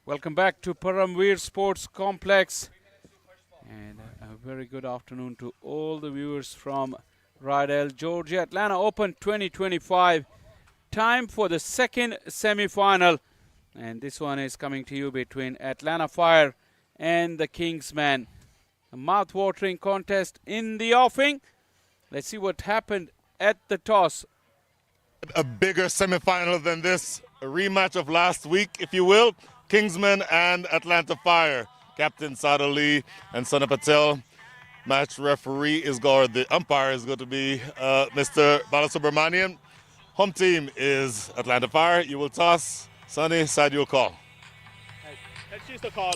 Welcome back to Paramveer Sports Complex. And a very good afternoon to all the viewers from Rydell, Georgia. Atlanta Open 2025. Time for the second semi-final. And this one is coming to you between Atlanta Fire and the Kingsman. A mouth-watering contest in the offing. Let's see what happened at the toss. A bigger semi-final than this, a rematch of last week, if you will. Kingsman and Atlanta Fire. Captain Saad Ali and Sonny Patel. Match referee is going, the umpire is going to be Mr. Balasubramanian. Home team is Atlanta Fire. You will toss. Sonny, Saad, you'll call. Let's choose the call.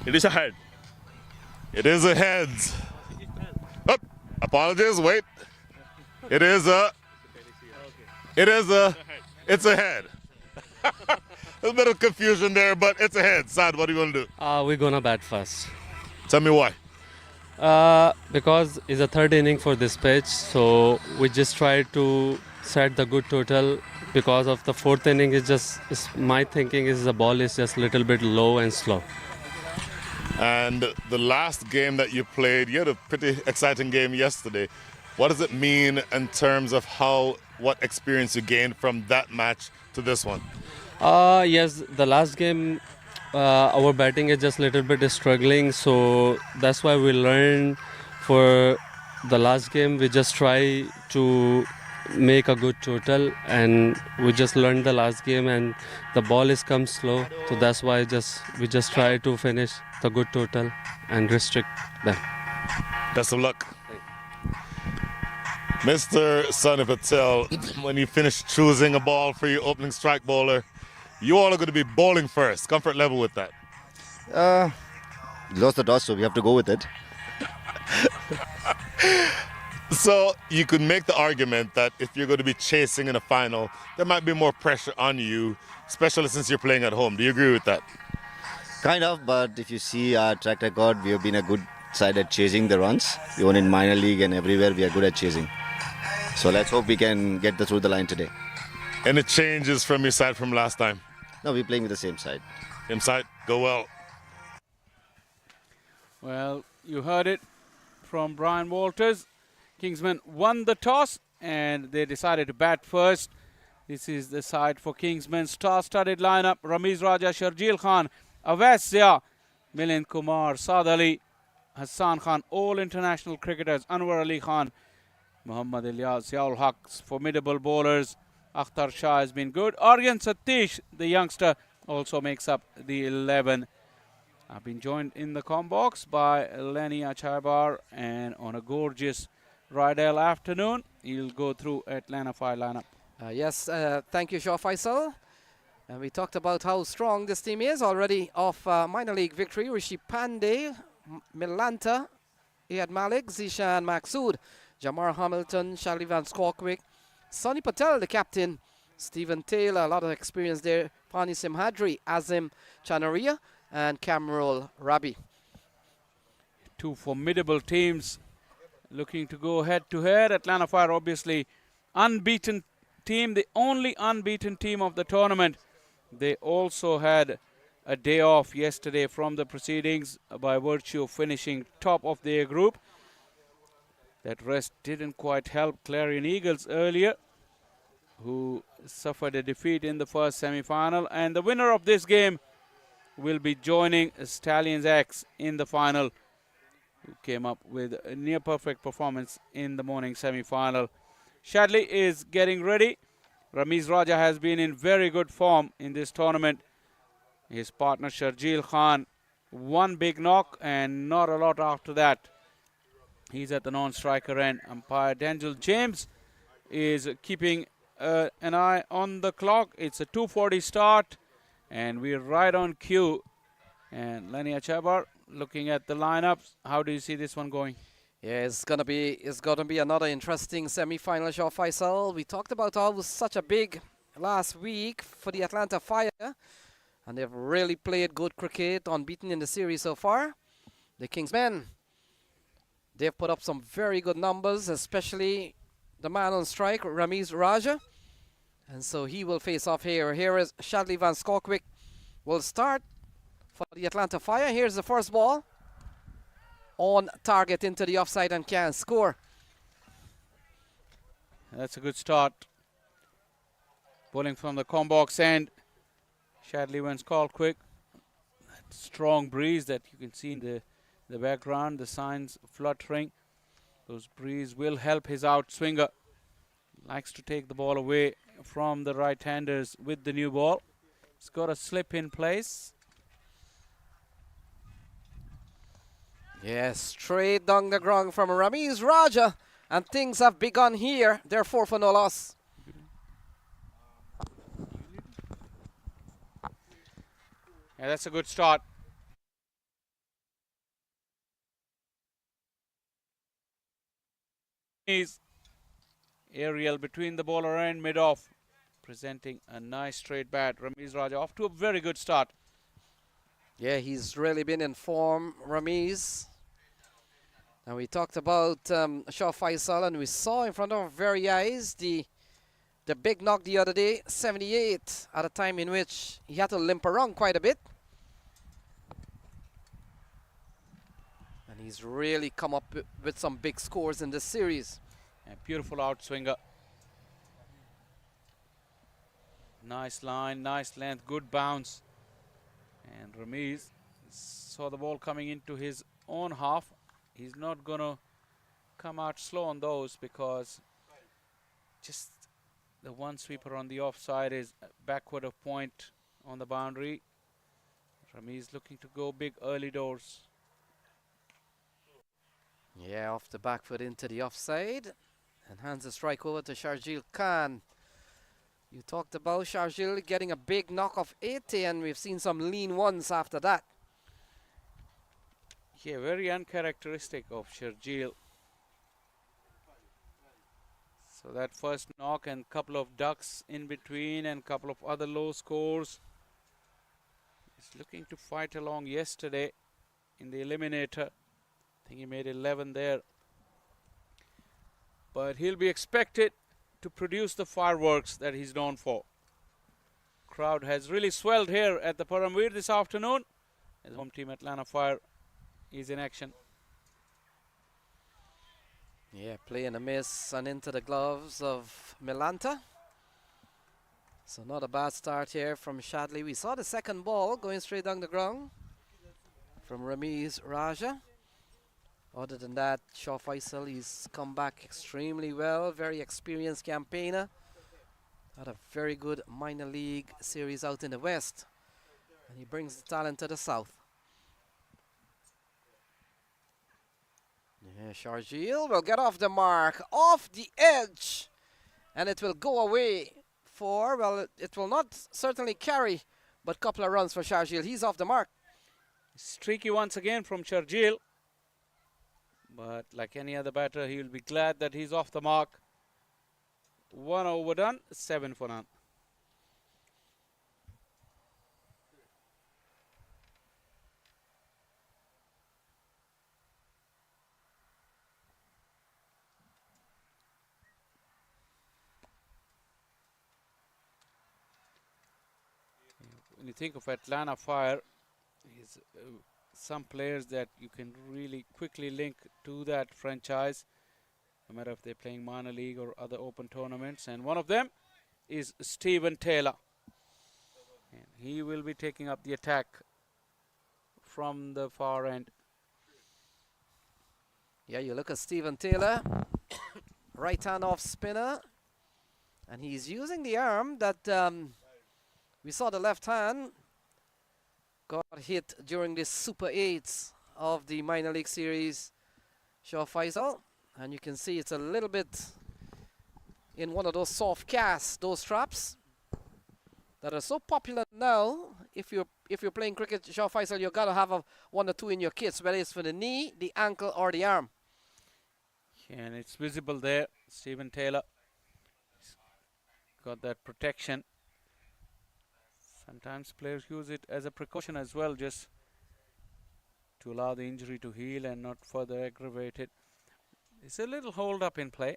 It is a head. It is a heads. Oh, apologies, wait. It's a head. A bit of confusion there, but it's a head. Saad, what are you going to do? We're gonna bat first. Tell me why. Because it's a third inning for this pitch, so we just try to set the good total. Because of the fourth inning, my thinking is the ball is just a little bit low and slow. And the last game that you played, you had a pretty exciting game yesterday. What does it mean in terms of what experience you gained from that match to this one? Yes, the last game, our batting is just a little bit struggling, so that's why we learned for the last game. We just try to make a good total, and we just learned the last game, and the ball is come slow, so that's why we just try to finish the good total and restrict them. Best of luck. Mr. Sonny Patel, when you finish choosing a ball for your opening strike bowler, you all are going to be bowling first. Comfort level with that? Lost the toss, so we have to go with it. So you could make the argument that if you're going to be chasing in a final, there might be more pressure on you, especially since you're playing at home. Do you agree with that? Kind of, but if you see our track record, we have been a good side at chasing the runs. Even in minor league and everywhere, we are good at chasing. So let's hope we can get through the line today. Any changes from your side from last time? No, we're playing with the same side. Same side, go well. Well, you heard it from Brian Walters. Kingsman won the toss and they decided to bat first. This is the side for Kingsman's star-studded lineup. Ramiz Raja, Sharjeel Khan, Awais Zia, Milind Kumar, Saad Ali, Hassan Khan, all international cricketers. Anwar Ali Khan, Muhammad Ilyas, Ziaul Haq, formidable bowlers. Akhtar Shah has been good. Aryan Satish, the youngster, also makes up the 11. I've been joined in the com box by Lenny Achabar, and on a gorgeous Rydell afternoon, he'll go through Atlanta Fire lineup. Yes, thank you, Shaw Faisal. And we talked about how strong this team is already off minor league victory. Rishi Pandey, Milanta, Iyad Malik, Zishan Maksud, Jamar Hamilton, Shalivan Squawkwick, Sonny Patel, the captain, Stephen Taylor, a lot of experience there, Pani Simhadri, Azim Chanaria, and Kamrul Rabi. Two formidable teams looking to go head-to-head. Atlanta Fire, obviously, unbeaten team, the only unbeaten team of the tournament. They also had a day off yesterday from the proceedings by virtue of finishing top of their group. That rest didn't quite help Clarion Eagles earlier, who suffered a defeat in the first semi-final. And the winner of this game will be joining Stallions X in the final, who came up with a near-perfect performance in the morning semi-final. Shadley is getting ready. Ramiz Raja has been in very good form in this tournament. His partner Sharjeel Khan, one big knock and not a lot after that. He's at the non-striker end. Umpire Daniel James is keeping an eye on the clock. It's a 2:40 start, and we're right on cue. And Lenny Achabar looking at the lineups. How do you see this one going? Yeah, it's gonna be another interesting semi-final, Shaw Faisal. We talked about how it was such a big last week for the Atlanta Fire, and they've really played good cricket, unbeaten in the series so far. The Kingsmen, they've put up some very good numbers, especially the man on strike, Ramiz Raja. And so he will face off here. Here is Shadley Van Skalkwyk will start for the Atlanta Fire. Here's the first ball. On target into the offside and can score. That's a good start. Bowling from the combox end. Shadley Van Skalkwyk. That strong breeze that you can see in the background, the signs fluttering. Those breeze will help his outswinger. Likes to take the ball away from the right-handers with the new ball. He's got a slip in place. Yes, straight down the ground from Ramiz Raja. And things have begun here. They're 4 for no loss. Yeah, that's a good start. He's aerial between the bowler and mid-off, presenting a nice straight bat. Ramiz Raja off to a very good start. Yeah, he's really been in form, Ramiz. And we talked about Shah Faisal, and we saw in front of our very eyes the big knock the other day, 78, at a time in which he had to limp around quite a bit. And he's really come up with some big scores in this series. A beautiful outswinger. Nice line, nice length, good bounce. And Ramiz saw the ball coming into his own half. He's not going to come out slow on those because just the one sweeper on the offside is backward of point on the boundary. Ramiz looking to go big early doors. Yeah, off the back foot into the offside. And hands the strike over to Sharjeel Khan. You talked about Sharjeel getting a big knock of 80, and we've seen some lean ones after that. Yeah, very uncharacteristic of Sharjeel. So that first knock and couple of ducks in between and couple of other low scores. He's looking to fight along yesterday in the eliminator. I think he made 11 there. But he'll be expected to produce the fireworks that he's known for. Crowd has really swelled here at the Paramveer this afternoon as home team Atlanta Fire is in action. Yeah, play and a miss and into the gloves of Milanta. So not a bad start here from Shadley. We saw the second ball going straight down the ground from Ramiz Raja. Other than that, Shah Faisal, he's come back extremely well. Very experienced campaigner. Had a very good minor league series out in the West. And he brings the talent to the South. Yeah, Sharjeel will get off the mark, off the edge. And it will go away for, well, it will not certainly carry, but a couple of runs for Sharjeel. He's off the mark. Streaky once again from Sharjeel. But like any other batter, he will be glad that he's off the mark. 1 over done, 7 for none. When you think of Atlanta Fire, is some players that you can really quickly link to that franchise, no matter if they're playing minor league or other open tournaments. And one of them is Stephen Taylor. And he will be taking up the attack from the far end. Yeah, you look at Stephen Taylor, right hand off spinner, and he's using the arm that we saw the left hand got hit during this Super 8s of the minor league series, Shah Faisal. And you can see it's a little bit in one of those soft casts, those traps that are so popular now. If you're playing cricket, Shah Faisal, you gotta have one or two in your kits, whether it's for the knee, the ankle, or the arm. Yeah, and it's visible there. Stephen Taylor got that protection. Sometimes players use it as a precaution as well, just to allow the injury to heal and not further aggravate it. It's a little hold up in play.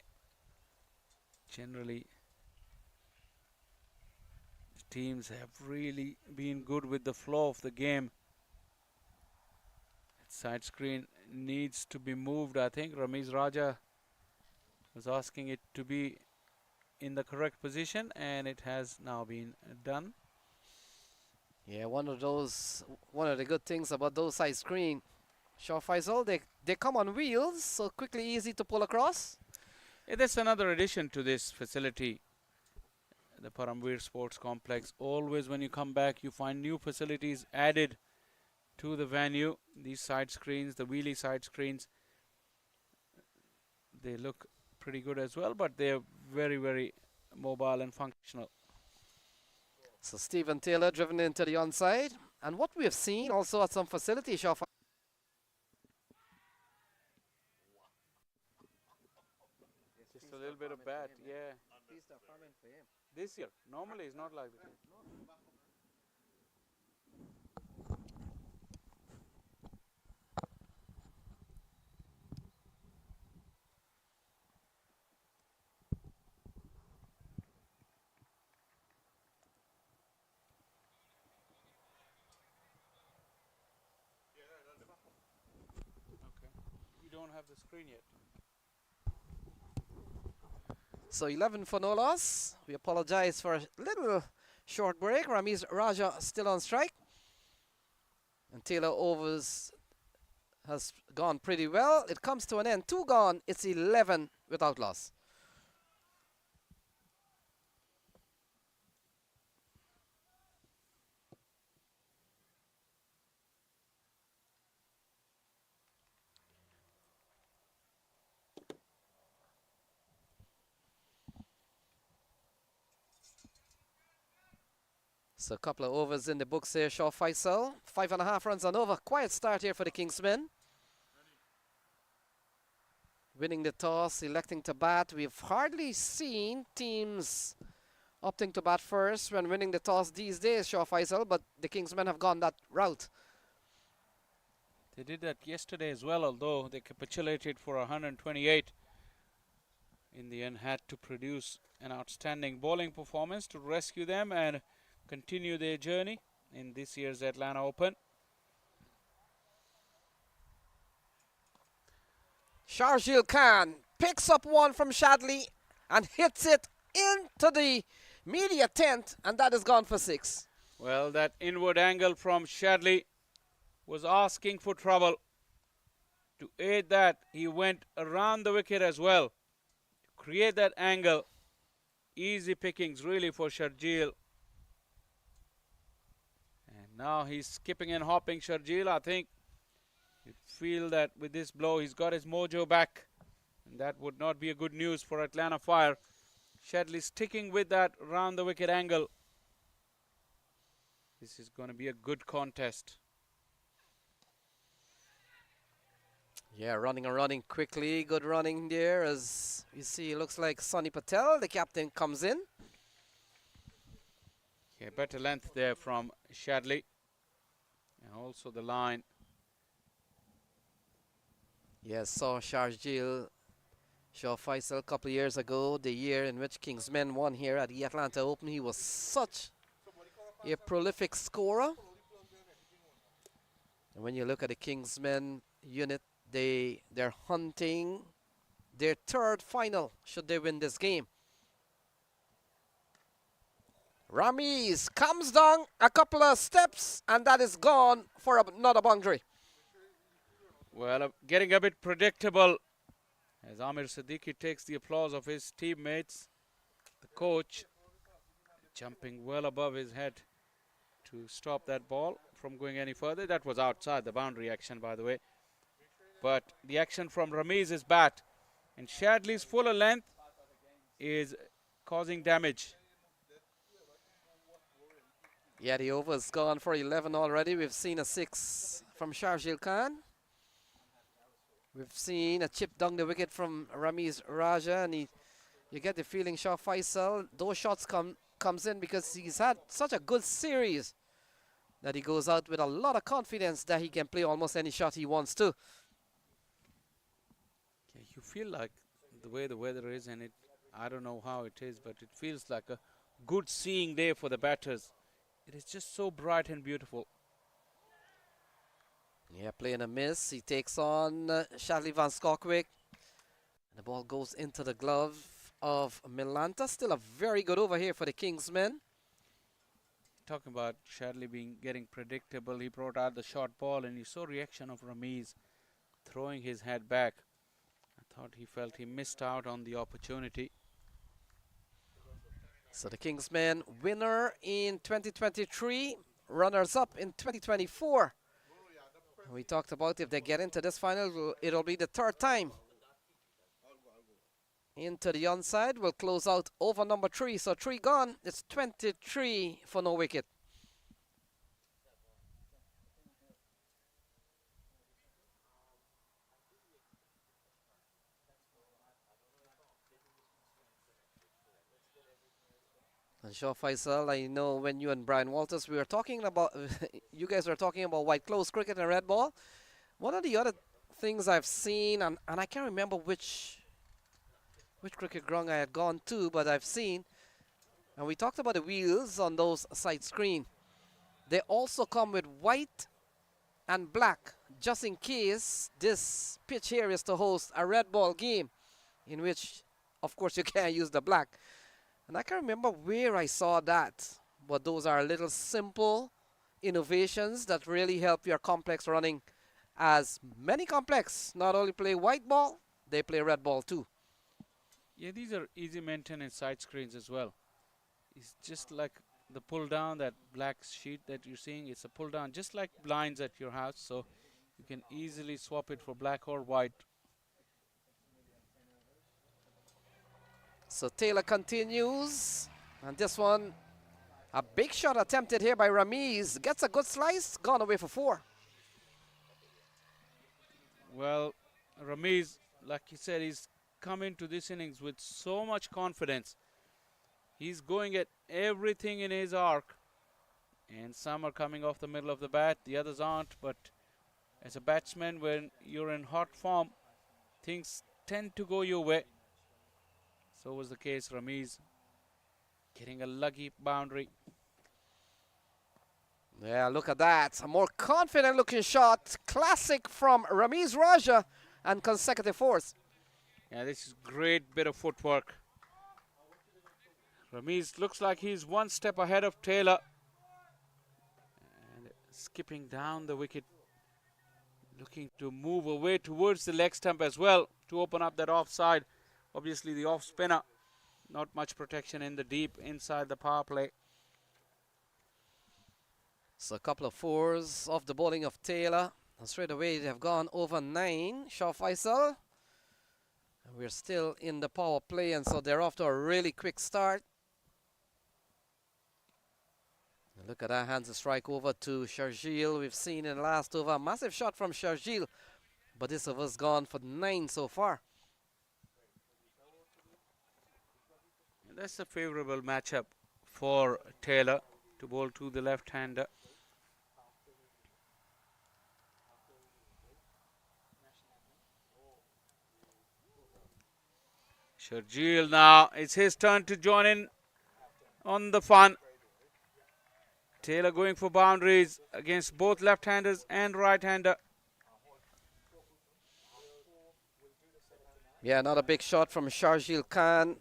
Generally, teams have really been good with the flow of the game. Side screen needs to be moved. I think Ramiz Raja was asking it to be in the correct position, and it has now been done. Yeah, one of the good things about those side screen, Shaw Faisal, they come on wheels, so quickly easy to pull across. Yeah, that's another addition to this facility, the Paramveer Sports Complex. Always when you come back, you find new facilities added to the venue. These side screens, the wheelie side screens, they look pretty good as well, but they're very, very mobile and functional. So Stephen Taylor driven into the onside. And what we have seen also at some facilities, Shaw Faisal, Just a little bit of bat, yeah. This year, normally it's not like that. Okay. You don't have the screen yet. So 11 for no loss. We apologize for a little short break. Ramiz Raja still on strike. And Taylor overs has gone pretty well. It comes to an end. 2 gone. It's 11 without loss. So a couple of overs in the books here, Shaw Faisal. 5.5 runs on over. Quiet start here for the Kingsmen. Winning the toss, electing to bat. We've hardly seen teams opting to bat first when winning the toss these days, Shaw Faisal, but the Kingsmen have gone that route. They did that yesterday as well, although they capitulated for 128. In the end, had to produce an outstanding bowling performance to rescue them and continue their journey in this year's Atlanta Open. Sharjeel Khan picks up one from Shadley and hits it into the media tent, and that is gone for 6. Well, that inward angle from Shadley was asking for trouble. To aid that, he went around the wicket as well to create that angle. Easy pickings really for Sharjeel. And now he's skipping and hopping. Sharjeel, I think you feel that with this blow he's got his mojo back, and that would not be a good news for Atlanta Fire. Shadley sticking with that round the wicket angle. This is going to be a good contest. Yeah, running quickly. Good running there, as you see. It looks like Sonny Patel, the captain, comes in. Yeah, better length there from Shadley. And also the line. Yes, saw Sharjeel Shaw Faisal a couple of years ago, the year in which Kingsmen won here at the Atlanta Open. He was such a prolific scorer. And when you look at the Kingsmen unit, they're hunting their 3rd final should they win this game. Ramiz comes down a couple of steps, and that is gone for another boundary. Well, getting a bit predictable as Amir Siddiqui takes the applause of his teammates. The coach jumping well above his head to stop that ball from going any further. That was outside the boundary action, by the way. But the action from Ramiz's bat and Shadley's fuller length is causing damage. Yeah, the over's gone for 11 already. We've seen a 6 from Sharjeel Khan. We've seen a chip down the wicket from Ramiz Raja, and you get the feeling Shaw Faisal, those shots comes in because he's had such a good series that he goes out with a lot of confidence that he can play almost any shot he wants to. Yeah, you feel like the way the weather is, and I don't know how it is, but it feels like a good seeing day for the batters. It is just so bright and beautiful. Yeah, playing a miss. He takes on Shadley Van Skokwick. The ball goes into the glove of Milanta. Still a very good over here for the Kingsmen. Talking about Shadley getting predictable, he brought out the short ball, and you saw reaction of Ramiz throwing his head back. I thought he felt he missed out on the opportunity. So the Kingsmen winner in 2023, runners up in 2024. We talked about if they get into this final, it'll be the third time. Into the onside, we'll close out over number 3. So 3 gone, it's 23 for no wicket. And Shaw Faisal, I know when you and Brian Walters, we were talking about, you guys were talking about white clothes cricket and red ball. One of the other things I've seen, and I can't remember which cricket ground I had gone to, but I've seen, and we talked about the wheels on those side screen. They also come with white and black, just in case this pitch here is to host a red ball game, in which, of course, you can't use the black. And I can't remember where I saw that, but those are little simple innovations that really help your complex running, as many complex not only play white ball, they play red ball too. Yeah, these are easy maintenance side screens as well. It's just like the pull down, that black sheet that you're seeing. It's a pull down, just like blinds at your house, so you can easily swap it for black or white. So Taylor continues, and this one, a big shot attempted here by Ramiz. Gets a good slice, gone away for 4. Well, Ramiz, like he said, he's come into this innings with so much confidence. He's going at everything in his arc, and some are coming off the middle of the bat, the others aren't. But as a batsman, when you're in hot form, things tend to go your way. So was the case. Ramiz getting a lucky boundary. Yeah, look at that. A more confident looking shot. Classic from Ramiz Raja, and consecutive 4s. Yeah, this is great bit of footwork. Ramiz looks like he's one step ahead of Taylor. And skipping down the wicket, looking to move away towards the leg stump as well to open up that offside. Obviously the off spinner, not much protection in the deep inside the power play. So a couple of 4s off the bowling of Taylor. And straight away they have gone over 9. Shaw Faisal. And we're still in the power play, and so they're off to a really quick start. And look at that, hands a strike over to Sharjeel. We've seen in the last over a massive shot from Sharjeel, but this over's gone for 9 so far. That's a favorable matchup for Taylor to bowl to the left-hander. Sharjeel now, it's his turn to join in on the fun. Taylor going for boundaries against both left-handers and right-hander. Yeah, another big shot from Sharjeel Khan.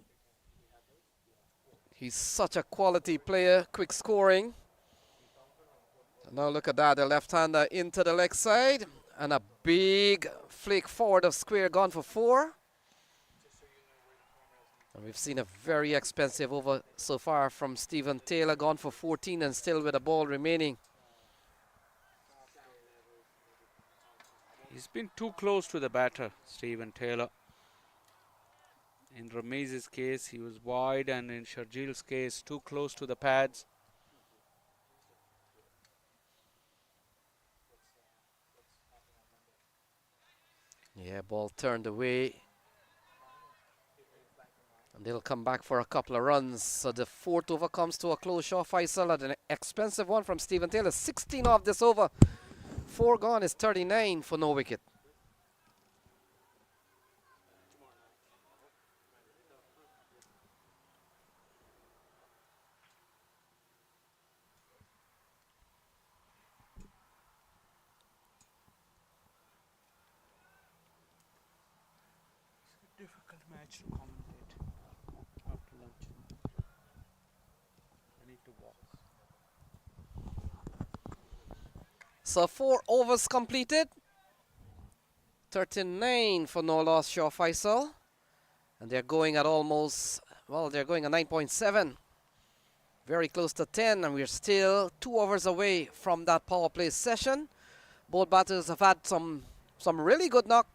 He's such a quality player, quick scoring. And now look at that, the left-hander into the leg side, and a big flick forward of square, gone for 4. And we've seen a very expensive over so far from Stephen Taylor, gone for 14 and still with a ball remaining. He's been too close to the batter, Stephen Taylor. In Ramiz's case, he was wide, and in Sharjeel's case, too close to the pads. Yeah, ball turned away. And they'll come back for a couple of runs. So the 4th over comes to a close. Shaw Faisal at an expensive one from Stephen Taylor. 16 off this over. 4 gone is 39 for no wicket. difficult match to commentate after lunch. I need to walk. So 4 overs completed. 39 for no loss, Shaw Faisal. And they're going at almost, well, they're going at 9.7. Very close to 10, and we're still 2 overs away from that power play session. Both batters have had some really good knock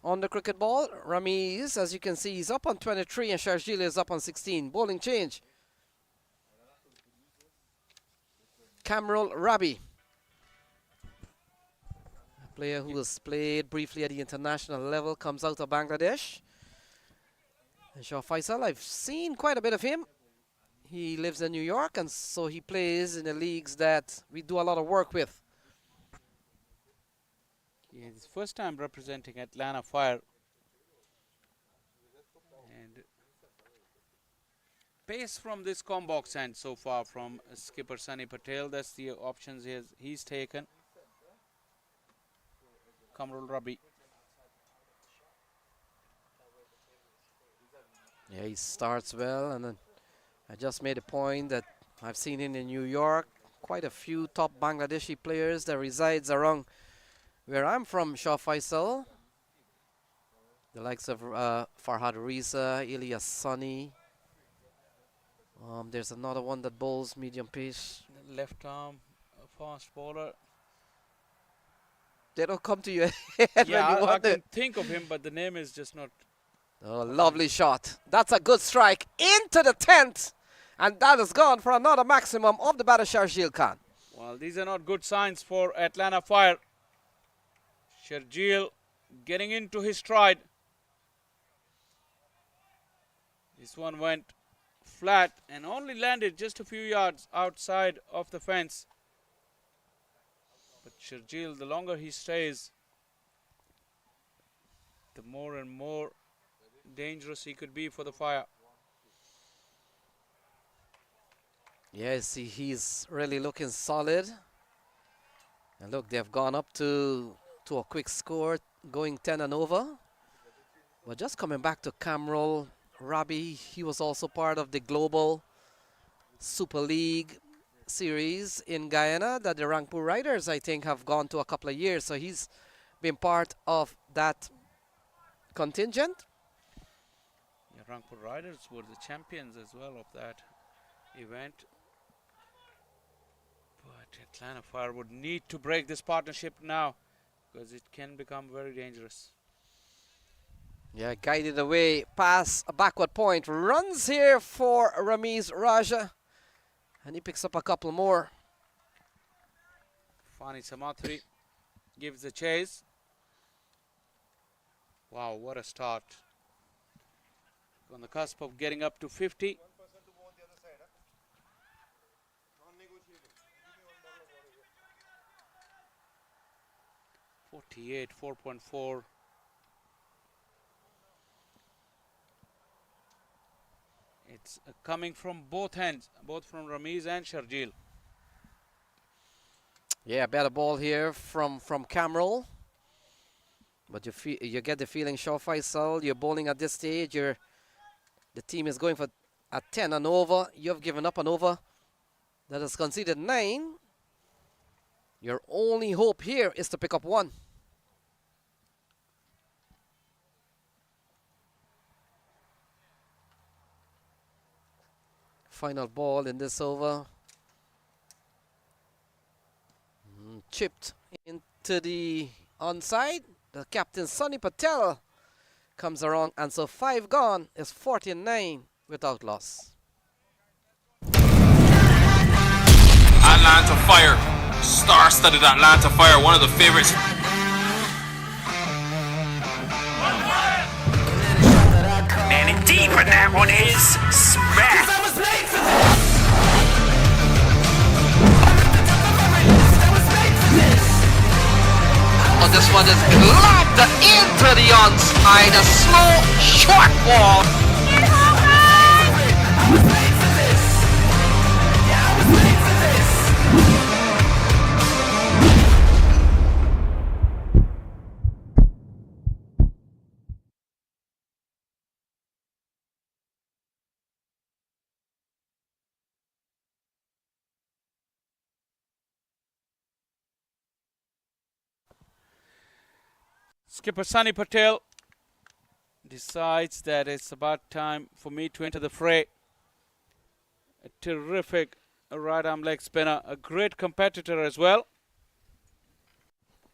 on the cricket ball. Ramiz, as you can see, he's up on 23, and Sharjeel is up on 16. Bowling change. Kamrul Rabi, a player who has played briefly at the international level, comes out of Bangladesh. And Shaw Faisal, I've seen quite a bit of him. He lives in New York, and so he plays in the leagues that we do a lot of work with. Yeah, it's his first time representing Atlanta Fire. And pace from this combox end so far from skipper Sunny Patel. That's the options he's taken. Kamrul Rabi. Yeah, he starts well, and then I just made a point that I've seen him in New York. Quite a few top Bangladeshi players that resides around where I'm from, Shaw Faisal. The likes of Farhad Riza, Ilyas Sani. There's another one that bowls medium pace. Left arm, fast bowler. They don't come to your head Yeah, when you I want can it. think of him, but the name is just not. Oh, lovely shot. That's a good strike into the 10th. And that is gone for another maximum of the batter, Sharjeel Khan. Well, these are not good signs for Atlanta Fire. Sharjeel getting into his stride. This one went flat and only landed just a few yards outside of the fence. But Sharjeel, the longer he stays, the more and more dangerous he could be for the Fire. Yeah, see, he's really looking solid. And look, they've gone up to a quick score, going 10 and over. But just coming back to Kamrul Rabi, he was also part of the Global Super League series in Guyana that the Rangpur Riders, I think, have gone to a couple of years. So he's been part of that contingent. Yeah, Rangpur Riders were the champions as well of that event. But Atlanta Fire would need to break this partnership now because it can become very dangerous. Yeah, guided away past a backward point. Runs here for Ramiz Raja. And he picks up a couple more. Fani Samathri gives the chase. Wow, what a start. On the cusp of getting up to 50. 48, 4.4. It's coming from both ends, both from Ramiz and Sharjeel. Yeah, better ball here from Kamrul. But you get the feeling, Shaw Faisal, you're bowling at this stage. The team is going for a 10 and over. You've given up an over that has conceded 9. Your only hope here is to pick up 1. Final ball in this over. Chipped into the onside. The captain, Sunny Patel, comes around, and so 5 gone is 49 without loss. Atlanta Fire, star-studded Atlanta Fire, one of the favorites. Man, indeed, but that one is smacked. Oh, this one is locked into the onside. A slow, short ball. Skipper Sunny Patel decides that it's about time for me to enter the fray. A terrific right arm leg spinner, a great competitor as well.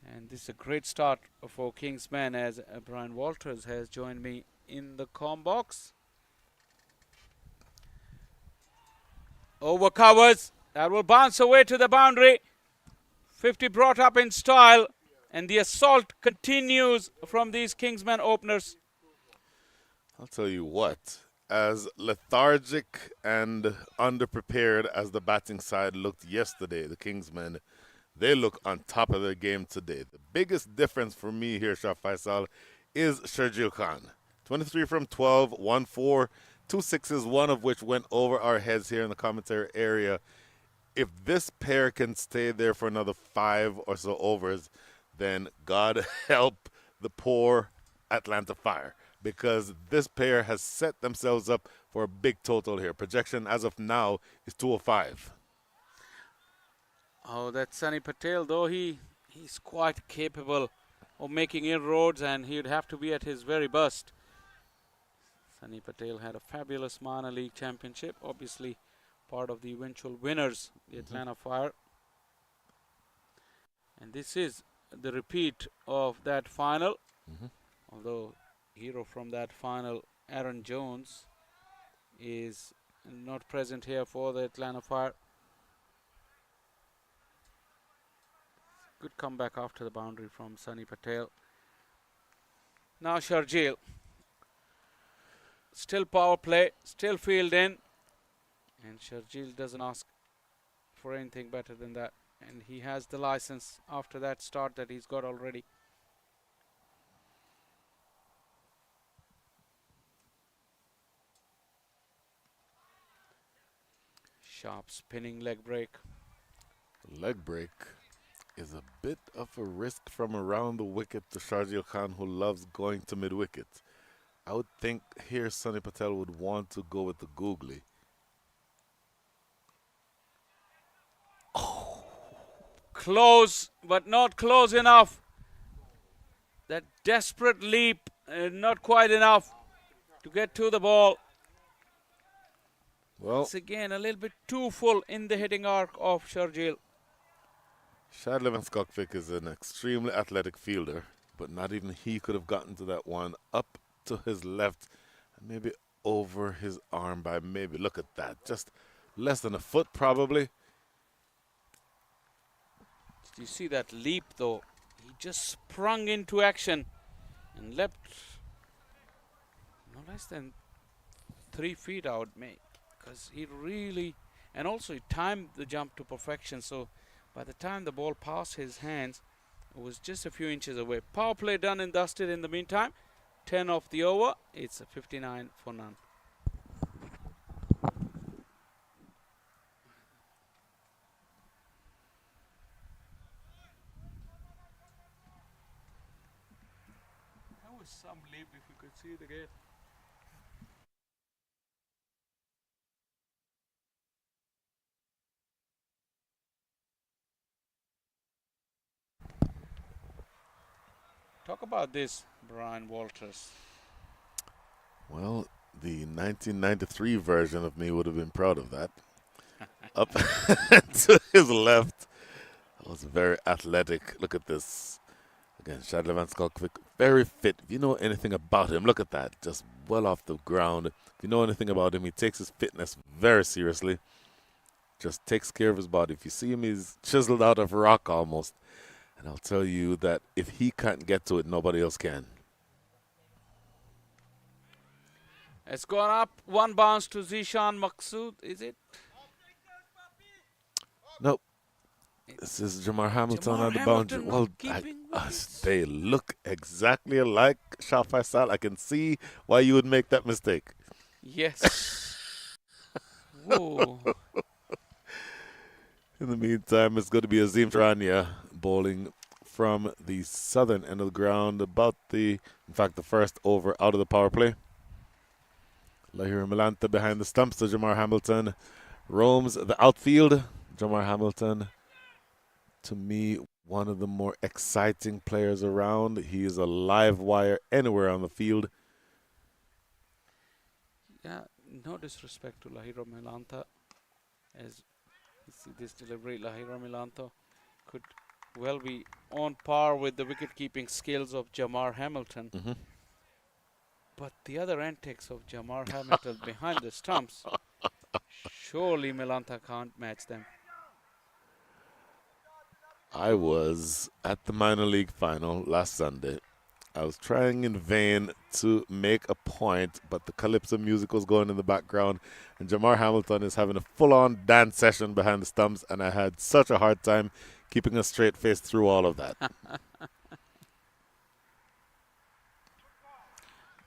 And this is a great start for Kingsman as Brian Walters has joined me in the comm box. Over covers. That will bounce away to the boundary. 50 brought up in style. And the assault continues from these Kingsman openers. I'll tell you what, as lethargic and underprepared as the batting side looked yesterday, the Kingsmen, they look on top of their game today. The biggest difference for me here, Shah Faisal, is Sharjeel Khan. 23 from 12, 1-4, 2 sixes, one of which went over our heads here in the commentary area. If this pair can stay there for another 5 or so overs, then God help the poor Atlanta Fire, because this pair has set themselves up for a big total here. Projection as of now is 205. Oh, that Sunny Patel, though he's quite capable of making inroads, and he'd have to be at his very best. Sunny Patel had a fabulous minor league championship, obviously part of the eventual winners, the Atlanta Fire. And this is the repeat of that final, although hero from that final, Aaron Jones, is not present here for the Atlanta Fire. Good comeback after the boundary from Sunny Patel. Now Sharjeel. Still power play, still field in. And Sharjeel doesn't ask for anything better than that. And he has the license after that start that he's got already. Sharp spinning leg break. Leg break is a bit of a risk from around the wicket to Sharjeel Khan, who loves going to mid-wicket. I would think here Sunny Patel would want to go with the googly. Close, but not close enough. That desperate leap, not quite enough to get to the ball. Well, it's again a little bit too full in the hitting arc of Sharjeel. Shadley Van Skokvik is an extremely athletic fielder, but not even he could have gotten to that one up to his left, and maybe over his arm by maybe, look at that, just less than a foot probably. Do you see that leap though? He just sprung into action and leapt no less than 3 feet out, mate. Because he really, and also he timed the jump to perfection. So by the time the ball passed his hands, it was just a few inches away. Power play done and dusted in the meantime. 10 off the over. It's a 59 for none. Some leap if you could see it again. Talk about this, Brian Walters. Well, the 1993 version of me would have been proud of that. Up to his left. That was very athletic. Look at this. Again, Shadley Van Skokvik, very fit. If you know anything about him, look at that. Just well off the ground. If you know anything about him, he takes his fitness very seriously. Just takes care of his body. If you see him, he's chiseled out of rock almost. And I'll tell you that if he can't get to it, nobody else can. It's gone up. One bounce to Zishan Maqsood, is it? Nope. This is Jamar Hamilton on the boundary. Well, they look exactly alike, Shah Faisal. I can see why you would make that mistake. Yes. Whoa. In the meantime, it's going to be Azim Trania bowling from the southern end of the ground, in fact, the first over out of the power play. Lahira Milanta behind the stumps, so Jamar Hamilton roams the outfield. Jamar Hamilton, to me, one of the more exciting players around. He is a live wire anywhere on the field. Yeah, no disrespect to Lahiro Milanta. As you see this delivery, Lahiro Milanta could well be on par with the wicket-keeping skills of Jamar Hamilton. But the other antics of Jamar Hamilton behind the stumps, surely Milanta can't match them. I was at the minor league final last Sunday. I was trying in vain to make a point, but the calypso music was going in the background, and Jamar Hamilton is having a full-on dance session behind the stumps, and I had such a hard time keeping a straight face through all of that.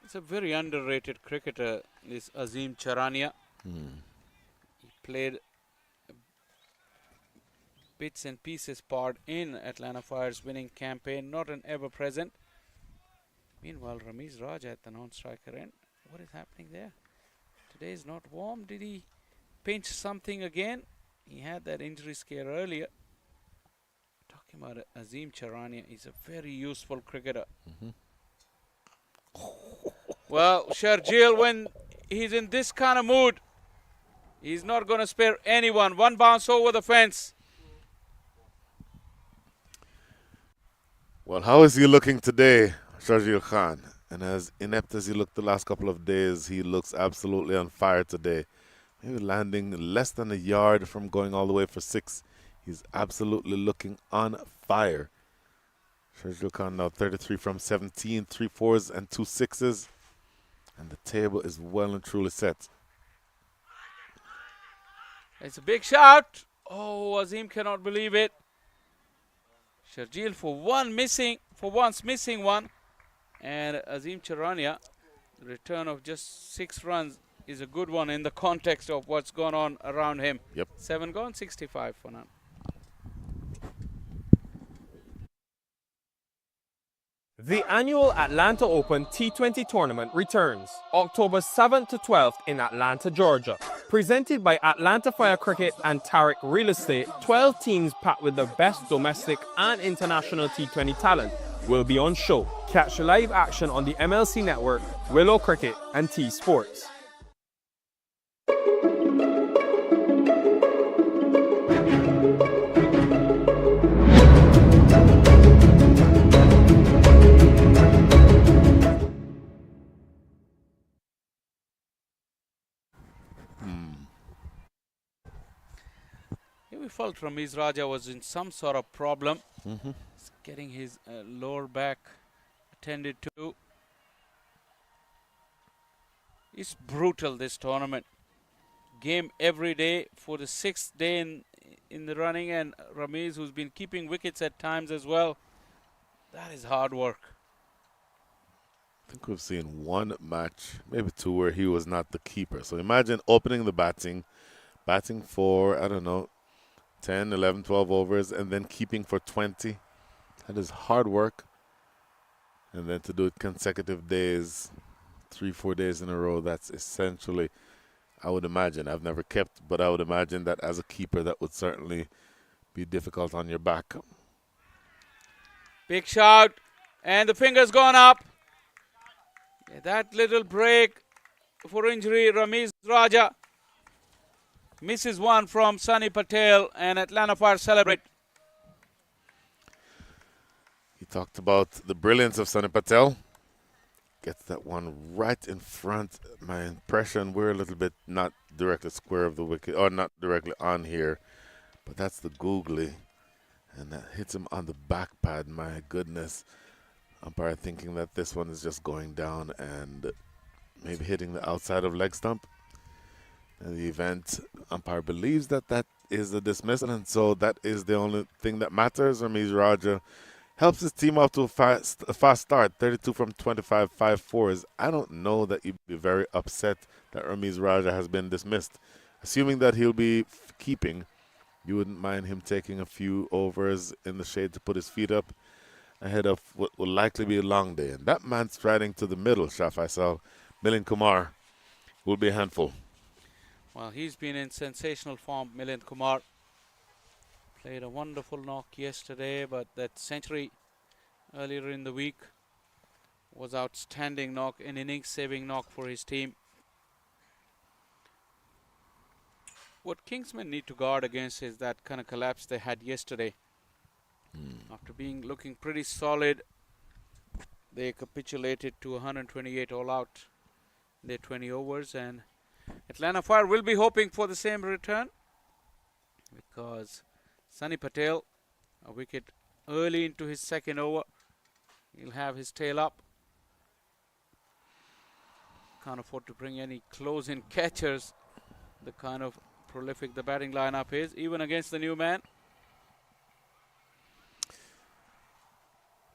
It's a very underrated cricketer, this Azim Charania. He played bits and pieces part in Atlanta Fire's winning campaign, not an ever-present. Meanwhile, Ramiz Raja at the non-striker end. What is happening there? Today is not warm. Did he pinch something again? He had that injury scare earlier. Talking about Azim Charania, he's a very useful cricketer. Well, Sharjeel, when he's in this kind of mood, he's not going to spare anyone. One bounce over the fence. Well, how is he looking today, Sharjeel Khan? And as inept as he looked the last couple of days, he looks absolutely on fire today. Maybe landing less than a yard from going all the way for 6. He's absolutely looking on fire. Sharjeel Khan now 33 from 17, 3 fours and 2 sixes. And the table is well and truly set. It's a big shout. Oh, Azim cannot believe it. Sharjeel for once missing one. And Azim Charania, the return of just 6 runs is a good one in the context of what's gone on around him. Yep. 7 gone, 65 for now. The annual Atlanta Open T20 tournament returns October 7th to 12th in Atlanta, Georgia. Presented by Atlanta Fire Cricket and Tariq Real Estate, 12 teams packed with the best domestic and international T20 talent will be on show. Catch live action on the MLC Network, Willow Cricket, and T Sports. We felt Ramiz Raja was in some sort of problem. He's getting his lower back attended to. It's brutal, this tournament. Game every day for the 6th day in the running, and Ramiz, who's been keeping wickets at times as well. That is hard work. I think we've seen one match, maybe 2, where he was not the keeper. So imagine opening the batting for, I don't know, 10, 11, 12 overs, and then keeping for 20. That is hard work. And then to do it consecutive days, 3, 4 days in a row, that's essentially, I would imagine, I've never kept, but I would imagine that as a keeper, that would certainly be difficult on your back. Big shout, and the finger's gone up. Yeah, that little break for injury, Ramiz Raja misses one from Sunny Patel, and Atlanta Fire celebrate. He talked about the brilliance of Sunny Patel. Gets that one right in front. My impression, we're a little bit not directly square of the wicket, or not directly on here, but that's the googly. And that hits him on the back pad. My goodness. Umpire thinking that this one is just going down and maybe hitting the outside of leg stump. In the event, umpire believes that that is a dismissal, and so that is the only thing that matters. Ramiz Raja helps his team off to a fast start, 32 from 25, 5 fours. I don't know that you'd be very upset that Ramiz Raja has been dismissed. Assuming that he'll be keeping, you wouldn't mind him taking a few overs in the shade to put his feet up ahead of what will likely be a long day. And that man striding to the middle, Shah Faisal, Milind Kumar, will be a handful. Well, he's been in sensational form, Milind Kumar. Played a wonderful knock yesterday, but that century earlier in the week was outstanding knock, an innings-saving knock for his team. What Kingsmen need to guard against is that kind of collapse they had yesterday. After looking pretty solid, they capitulated to 128 all out in their 20 overs, and Atlanta Fire will be hoping for the same return because Sunny Patel, a wicket early into his second over, he'll have his tail up. Can't afford to bring any close-in catchers. The kind of prolific the batting lineup is, even against the new man.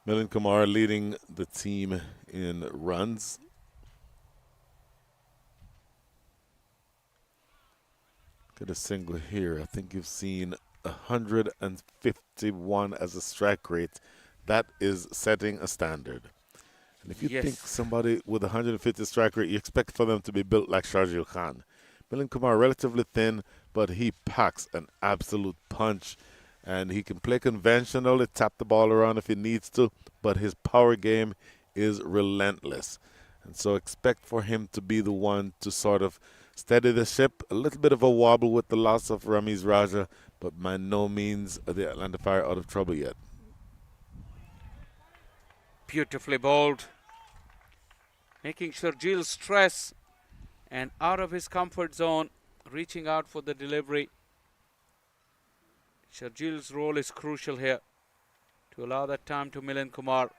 Milind Kumar leading the team in runs. Get a single here. I think you've seen 151 as a strike rate. That is setting a standard. And if you think somebody with 150 strike rate, you expect for them to be built like Sharjeel Khan. Milind Kumar, relatively thin, but he packs an absolute punch. And he can play conventionally, tap the ball around if he needs to, but his power game is relentless. And so expect for him to be the one to sort of steady the ship. A little bit of a wobble with the loss of Ramiz Raja, but by no means are the Atlanta Fire out of trouble yet. Beautifully bowled, making Sharjeel stress and out of his comfort zone, reaching out for the delivery. Sharjeel's role is crucial here to allow that time to Milind Kumar.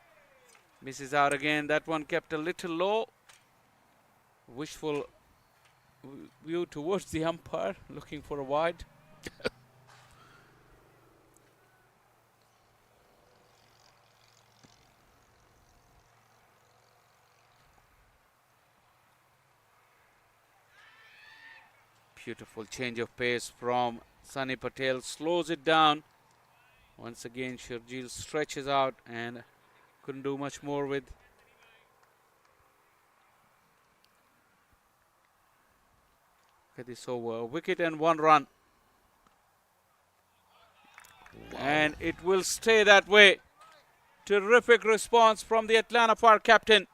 Misses out again. That one kept a little low. Wishful view towards the umpire, looking for a wide. Beautiful change of pace from Sunny Patel, slows it down. Once again, Sharjeel stretches out and couldn't do much more with. Look at this over. A wicket and 1 run. Wow. And it will stay that way. Terrific response from the Atlanta Fire captain.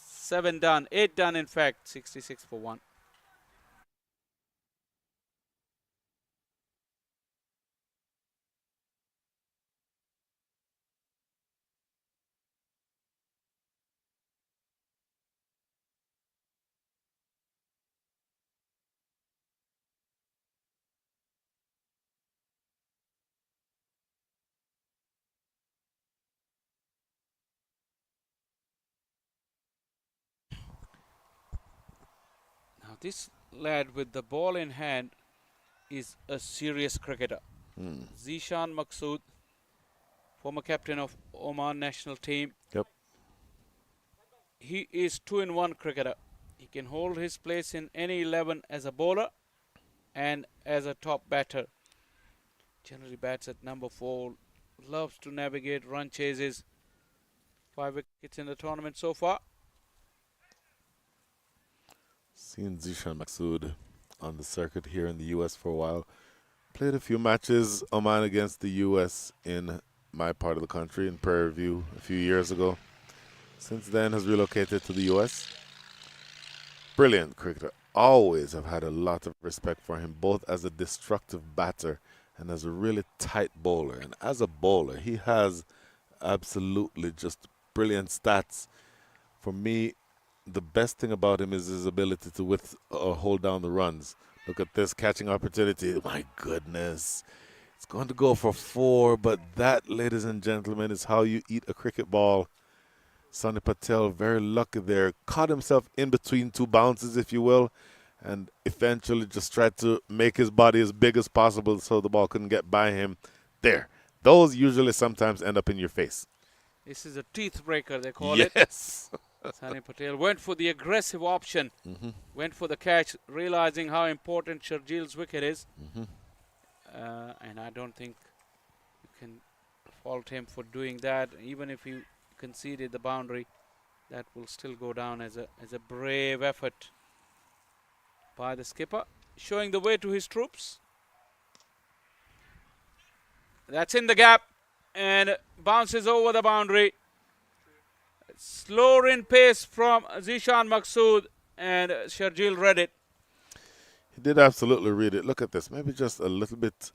7 done, 8 done in fact, 66 for 1. This lad with the ball in hand is a serious cricketer. Zishan Maqsood, former captain of Oman national team. Yep. He is 2-in-1 cricketer. He can hold his place in any 11 as a bowler and as a top batter. Generally bats at number 4. Loves to navigate run chases. 5 wickets in the tournament so far. Seen Zishan Maqsood on the circuit here in the U.S. for a while. Played a few matches, Oman against the U.S. in my part of the country in Prairie View a few years ago. Since then has relocated to the U.S. Brilliant cricketer. Always have had a lot of respect for him, both as a destructive batter and as a really tight bowler. And as a bowler, he has absolutely just brilliant stats. For me, the best thing about him is his ability to hold down the runs. Look at this catching opportunity. My goodness. It's going to go for 4, but that, ladies and gentlemen, is how you eat a cricket ball. Sunny Patel, very lucky there. Caught himself in between 2 bounces, if you will, and eventually just tried to make his body as big as possible so the ball couldn't get by him. There. Those usually sometimes end up in your face. This is a teeth breaker, they call it. Yes. Sunny Patel went for the aggressive option, went for the catch, realizing how important Sharjeel's wicket is. And I don't think you can fault him for doing that. Even if he conceded the boundary, that will still go down as a brave effort by the skipper, showing the way to his troops. That's in the gap and bounces over the boundary. Slower in pace from Zishan Maqsood, and Sharjeel read it. He did absolutely read it. Look at this. Maybe just a little bit,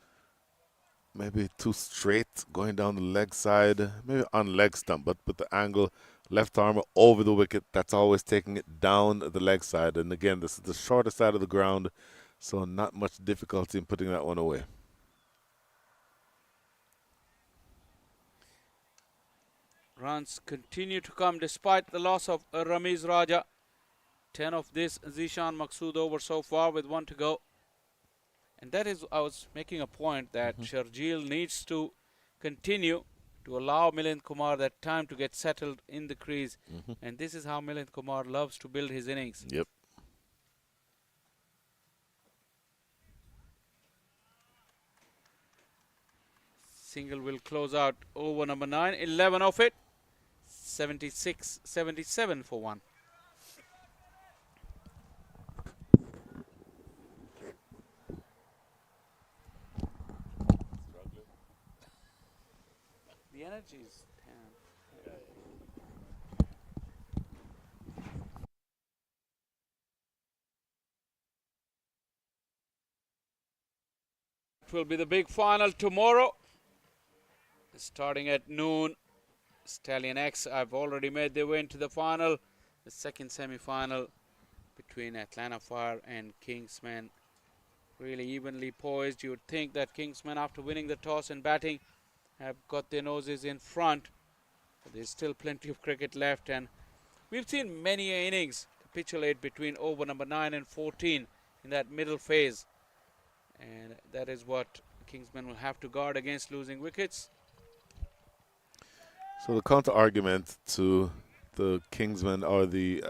maybe too straight going down the leg side. Maybe on leg stump, but with the angle, left arm over the wicket. That's always taking it down the leg side. And again, this is the shorter side of the ground, so not much difficulty in putting that one away. Runs continue to come despite the loss of Ramiz Raja. 10 of this Zishan Maqsood over so far with 1 to go. And that is, I was making a point that Sharjeel needs to continue to allow Milind Kumar that time to get settled in the crease. And this is how Milind Kumar loves to build his innings. Yep. Single will close out over number 9. 11 of it. 76-77 for 1. The energy is 10. It will be the big final tomorrow. Starting at noon. Stallion X have already made their way into the final. The second semi-final between Atlanta Fire and Kingsmen. Really evenly poised. You would think that Kingsmen, after winning the toss and batting, have got their noses in front. But there's still plenty of cricket left, and we've seen many innings capitulate between over number 9 and 14 in that middle phase. And that is what Kingsmen will have to guard against, losing wickets. So the counter argument to the Kingsmen, or the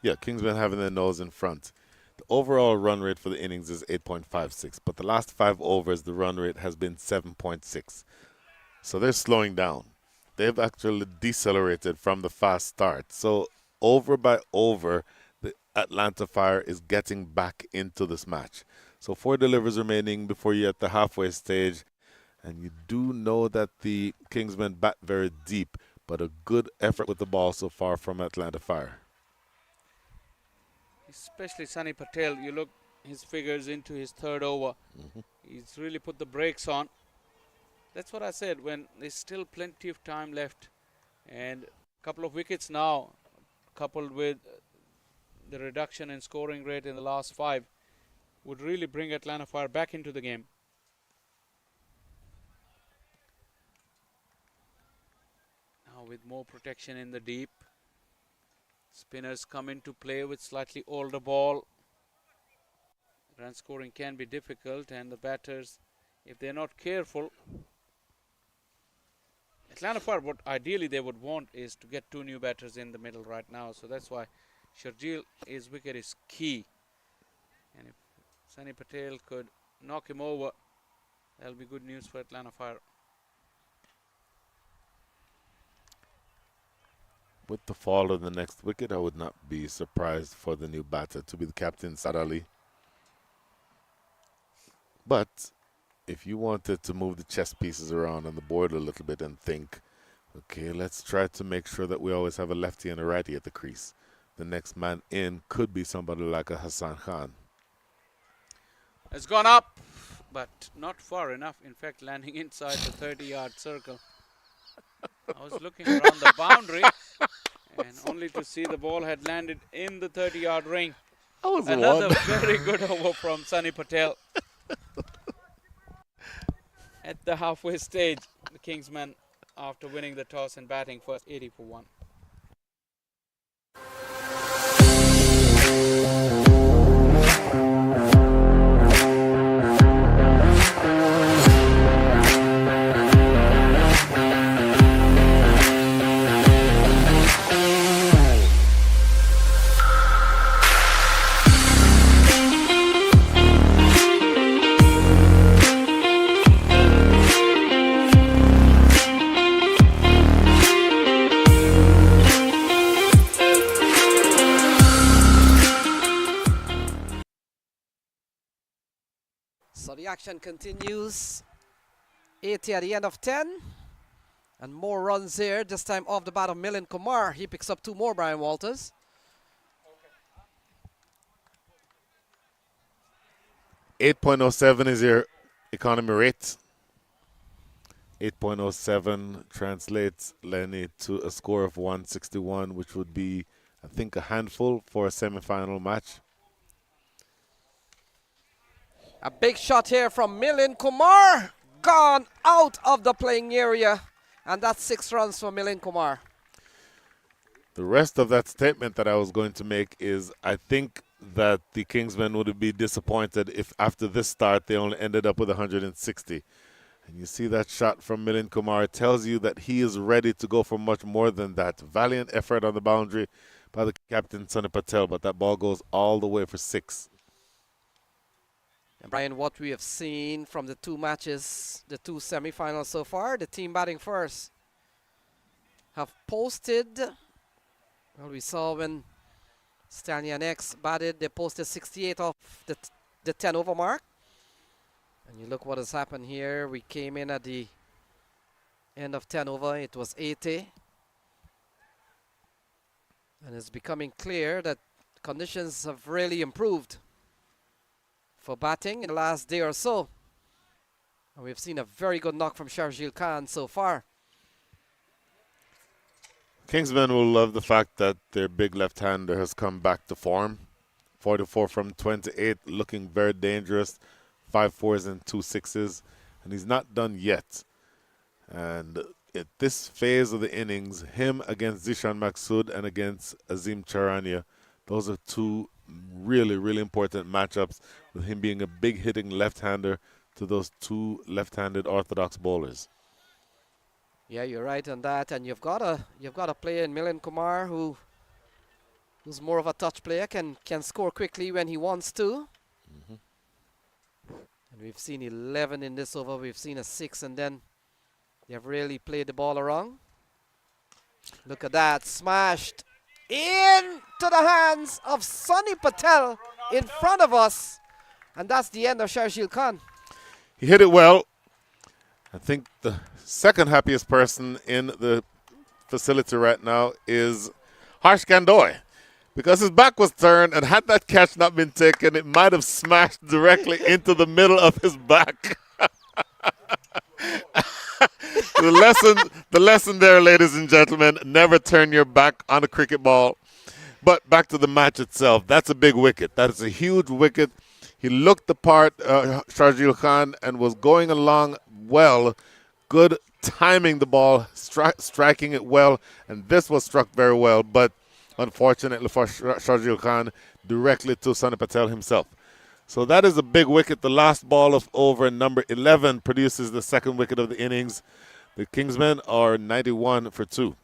Kingsmen having their nose in front. The overall run rate for the innings is 8.56, but the last 5 overs the run rate has been 7.6. So they're slowing down. They've actually decelerated from the fast start. So over by over, the Atlanta Fire is getting back into this match. So 4 delivers remaining before you're at the halfway stage. And you do know that the Kingsmen bat very deep, but a good effort with the ball so far from Atlanta Fire. Especially Sunny Patel, you look his figures into his 3rd over. He's really put the brakes on. That's what I said, when there's still plenty of time left. And a couple of wickets now, coupled with the reduction in scoring rate in the last 5, would really bring Atlanta Fire back into the game. With more protection in the deep. Spinners come into play with slightly older ball. Run scoring can be difficult, and the batters, if they're not careful, Atlanta Fire, what ideally they would want is to get 2 new batters in the middle right now. So that's why Sharjeel's wicket is key. And if Sunny Patel could knock him over, that'll be good news for Atlanta Fire. With the fall of the next wicket, I would not be surprised for the new batter to be the captain, Sad Ali. But if you wanted to move the chess pieces around on the board a little bit and think, okay, let's try to make sure that we always have a lefty and a righty at the crease. The next man in could be somebody like a Hassan Khan. It's gone up, but not far enough. In fact, landing inside the 30-yard circle. I was looking around the boundary, and only to see the ball had landed in the 30-yard ring. Another very good over from Sunny Patel. At the halfway stage, the Kingsmen, after winning the toss and batting first, 80 for 1. So the action continues. 80 at the end of 10. And more runs here, this time off the bat of Milind Kumar. He picks up 2 more, Brian Walters. 8.07 is your economy rate. 8.07 translates, Lenny, to a score of 161, which would be, I think, a handful for a semi-final match. A big shot here from Milind Kumar. Gone out of the playing area. And that's 6 runs for Milind Kumar. The rest of that statement that I was going to make is I think that the Kingsmen would be disappointed if after this start they only ended up with 160. And you see that shot from Milind Kumar. It tells you that he is ready to go for much more than that. Valiant effort on the boundary by the captain, Sonny Patel, but that ball goes all the way for 6. And Brian, what we have seen from the 2 matches, the 2 semifinals so far, the team batting first have posted, well, we saw when Stanley and X batted, they posted 68 off the 10 over mark. And you look what has happened here. We came in at the end of 10 over, it was 80. And it's becoming clear that conditions have really improved for batting in the last day or so. And we've seen a very good knock from Sharjeel Khan so far. Kingsmen will love the fact that their big left-hander has come back to form. 44 from 28, looking very dangerous. 5 4s and 2 6s, and he's not done yet. And at this phase of the innings, him against Zishan Maksud and against Azim Charania, those are 2 really, really important matchups, with him being a big hitting left-hander to those 2 left-handed orthodox bowlers. Yeah, you're right on that, and you've got a player in Milind Kumar who's more of a touch player, can score quickly when he wants to. And we've seen 11 in this over. We've seen a 6, and then they've really played the ball around. Look at that, smashed into the hands of Sonny Patel in front of us, and that's the end of Sharjeel Khan. He hit it well. I think the second happiest person in the facility right now is Harsh Kandoy, because his back was turned, and had that catch not been taken, it might have smashed directly into the middle of his back. The lesson there, ladies and gentlemen, never turn your back on a cricket ball. But back to the match itself. That's a big wicket. That is a huge wicket. He looked the part, Sharjeel Khan, and was going along well. Good timing the ball, striking it well, and this was struck very well, but unfortunately for Sharjeel Khan, directly to Sonny Patel himself. So that is a big wicket. The last ball of over number 11 produces the second wicket of the innings. The Kingsmen are 91 for 2.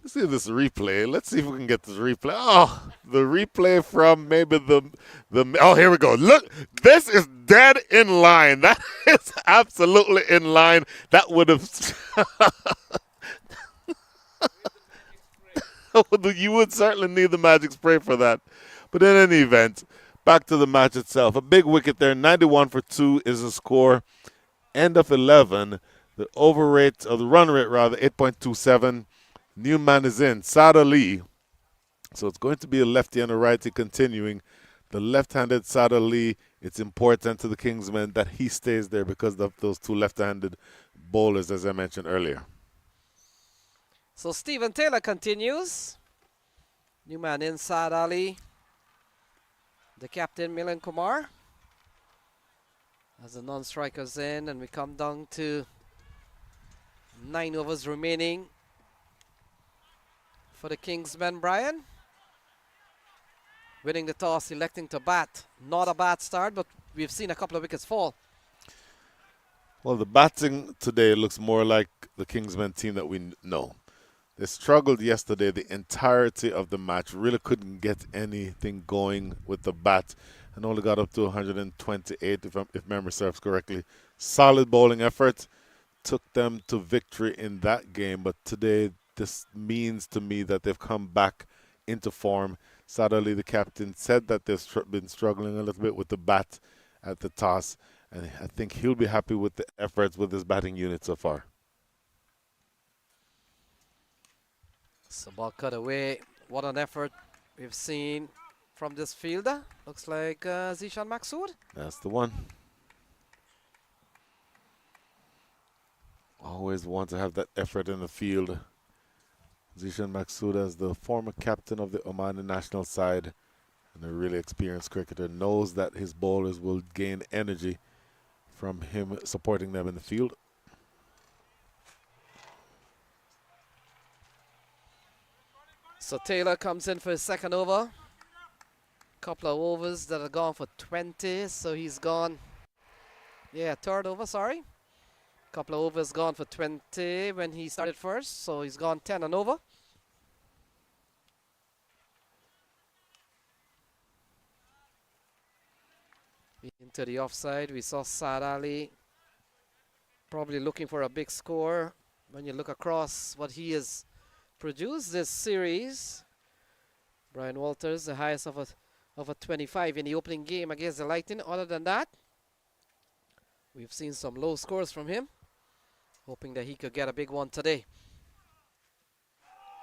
Let's see this replay. Let's see if we can get this replay. Oh, the replay from maybe the oh, here we go. Look, this is dead in line. That is absolutely in line. That would have you would certainly need the magic spray for that. But in any event, back to the match itself. A big wicket there. 91 for 2 is the score. End of 11. The over rate, or the run rate rather, 8.27. New man is in, Saad Ali. So it's going to be a lefty and a righty continuing. The left-handed Saad Ali, it's important to the Kingsmen that he stays there because of those 2 left-handed bowlers, as I mentioned earlier. So Stephen Taylor continues. New man in, Saad Ali. The captain, Milind Kumar. As the non-strikers in, and we come down to 9 overs remaining for the Kingsmen, Brian. Winning the toss, electing to bat. Not a bad start, but we've seen a couple of wickets fall. Well, the batting today looks more like the Kingsmen team that we know. They struggled yesterday the entirety of the match, really couldn't get anything going with the bat, and only got up to 128 if memory serves correctly. Solid bowling effort. took them to victory in that game, but today this means to me that they've come back into form. Sadali, the captain, said that they've been struggling a little bit with the bat at the toss, and I think he'll be happy with the efforts with his batting unit so far. So ball cut away. What an effort we've seen from this fielder. Looks like Zishan Maksood. That's the one. Always want to have that effort in the field. Zishan Maksood, as the former captain of the Omani national side and a really experienced cricketer, knows that his bowlers will gain energy from him supporting them in the field. So Taylor comes in for his second over. Couple of overs that are gone for 20, so he's gone. Yeah, third over, sorry. Couple of overs gone for 20 when he started first, so he's gone 10 and over. Into the offside, we saw Saad Ali probably looking for a big score. When you look across what he has produced this series, Brian Walters, the highest of a 25 in the opening game against the Lightning. Other than that, we've seen some low scores from him. Hoping that he could get a big one today.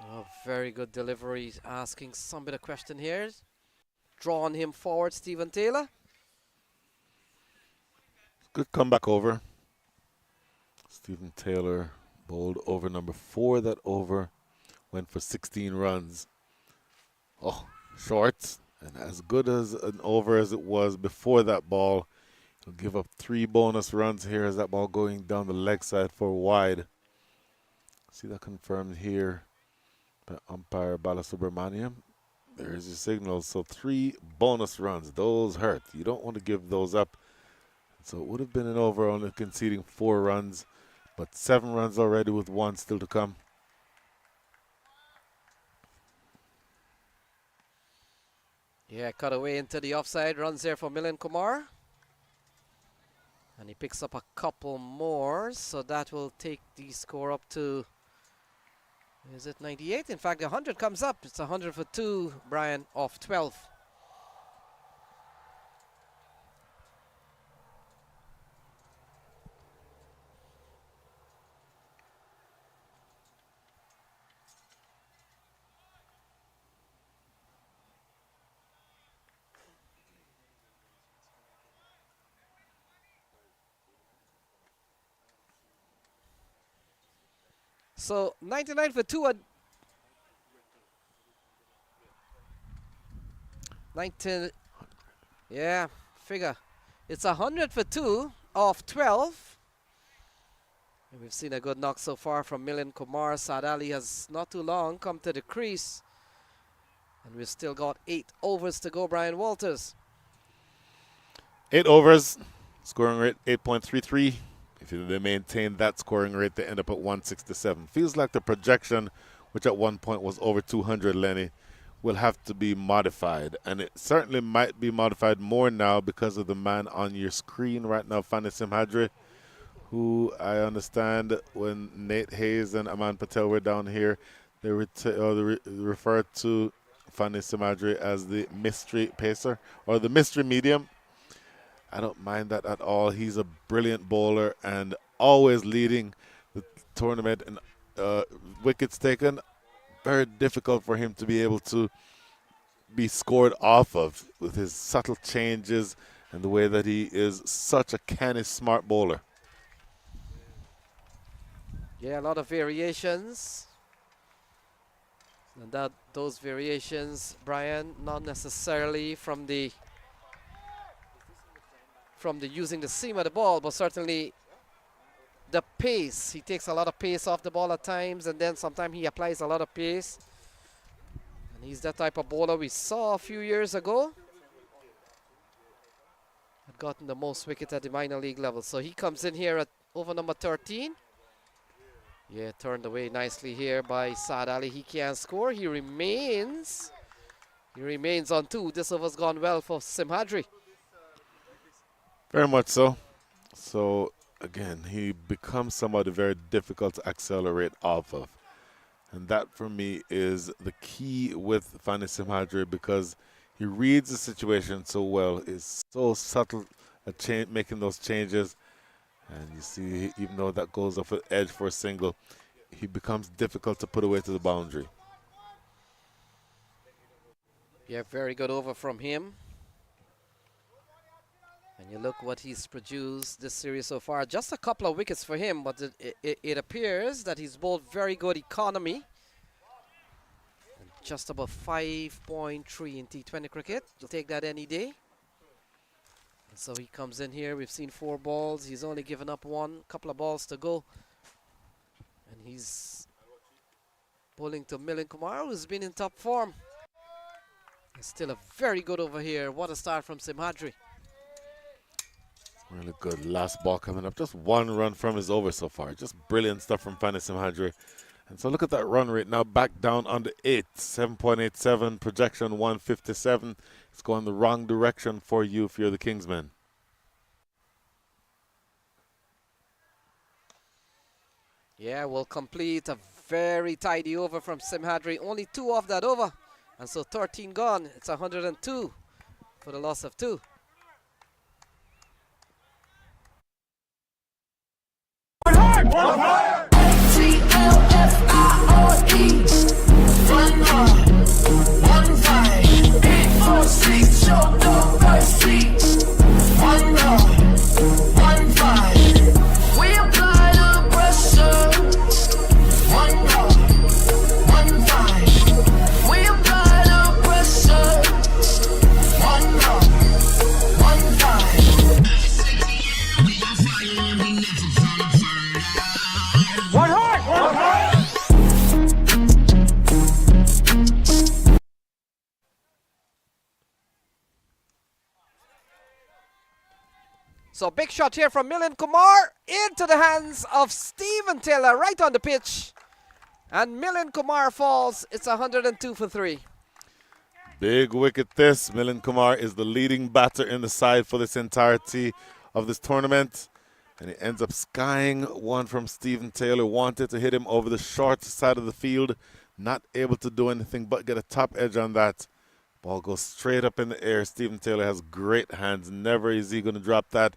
Oh, very good delivery. Asking some bit of question here. Drawing him forward, Stephen Taylor. Good comeback over. Stephen Taylor bowled over number 4 that over. Went for 16 runs. Oh, short. And as good as an over as it was before that ball, he'll give up 3 bonus runs here as that ball going down the leg side for wide. See that confirmed here by umpire Balasubramaniam. There's your signal. So 3 bonus runs. Those hurt. You don't want to give those up. So it would have been an over, only conceding 4 runs, but 7 runs already with 1 still to come. Yeah, cut away into the offside. Runs there for Milind Kumar. And he picks up a couple more, so that will take the score up to, is it 98? In fact, 100 comes up. It's 100 for 2, Brian, off 12. So 99 for 2 at 19. Yeah, figure. It's 100 for 2 off 12. And we've seen a good knock so far from Milind Kumar. Saad Ali has not too long come to the crease. And we've still got 8 overs to go, Brian Walters. 8 overs, scoring rate 8.33. If they maintain that scoring rate, they end up at 167. Feels like the projection, which at one point was over 200, Lenny, will have to be modified. And it certainly might be modified more now because of the man on your screen right now, Fani Simhadri, who I understand when Nate Hayes and Aman Patel were down here, they referred to Fani Simhadri as the mystery pacer or the mystery medium. I don't mind that at all. He's a brilliant bowler and always leading the tournament in wickets taken. Very difficult for him to be able to be scored off of with his subtle changes and the way that he is such a canny, smart bowler. Yeah, a lot of variations. And those variations, Brian, not necessarily from the using the seam of the ball, but certainly the pace. He takes a lot of pace off the ball at times, and then sometimes he applies a lot of pace. And he's that type of bowler we saw a few years ago. Had gotten the most wickets at the minor league level. So he comes in here at over number 13. Yeah, turned away nicely here by Saad Ali. He can't score. He remains on 2. This over's gone well for Simhadri. Very much so. So again, he becomes somebody very difficult to accelerate off of. And that, for me, is the key with Fani Simhadri, because he reads the situation so well. Is so subtle at making those changes. And you see, even though that goes off an edge for a single, he becomes difficult to put away to the boundary. Yeah, very good over from him. And you look what he's produced this series so far. Just a couple of wickets for him, but it appears that he's bowled very good economy. And just about 5.3 in T20 cricket. You'll take that any day. And so he comes in here. We've seen 4 balls. He's only given up 1. Couple of balls to go. And he's bowling to Milind Kumar, who's been in top form. It's still a very good over here. What a start from Simhadri. Really good. Last ball coming up. Just 1 run from his over so far. Just brilliant stuff from Fani Simhadri. And so look at that run rate now back down under 8. 7.87. Projection 157. It's going the wrong direction for you if you're the Kingsmen. Yeah, we'll complete a very tidy over from Simhadri. Only 2 off that over. And so 13 gone. It's 102 for the loss of 2. One heart. TLFIRE. One heart. One fight. 846. Show the mercy. One heart. One fight. We apply the pressure. One heart. One fight. We apply the pressure. One heart. One fight. One heart! One heart! So big shot here from Milind Kumar into the hands of Stephen Taylor right on the pitch. And Milind Kumar falls. It's 102 for 3. Big wicket this. Milind Kumar is the leading batter in the side for this entirety of this tournament. And he ends up skying one from Stephen Taylor. Wanted to hit him over the short side of the field. Not able to do anything but get a top edge on that. Ball goes straight up in the air. Stephen Taylor has great hands. Never is he going to drop that.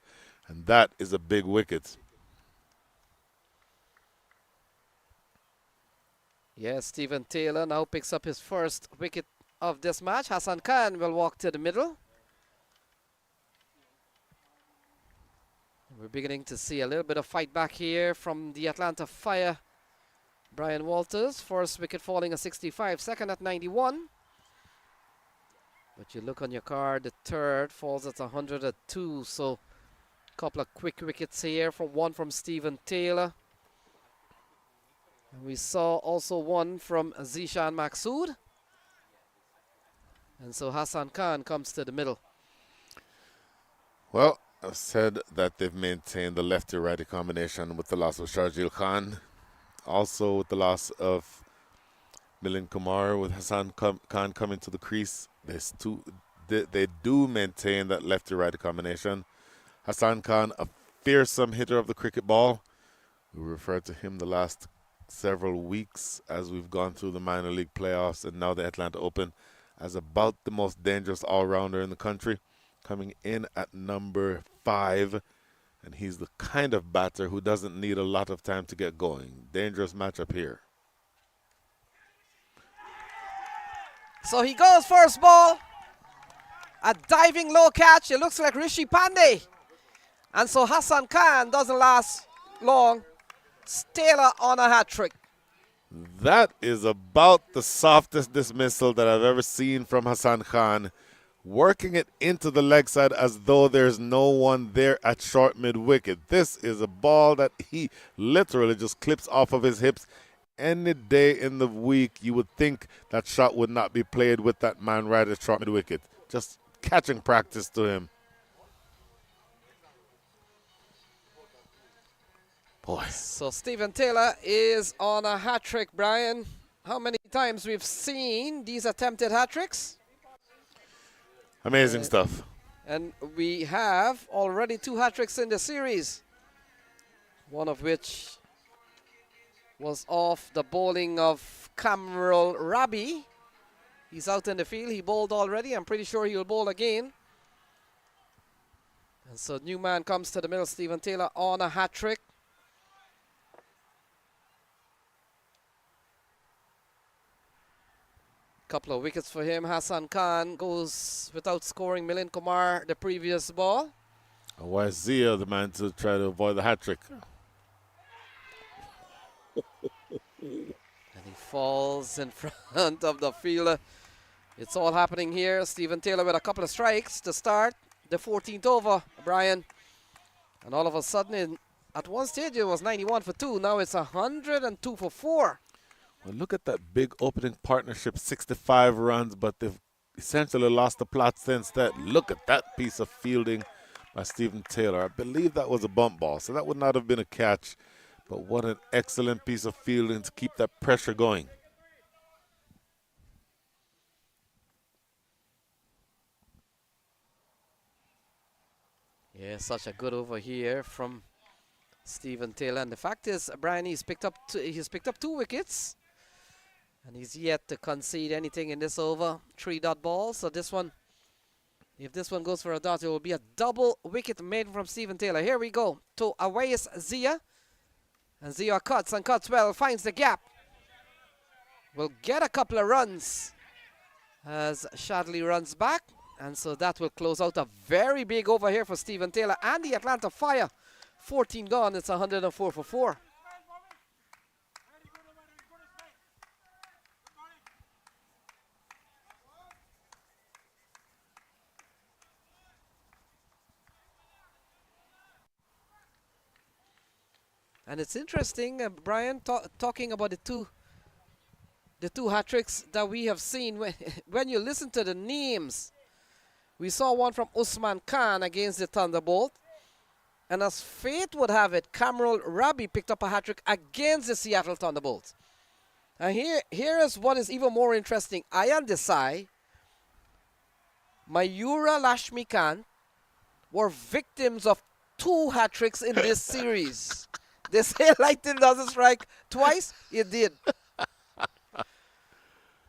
And that is a big wicket. Yes, Stephen Taylor now picks up his first wicket of this match. Hassan Khan will walk to the middle. We're beginning to see a little bit of fight back here from the Atlanta Fire. Brian Walters, first wicket falling at 65, second at 91. But you look on your card, the third falls at 102. So a couple of quick wickets here, one from Stephen Taylor. And we saw also one from Zishan Maksud. And so Hassan Khan comes to the middle. Well, I've said that they've maintained the lefty-righty combination with the loss of Sharjeel Khan. Also with the loss of Milind Kumar, with Hassan Khan coming to the crease. They do maintain that lefty-righty combination. Hassan Khan, a fearsome hitter of the cricket ball. We referred to him the last several weeks as we've gone through the minor league playoffs and now the Atlanta Open as about the most dangerous all-rounder in the country. Coming in at number 5, and he's the kind of batter who doesn't need a lot of time to get going. Dangerous matchup here. So he goes first ball. A diving low catch. It looks like Rishi Pandey. And so Hassan Khan doesn't last long. Taylor on a hat-trick. That is about the softest dismissal that I've ever seen from Hassan Khan. Working it into the leg side as though there's no one there at short mid-wicket. This is a ball that he literally just clips off of his hips. Any day in the week, you would think that shot would not be played with that man right at short mid-wicket. Just catching practice to him. Boy. So Stephen Taylor is on a hat-trick, Brian. How many times we've seen these attempted hat-tricks? Amazing stuff. And we have already 2 hat-tricks in the series. one of which was off the bowling of Cameron Rabi. He's out in the field. He bowled already. I'm pretty sure he'll bowl again. And so new man comes to the middle. Stephen Taylor on a hat trick. Couple of wickets for him. Hassan Khan goes without scoring. Milind Kumar the previous ball. Why is Zia the man to try to avoid the hat trick? And he falls in front of the fielder. It's all happening here. Stephen Taylor with a couple of strikes to start the 14th over, Brian. And all of a sudden, at one stage it was 91 for 2. Now it's 102 for 4. Well, look at that big opening partnership, 65 runs, but they've essentially lost the plot since that. Look at that piece of fielding by Stephen Taylor. I believe that was a bump ball, so that would not have been a catch. But what an excellent piece of fielding to keep that pressure going. Yeah, such a good over here from Stephen Taylor. And the fact is, Brian, he's picked up 2 wickets. And he's yet to concede anything in this over. 3-dot ball. So this one, if this one goes for a dot, it will be a double wicket made from Stephen Taylor. Here we go to Awais Zia. And Zia cuts and cuts well, finds the gap. Will get a couple of runs as Shadley runs back. And so that will close out a very big over here for Stephen Taylor and the Atlanta Fire. 14 gone, it's 104 for 4. And it's interesting, Brian, talking about the two hat-tricks that we have seen. When you listen to the names, we saw one from Usman Khan against the Thunderbolt. And as fate would have it, Cameron Rabi picked up a hat-trick against the Seattle Thunderbolts. And here is what is even more interesting. Ayan Desai, Mayura Lashmikant were victims of 2 hat-tricks in this series. They say lightning doesn't strike twice. It did.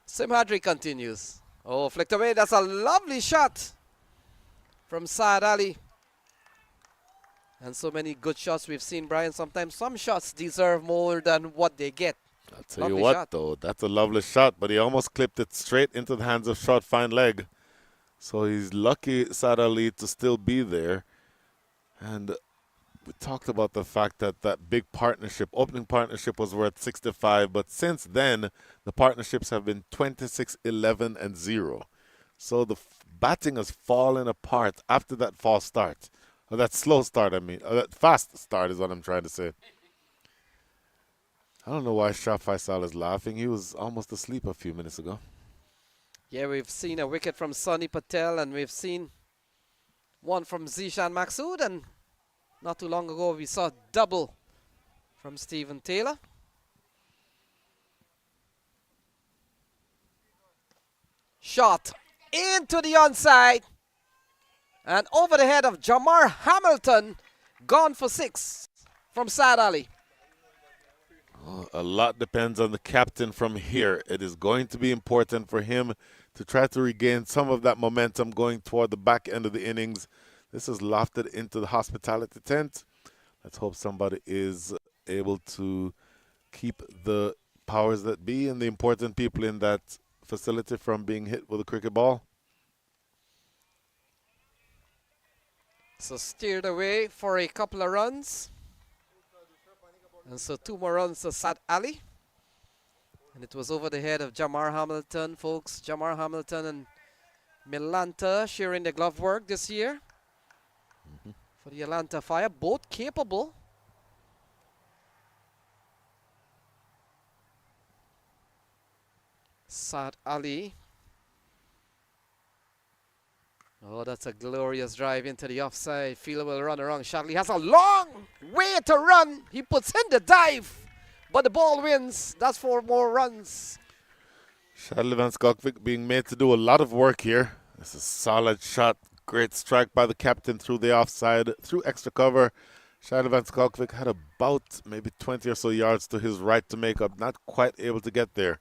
Simhadri continues. Oh, flicked away. That's a lovely shot from Saad Ali. And so many good shots we've seen, Brian. Sometimes some shots deserve more than what they get. I'll tell you what, though. That's a lovely shot, but he almost clipped it straight into the hands of short fine leg. So he's lucky, Saad Ali, to still be there. And we talked about the fact that that big partnership, opening partnership, was worth 65, but since then, the partnerships have been 26, 11, and 0. So the batting has fallen apart after that false start. Or that slow start, I mean. That fast start is what I'm trying to say. I don't know why Shah Faisal is laughing. He was almost asleep a few minutes ago. Yeah, we've seen a wicket from Sonny Patel, and we've seen one from Zishan Maksud, and not too long ago, we saw double from Stephen Taylor. Shot into the onside. And over the head of Jamar Hamilton, gone for 6 from Saad Ali. Oh, a lot depends on the captain from here. It is going to be important for him to try to regain some of that momentum going toward the back end of the innings. This is lofted into the hospitality tent. Let's hope somebody is able to keep the powers that be and the important people in that facility from being hit with a cricket ball. So steered away for a couple of runs. And so 2 more runs to Saad Ali. And it was over the head of Jamar Hamilton, folks. Jamar Hamilton and Milanta sharing the glove work this year. For the Atlanta Fire, both capable. Saad Ali. Oh, that's a glorious drive into the offside. Fielder will run around. Shadley has a long way to run. He puts in the dive, but the ball wins. That's 4 more runs. Shadley Van Skokvik being made to do a lot of work here. This is a solid shot. Great strike by the captain through the offside, through extra cover. Shiloh Van Skalkvik had about maybe 20 or so yards to his right to make up, not quite able to get there.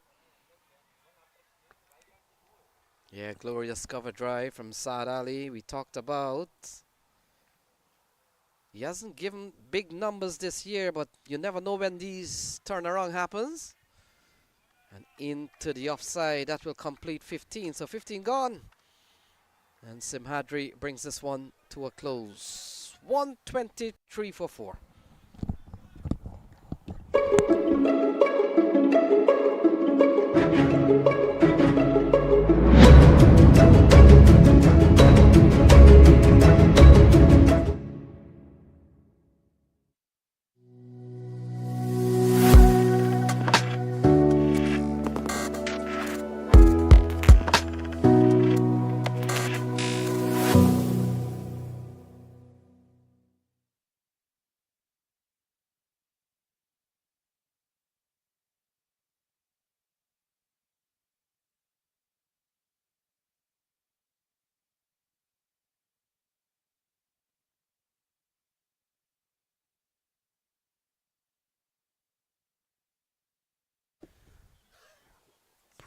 Yeah, glorious cover drive from Saad Ali. We talked about. He hasn't given big numbers this year, but you never know when these turnaround happens. And into the offside, that will complete 15. So 15 gone. And Simhadri brings this one to a close. 123 for 4.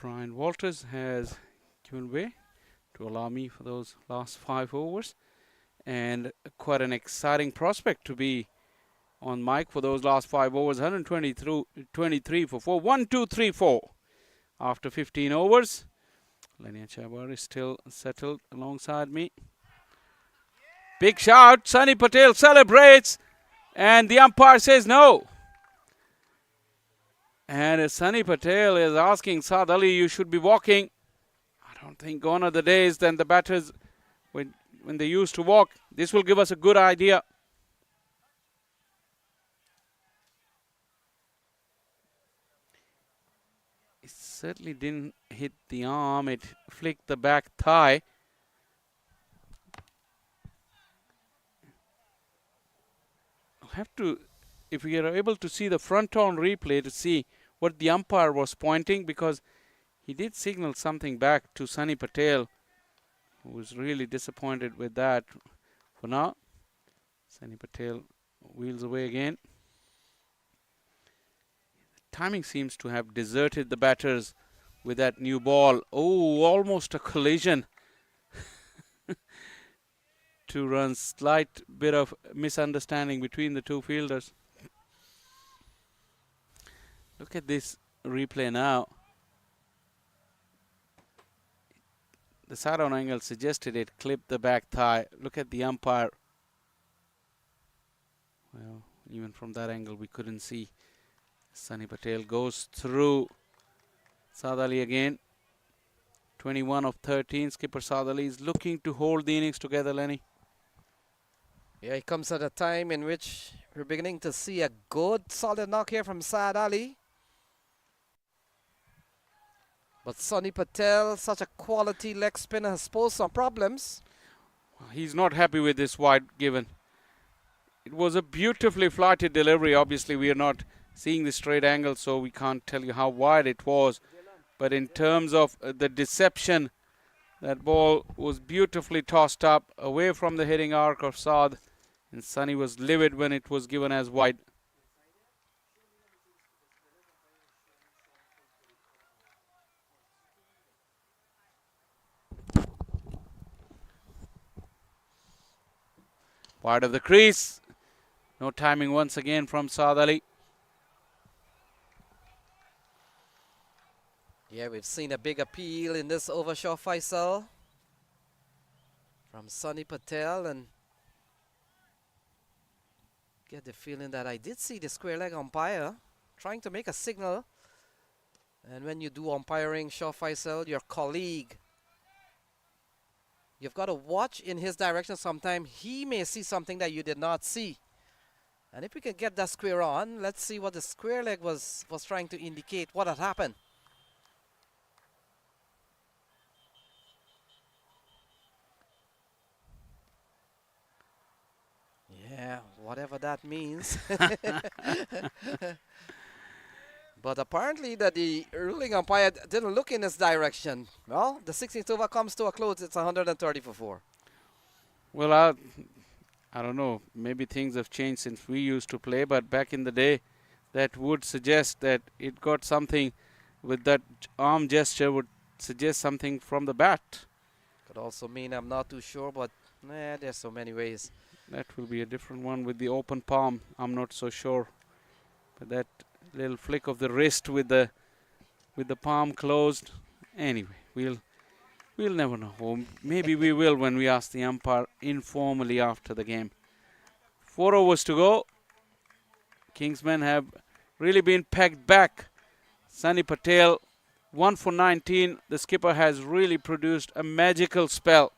Brian Walters has given way to allow me for those last 5 overs. And quite an exciting prospect to be on mic for those last 5 overs. 123 for 4. 1, 2, 3, 4. After 15 overs. Lenia Chabar is still settled alongside me. Big shout. Sunny Patel celebrates. And the umpire says no. And Sunny Patel is asking Saad Ali, you should be walking. I don't think gone are the days then the batters, when they used to walk. This will give us a good idea. It certainly didn't hit the arm. It flicked the back thigh. I'll have to, if we are able to see the front-on replay to see what the umpire was pointing, because he did signal something back to Sunny Patel, who was really disappointed with that. For now, Sunny Patel wheels away again. Timing seems to have deserted the batters with that new ball. Oh, almost a collision. 2 runs, slight bit of misunderstanding between the two fielders. Look at this replay now. The side-on angle suggested it clipped the back thigh. Look at the umpire. Well, even from that angle we couldn't see. Sunny Patel goes through. Saad Ali again. 21 of 13. Skipper Saad Ali is looking to hold the innings together, Lenny. Yeah, it comes at a time in which we're beginning to see a good, solid knock here from Saad Ali. But Sunny Patel, such a quality leg spinner, has posed some problems. He's not happy with this wide given. It was a beautifully flighted delivery. Obviously, we are not seeing the straight angle, so we can't tell you how wide it was. But in terms of the deception, that ball was beautifully tossed up away from the hitting arc of Saad. And Sunny was livid when it was given as wide. Wide of the crease. No timing once again from Saad Ali. Yeah, we've seen a big appeal in this over, Shaw Faisal, from Sunny Patel, and get the feeling that I did see the square leg umpire trying to make a signal. And when you do umpiring, Shaw Faisal, your colleague, you've got to watch in his direction. Sometime he may see something that you did not see. And if we can get that square on, let's see what the square leg was trying to indicate, what had happened. Yeah, whatever that means. But apparently that the ruling umpire didn't look in his direction. Well, the 16th over comes to a close. It's 130 for 4. Well, I don't know, maybe things have changed since we used to play, but back in the day, that would suggest that it got something with that arm gesture, would suggest something from the bat. Could also mean I'm not too sure, but there's so many ways. That will be a different one with the open palm. I'm not so sure. But that little flick of the wrist with the palm closed. Anyway, we'll never know. Or maybe we will when we ask the umpire informally after the game. 4 overs to go. Kingsmen have really been pegged back. Sunny Patel, 1 for 19. The skipper has really produced a magical spell.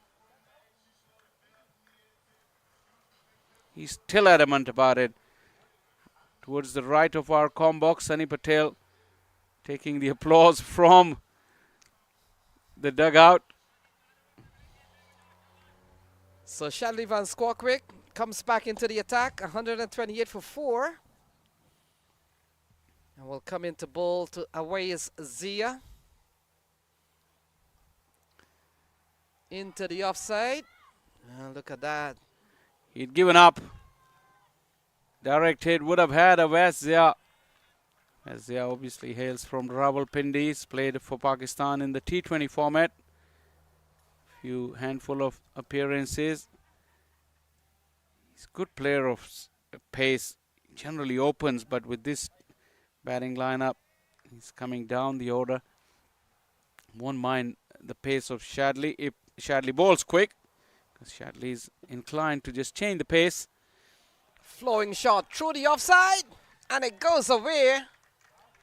He's still adamant about it. Towards the right of our comm box, Sunny Patel taking the applause from the dugout. So Shadley Van Squawkwick comes back into the attack, 128 for 4. And will come into bowl to away is Zia. Into the offside. Look at that. He'd given up. Direct hit would have had a Zia. Zia obviously hails from Rawalpindi. He's played for Pakistan in the T20 format. Few handful of appearances. He's a good player of pace. Generally opens, but with this batting lineup, he's coming down the order. Won't mind the pace of Shadley if Shadley bowls quick, because Shadley is inclined to just change the pace. Flowing shot through the offside, and it goes away.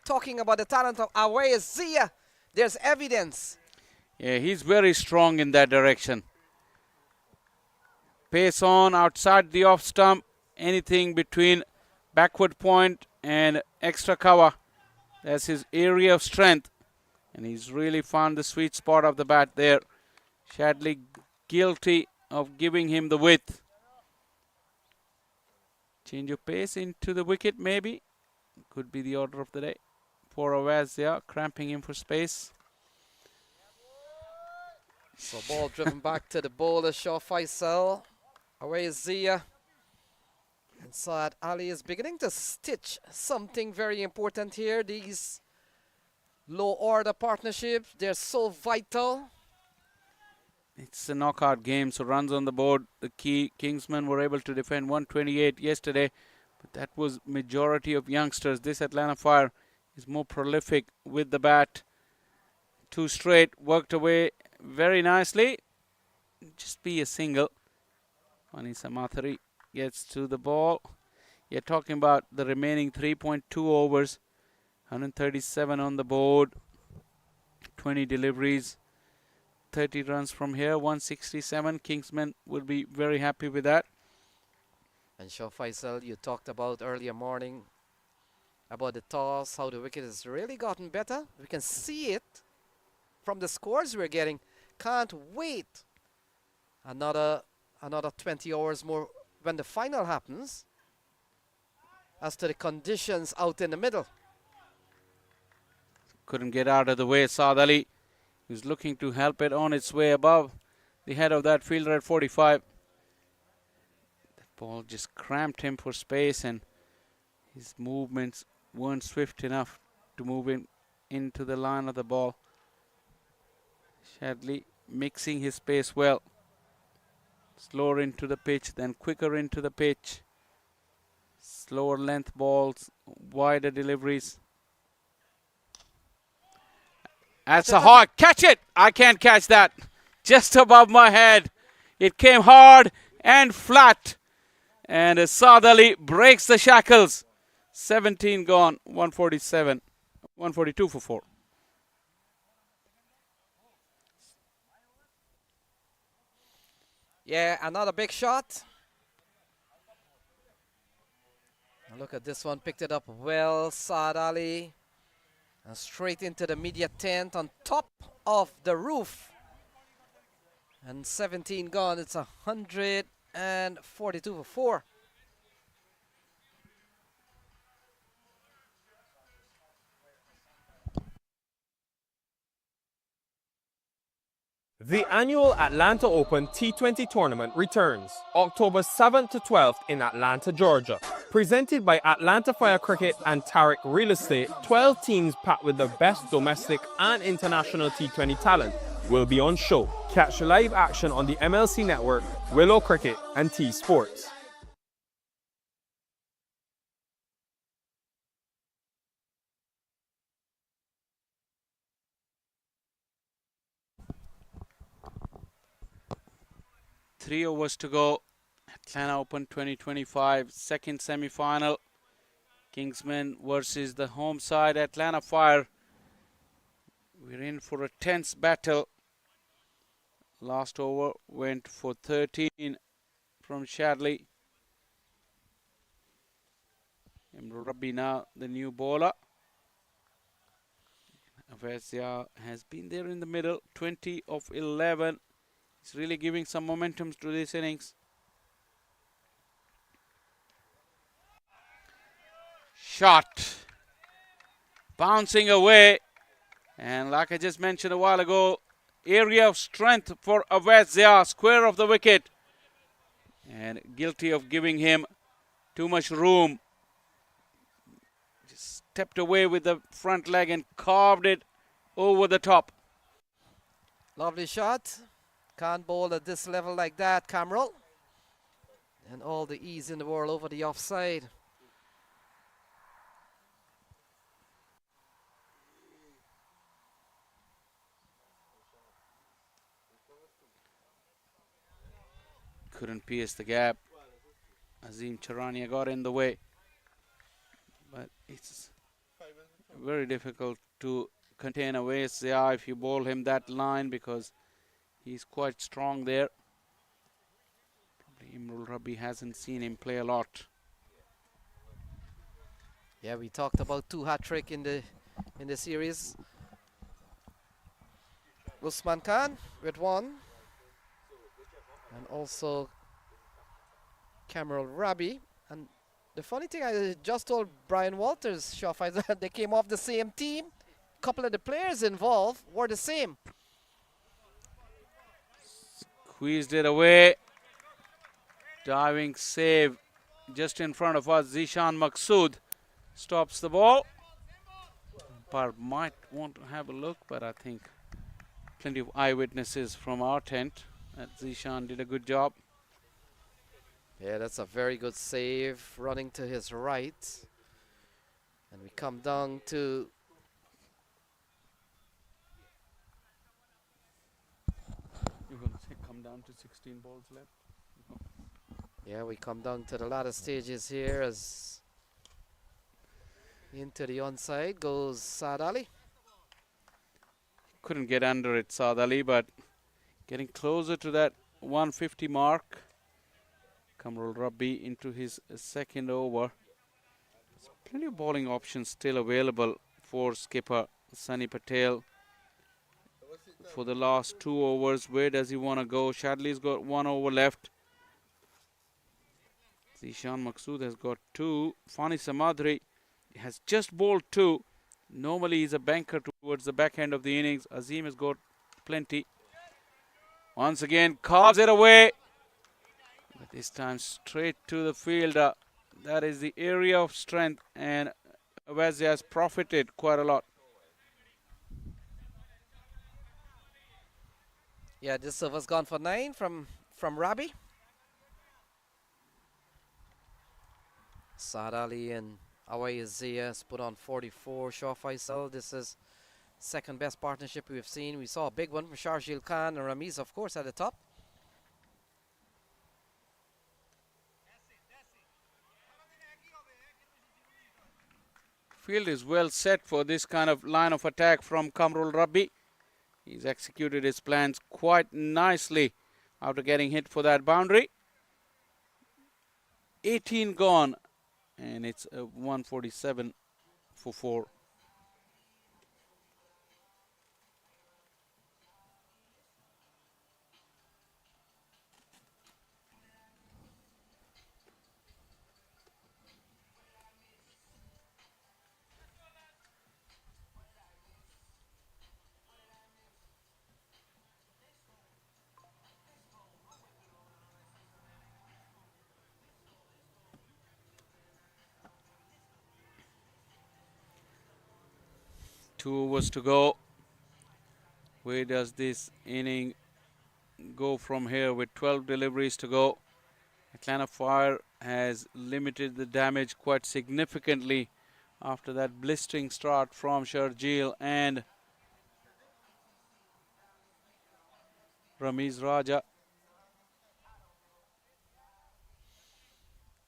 Talking about the talent of Away Zia, there's evidence. Yeah, he's very strong in that direction. Pace on, outside the off stump, anything between backward point and extra cover. That's his area of strength. And he's really found the sweet spot of the bat there. Shadley guilty of giving him the width. Change of pace into the wicket maybe. Could be the order of the day. For Awazia, cramping him for space. So ball driven back to the bowler, Shah Faisal. Away is Zia. And Saad Ali is beginning to stitch something very important here. These low order partnerships, they're so vital. It's a knockout game, so runs on the board. The Kingsmen were able to defend 128 yesterday, but that was majority of youngsters. This Atlanta Fire is more prolific with the bat. 2 straight, worked away very nicely. Just be a single. Manisa Mathari gets to the ball. You're talking about the remaining 3.2 overs. 137 on the board. 20 deliveries. 30 runs from here, 167. Kingsmen will be very happy with that. And Shah Faisal, you talked about earlier morning about the toss, how the wicket has really gotten better. We can see it from the scores we're getting. Can't wait another 20 hours more when the final happens. As to the conditions out in the middle. Couldn't get out of the way. Saad Ali is looking to help it on its way above the head of that fielder at 45. That ball just cramped him for space, and his movements weren't swift enough to move him into the line of the ball. Shadley mixing his pace well. Slower into the pitch, then quicker into the pitch. Slower length balls, wider deliveries. That's a hard catch it. I can't catch that. Just above my head. It came hard and flat. And Saad Ali breaks the shackles. 17 gone, 147. 142 for 4. Yeah, another big shot. Look at this one, picked it up well, Saad Ali. And straight into the media tent on top of the roof. And 17 gone, it's 142 for 4. The annual Atlanta Open T20 tournament returns October 7th to 12th in Atlanta, Georgia. Presented by Atlanta Fire Cricket and Tarek Real Estate, 12 teams packed with the best domestic and international T20 talent will be on show. Catch live action on the MLC Network, Willow Cricket and T Sports. Three overs to go. Atlanta Open 2025 second semi-final. Kingsmen versus the home side Atlanta Fire. We're in for a tense battle. Last over went for 13 from Shadley. Imrul Rabbi now the new bowler. Avezia has been there in the middle, 20 of 11. He's really giving some momentum to this innings. Shot. Bouncing away. And like I just mentioned a while ago, area of strength for Avezia, square of the wicket. And guilty of giving him too much room. Just stepped away with the front leg and carved it over the top. Lovely shot. Can't bowl at this level like that, Cameron. And all the ease in the world over the offside. Couldn't pierce the gap. Azim Charania got in the way. But it's very difficult to contain Avezia if you bowl him that line because he's quite strong there. Probably Imrul Rabbi hasn't seen him play a lot. Yeah, we talked about 2 hat-trick in the series. Usman Khan with 1. And also Cameron Rabi. And the funny thing, I just told Brian Walters, Shawfai, that they came off the same team. A couple of the players involved were the same. Squeezed it away. Diving save just in front of us. Zishan Maqsood stops the ball. Umpire might want to have a look, but I think plenty of eyewitnesses from our tent that Zishan did a good job. Yeah, that's a very good save, running to his right. And we come down to You're going to say come down to 16 balls left. yeah, we come down to the latter stages here as into the onside goes Saad Ali. Couldn't get under it, Saad Ali, but getting closer to that 150 mark. Kamrul Rabbi into his second over. There's plenty of bowling options still available for skipper Sunny Patel. For the last 2 overs, where does he want to go? Shadley's got 1 over left. Zishan Maqsood has got 2. Fani Samadri has just bowled 2. Normally he's a banker towards the back end of the innings. Azim has got plenty. Once again, carves it away. But this time straight to the fielder. That is the area of strength, and Avezia has profited quite a lot. Yeah, this server's gone for 9 from Rabi. Saad Ali and Awai Azia has put on 44. Shaw Faisal, this is second best partnership we've seen. We saw a big one from Sharjil Khan and Ramiz, of course, at the top. Field is well set for this kind of line of attack from Kamrul Rabbi. He's executed his plans quite nicely after getting hit for that boundary. 18 gone, and it's a 147 for 4. 2 overs to go. Where does this inning go from here with 12 deliveries to go? Atlanta Fire has limited the damage quite significantly after that blistering start from Sharjeel and Ramiz Raja.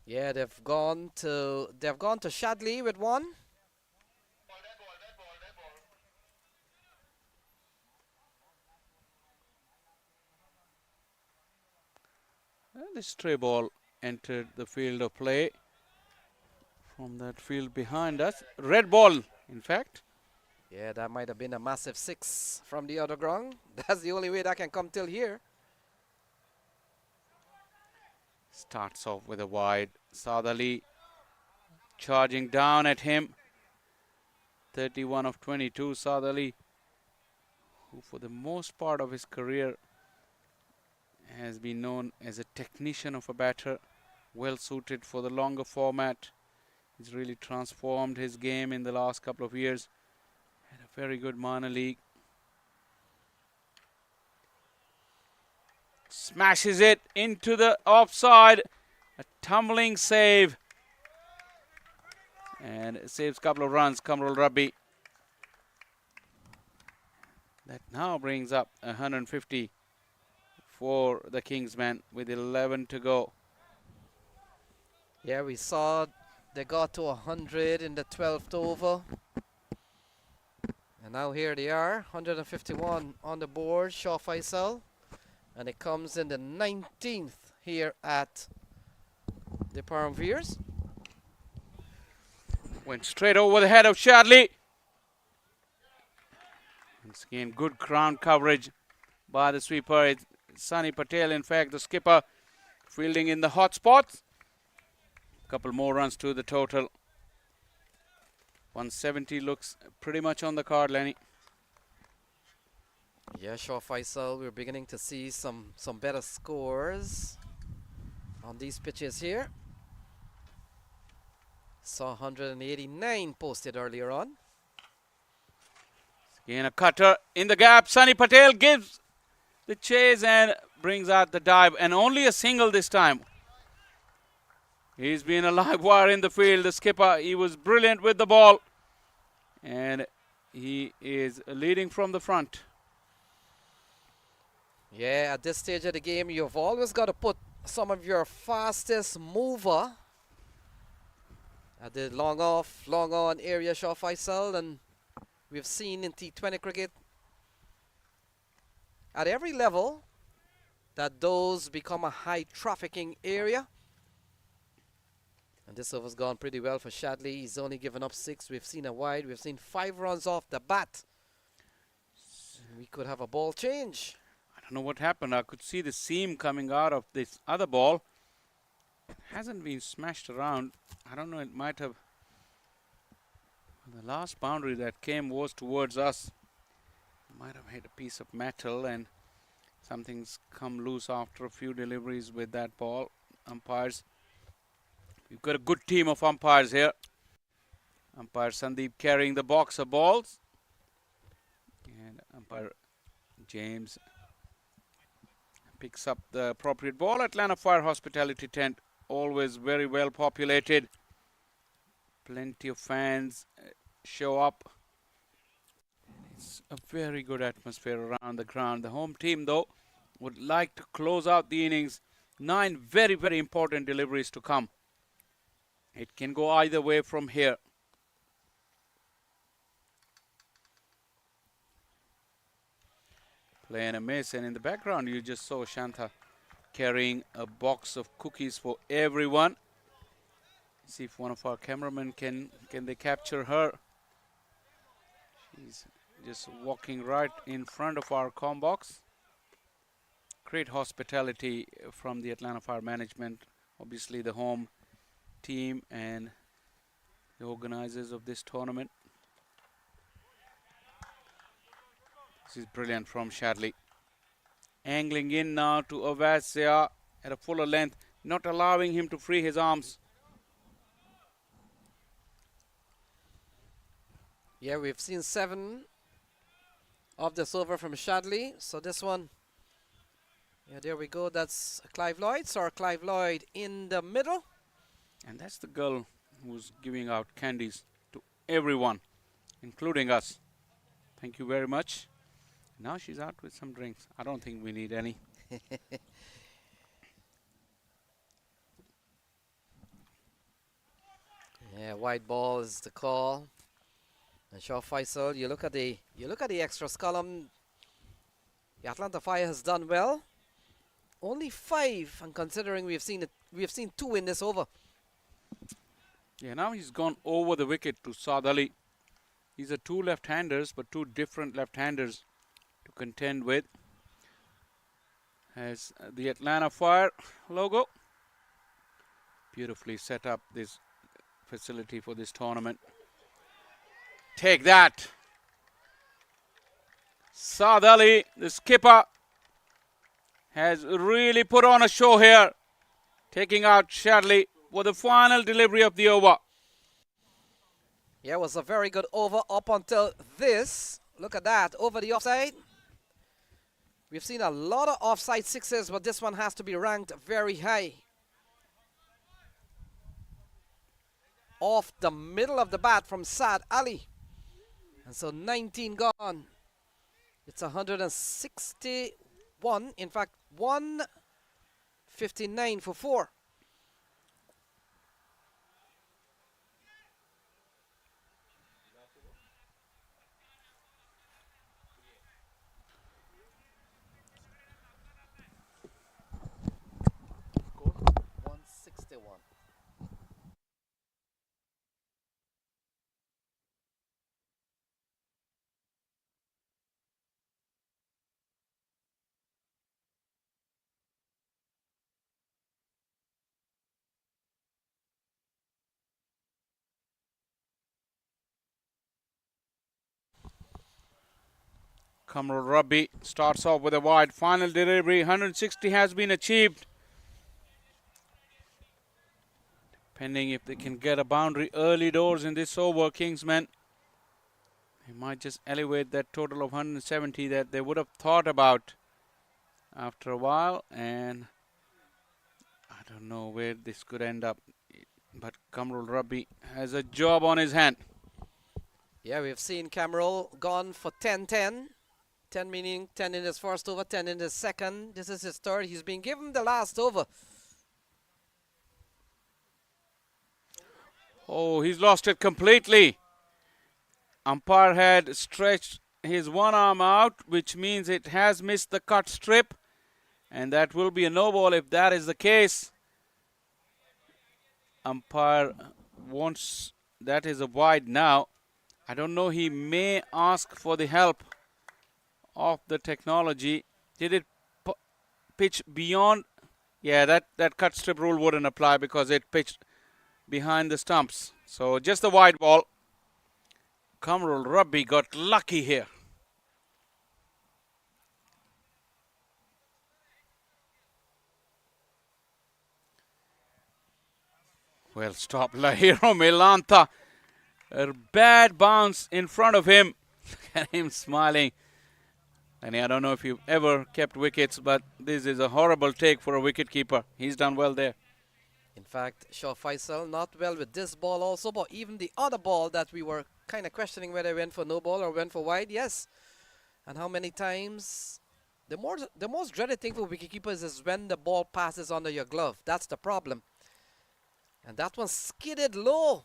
Yeah, they've gone to Shadley with one. And the stray ball entered the field of play from that field behind us. Red ball, in fact. Yeah, that might have been a massive 6 from the other ground. That's the only way that can come till here. Starts off with a wide. Saad Ali charging down at him. 31 of 22. Saad Ali, who for the most part of his career has been known as a technician of a batter, well suited for the longer format. He's really transformed his game in the last couple of years. Had a very good minor league. Smashes it into the offside. A tumbling save. And it saves a couple of runs, Kamrul Rabbi. That now brings up 150 for the Kingsmen with 11 to go. Yeah, we saw they got to 100 in the 12th over. And now here they are, 151 on the board, Shaw Faisal. And it comes in the 19th here at the Paramveers. Went straight over the head of Shadley. Once again, good ground coverage by the sweeper. It's Sunny Patel, in fact, the skipper, fielding in the hot spots. A couple more runs to the total. 170 looks pretty much on the card, Lenny. Yeah, Shaw Faisal, we're beginning to see some better scores on these pitches here. Saw 189 posted earlier on. Again, a cutter in the gap. Sunny Patel gives the chase and brings out the dive, and only a single this time. He's been a live wire in the field. The skipper, he was brilliant with the ball, and he is leading from the front. Yeah, at this stage of the game, you've always got to put some of your fastest mover at the long off, long on area, Shaw Faisal, and we've seen in T20 cricket at every level that those become a high trafficking area. And this over's gone pretty well for Shadley. He's only given up 6. We've seen a wide. We've seen 5 runs off the bat. We could have a ball change. I don't know what happened. I could see the seam coming out of this other ball. It hasn't been smashed around. I don't know, it might have. The last boundary that came was towards us. Might have hit a piece of metal and something's come loose after a few deliveries with that ball. Umpires. We've got a good team of umpires here. Umpire Sandeep carrying the box of balls. And umpire James picks up the appropriate ball. Atlanta Fire Hospitality Tent, always very well populated. Plenty of fans show up. It's a very good atmosphere around the ground. The home team, though, would like to close out the innings. 9 very, very important deliveries to come. It can go either way from here. Play and a miss, and in the background you just saw Shanta carrying a box of cookies for everyone. See if one of our cameramen can they capture her. She's just walking right in front of our comm box. Great hospitality from the Atlanta Fire management, obviously the home team and the organizers of this tournament. This is brilliant from Shadley. Angling in now to Avasya at a fuller length, not allowing him to free his arms. Yeah, we've seen 7 of this over from Shadley. So this one, yeah, there we go. That's Clive Lloyd. So Clive Lloyd in the middle. And that's the girl who's giving out candies to everyone, including us. Thank you very much. Now she's out with some drinks. I don't think we need any. Yeah, white ball is the call. And Shaw Faisal, you look at the extras column. The Atlanta Fire has done well. Only 5, and considering we have seen 2 in this over. Yeah, now he's gone over the wicket to Saad Ali. These are 2 left-handers, but 2 different left-handers to contend with. Has the Atlanta Fire logo. Beautifully set up this facility for this tournament. Take that. Saad Ali, the skipper, has really put on a show here, taking out Shadley for the final delivery of the over. Yeah, it was a very good over up until this. Look at that, over the offside. We've seen a lot of offside sixes, but this one has to be ranked very high. Off the middle of the bat from Saad Ali. And so 19 gone. It's 161. In fact, 159 for 4. Score 161. Kamrul Rabbi starts off with a wide. Final delivery, 160 has been achieved. Depending if they can get a boundary early doors in this over, Kingsmen, they might just elevate that total of 170 that they would have thought about after a while. And I don't know where this could end up. But Kamrul Rabbi has a job on his hand. Yeah, we've seen Kamrul gone for 10-10. 10 meaning 10 in his first over, 10 in his second. This is his third. He's been given the last over. Oh, he's lost it completely. Umpire had stretched his one arm out, which means it has missed the cut strip. And that will be a no ball if that is the case. Umpire wants, that is a wide now. I don't know, he may ask for the help of the technology. Did it pitch beyond? Yeah, that cut strip rule wouldn't apply because it pitched behind the stumps. So just the wide ball. Kamrul Rabbi got lucky here. Well stopped Lahiro Milanta. A bad bounce in front of him. Look at him smiling. And I don't know if you've ever kept wickets, but this is a horrible take for a wicketkeeper. He's done well there. In fact, Shaw Faisal not well with this ball also, but even the other ball that we were kind of questioning whether it went for no ball or went for wide, yes. And how many times? The most dreaded thing for wicketkeepers is when the ball passes under your glove. That's the problem. And that one skidded low.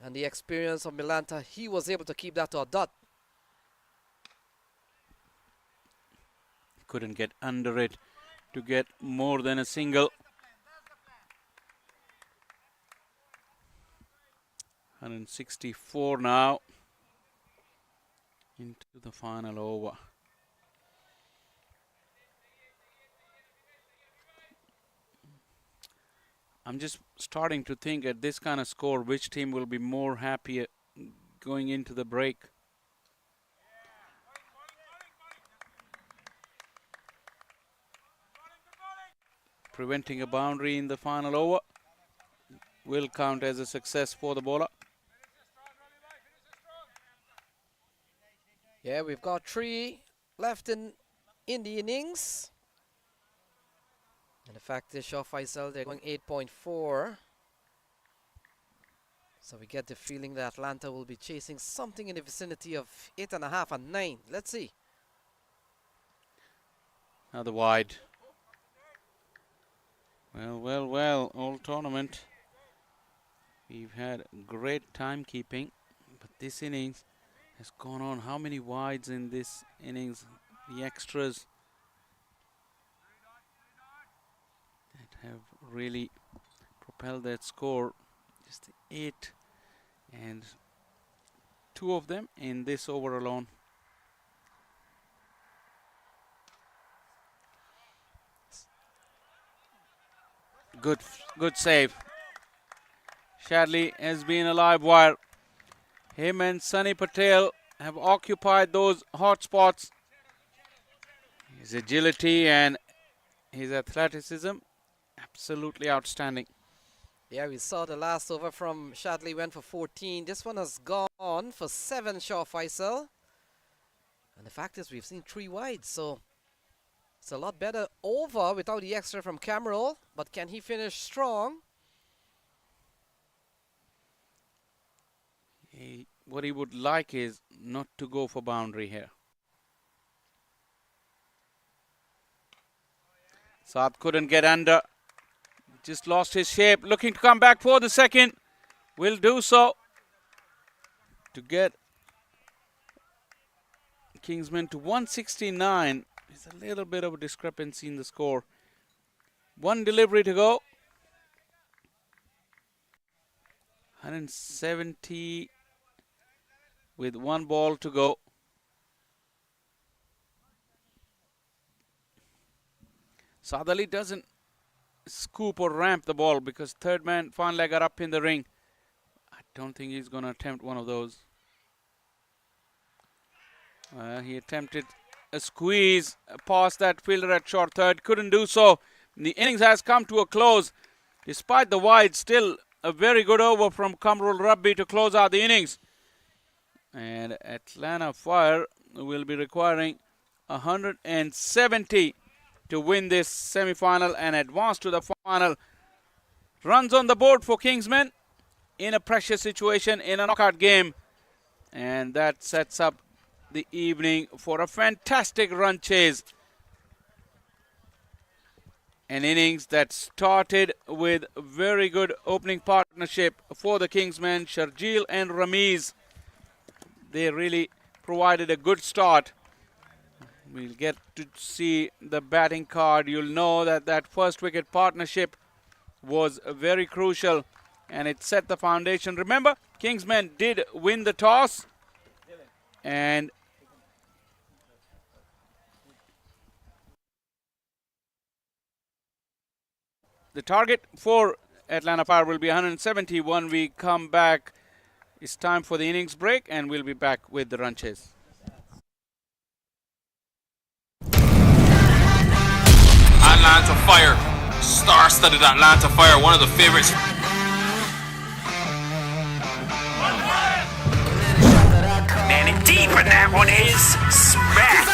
And the experience of Milanta, he was able to keep that to a dot. Couldn't get under it to get more than a single. 164 now into the final over. I'm just starting to think at this kind of score, which team will be more happy going into the break. Preventing a boundary in the final over will count as a success for the bowler. Yeah, we've got 3 left in the innings. And the fact is, Shaw Faisal, they're going 8.4. So we get the feeling that Atlanta will be chasing something in the vicinity of 8.5 and 9. Let's see. Another wide. Well, all tournament. We've had great timekeeping, but this innings has gone on. How many wides in this innings? The extras that have really propelled that score. Just 8 and 2 of them in this over alone. Good save. Shadley has been a live wire. Him and Sunny Patel have occupied those hot spots. His agility and his athleticism, absolutely outstanding. Yeah, we saw the last over from Shadley went for 14. This one has gone for 7, Shaw Faisal. And the fact is, we've seen 3 wides, so it's a lot better over without the extra from Cameron. But can he finish strong? What he would like is not to go for boundary here. Saad couldn't get under. Just lost his shape. Looking to come back for the second. Will do so to get Kingsman to 169. There's a little bit of a discrepancy in the score. 1 delivery to go. 170 with 1 ball to go. Saad Ali doesn't scoop or ramp the ball because third man Fan Legger up in the ring. I don't think he's going to attempt one of those. He attempted a squeeze past that fielder at short third. Couldn't do so. The innings has come to a close. Despite the wide, still a very good over from Kamrul Rabbi to close out the innings. And Atlanta Fire will be requiring 170 to win this semi-final and advance to the final. Runs on the board for Kingsmen in a pressure situation in a knockout game. And that sets up the evening for a fantastic run chase. An innings that started with very good opening partnership for the Kingsmen, Sharjeel and Ramiz. They really provided a good start. We'll get to see the batting card. You'll know that that first wicket partnership was very crucial and it set the foundation. Remember, Kingsmen did win the toss and the target for Atlanta Fire will be 170 when we come back. It's time for the innings break and we'll be back with the run chase. Atlanta Fire, star-studded Atlanta Fire, one of the favorites. Man, and deep, and that one is smack.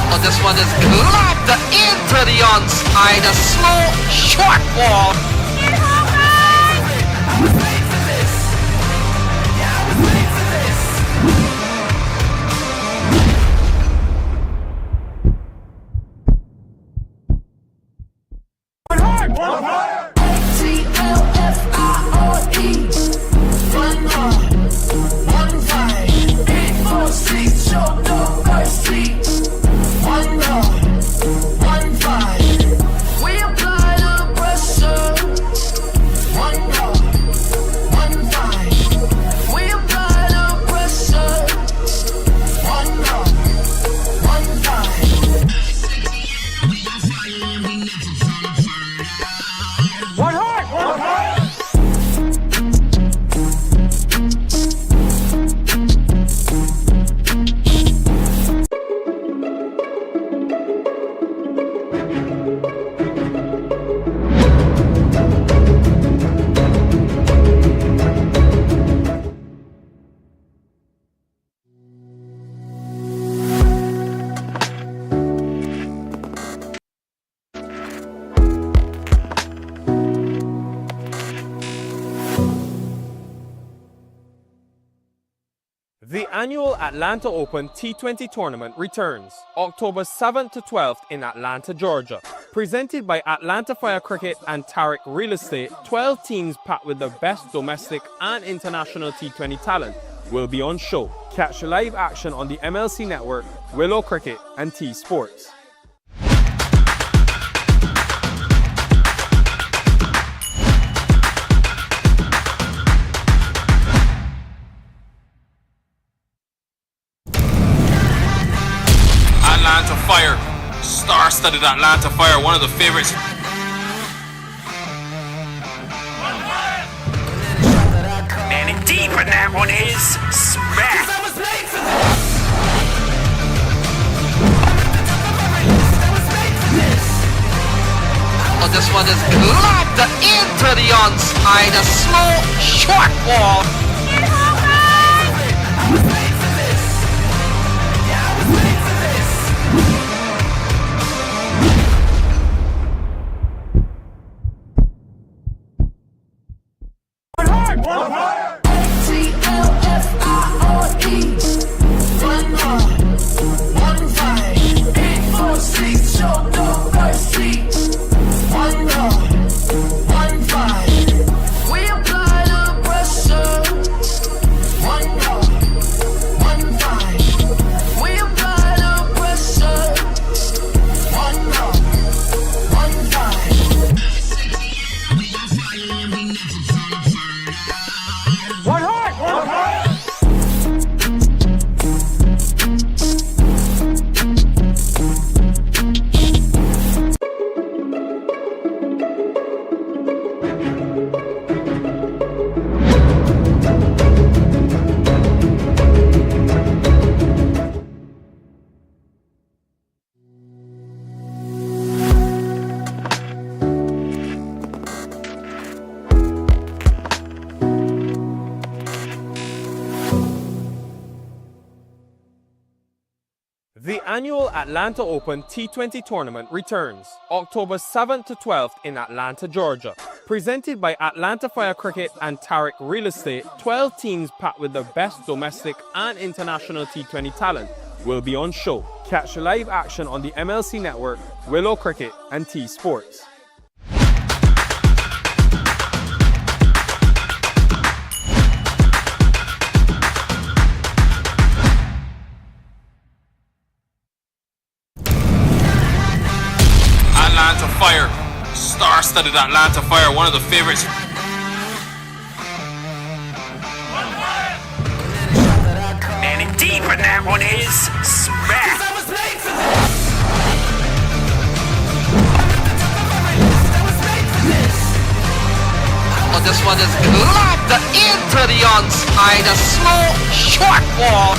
Oh, this one is lobbed into the onside, a slow, short ball. The annual Atlanta Open T20 tournament returns October 7th to 12th in Atlanta, Georgia. Presented by Atlanta Fire Cricket and Tariq Real Estate, 12 teams packed with the best domestic and international T20 talent will be on show. Catch live action on the MLC Network, Willow Cricket and T Sports. Atlanta Fire, star-studded Atlanta Fire, one of the favorites. Man in deep, and that one is smack. Oh, this one is lobbed into the onside, a slow, short ball. The annual Atlanta Open T20 tournament returns October 7th to 12th in Atlanta, Georgia. Presented by Atlanta Fire Cricket and Tariq Real Estate, 12 teams packed with the best domestic and international T20 talent will be on show. Catch live action on the MLC Network, Willow Cricket and T Sports. Atlanta Fire, star-studded Atlanta Fire, one of the favorites. Man in deep, and that one is smack. Oh, this one is lobbed into the onside, a slow, short ball.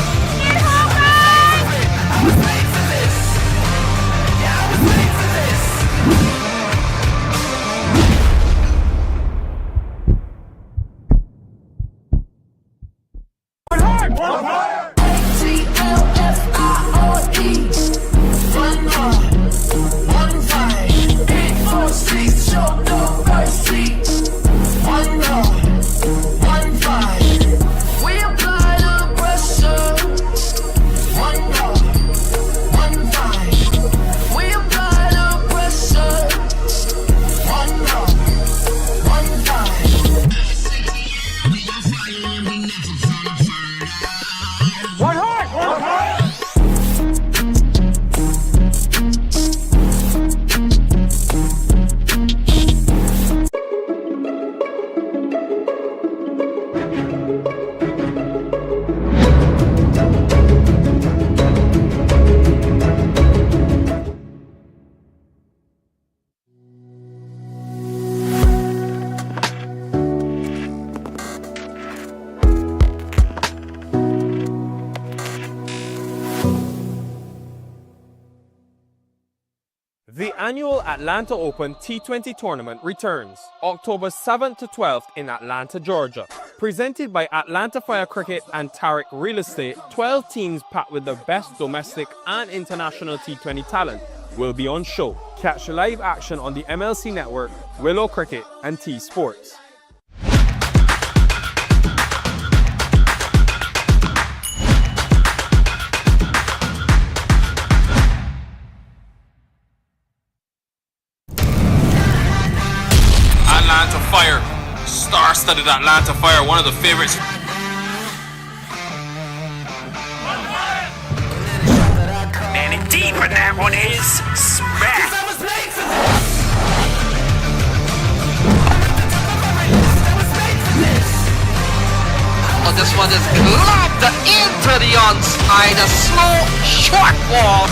The annual Atlanta Open T20 tournament returns October 7th to 12th in Atlanta, Georgia. Presented by Atlanta Fire Cricket and Tariq Real Estate, 12 teams packed with the best domestic and international T20 talent will be on show. Catch live action on the MLC Network, Willow Cricket and T Sports. Atlanta Fire. Star-studded Atlanta Fire, one of the favorites. And deep, and that one is smack. Oh, this one is globbed into the onside. A slow, short ball.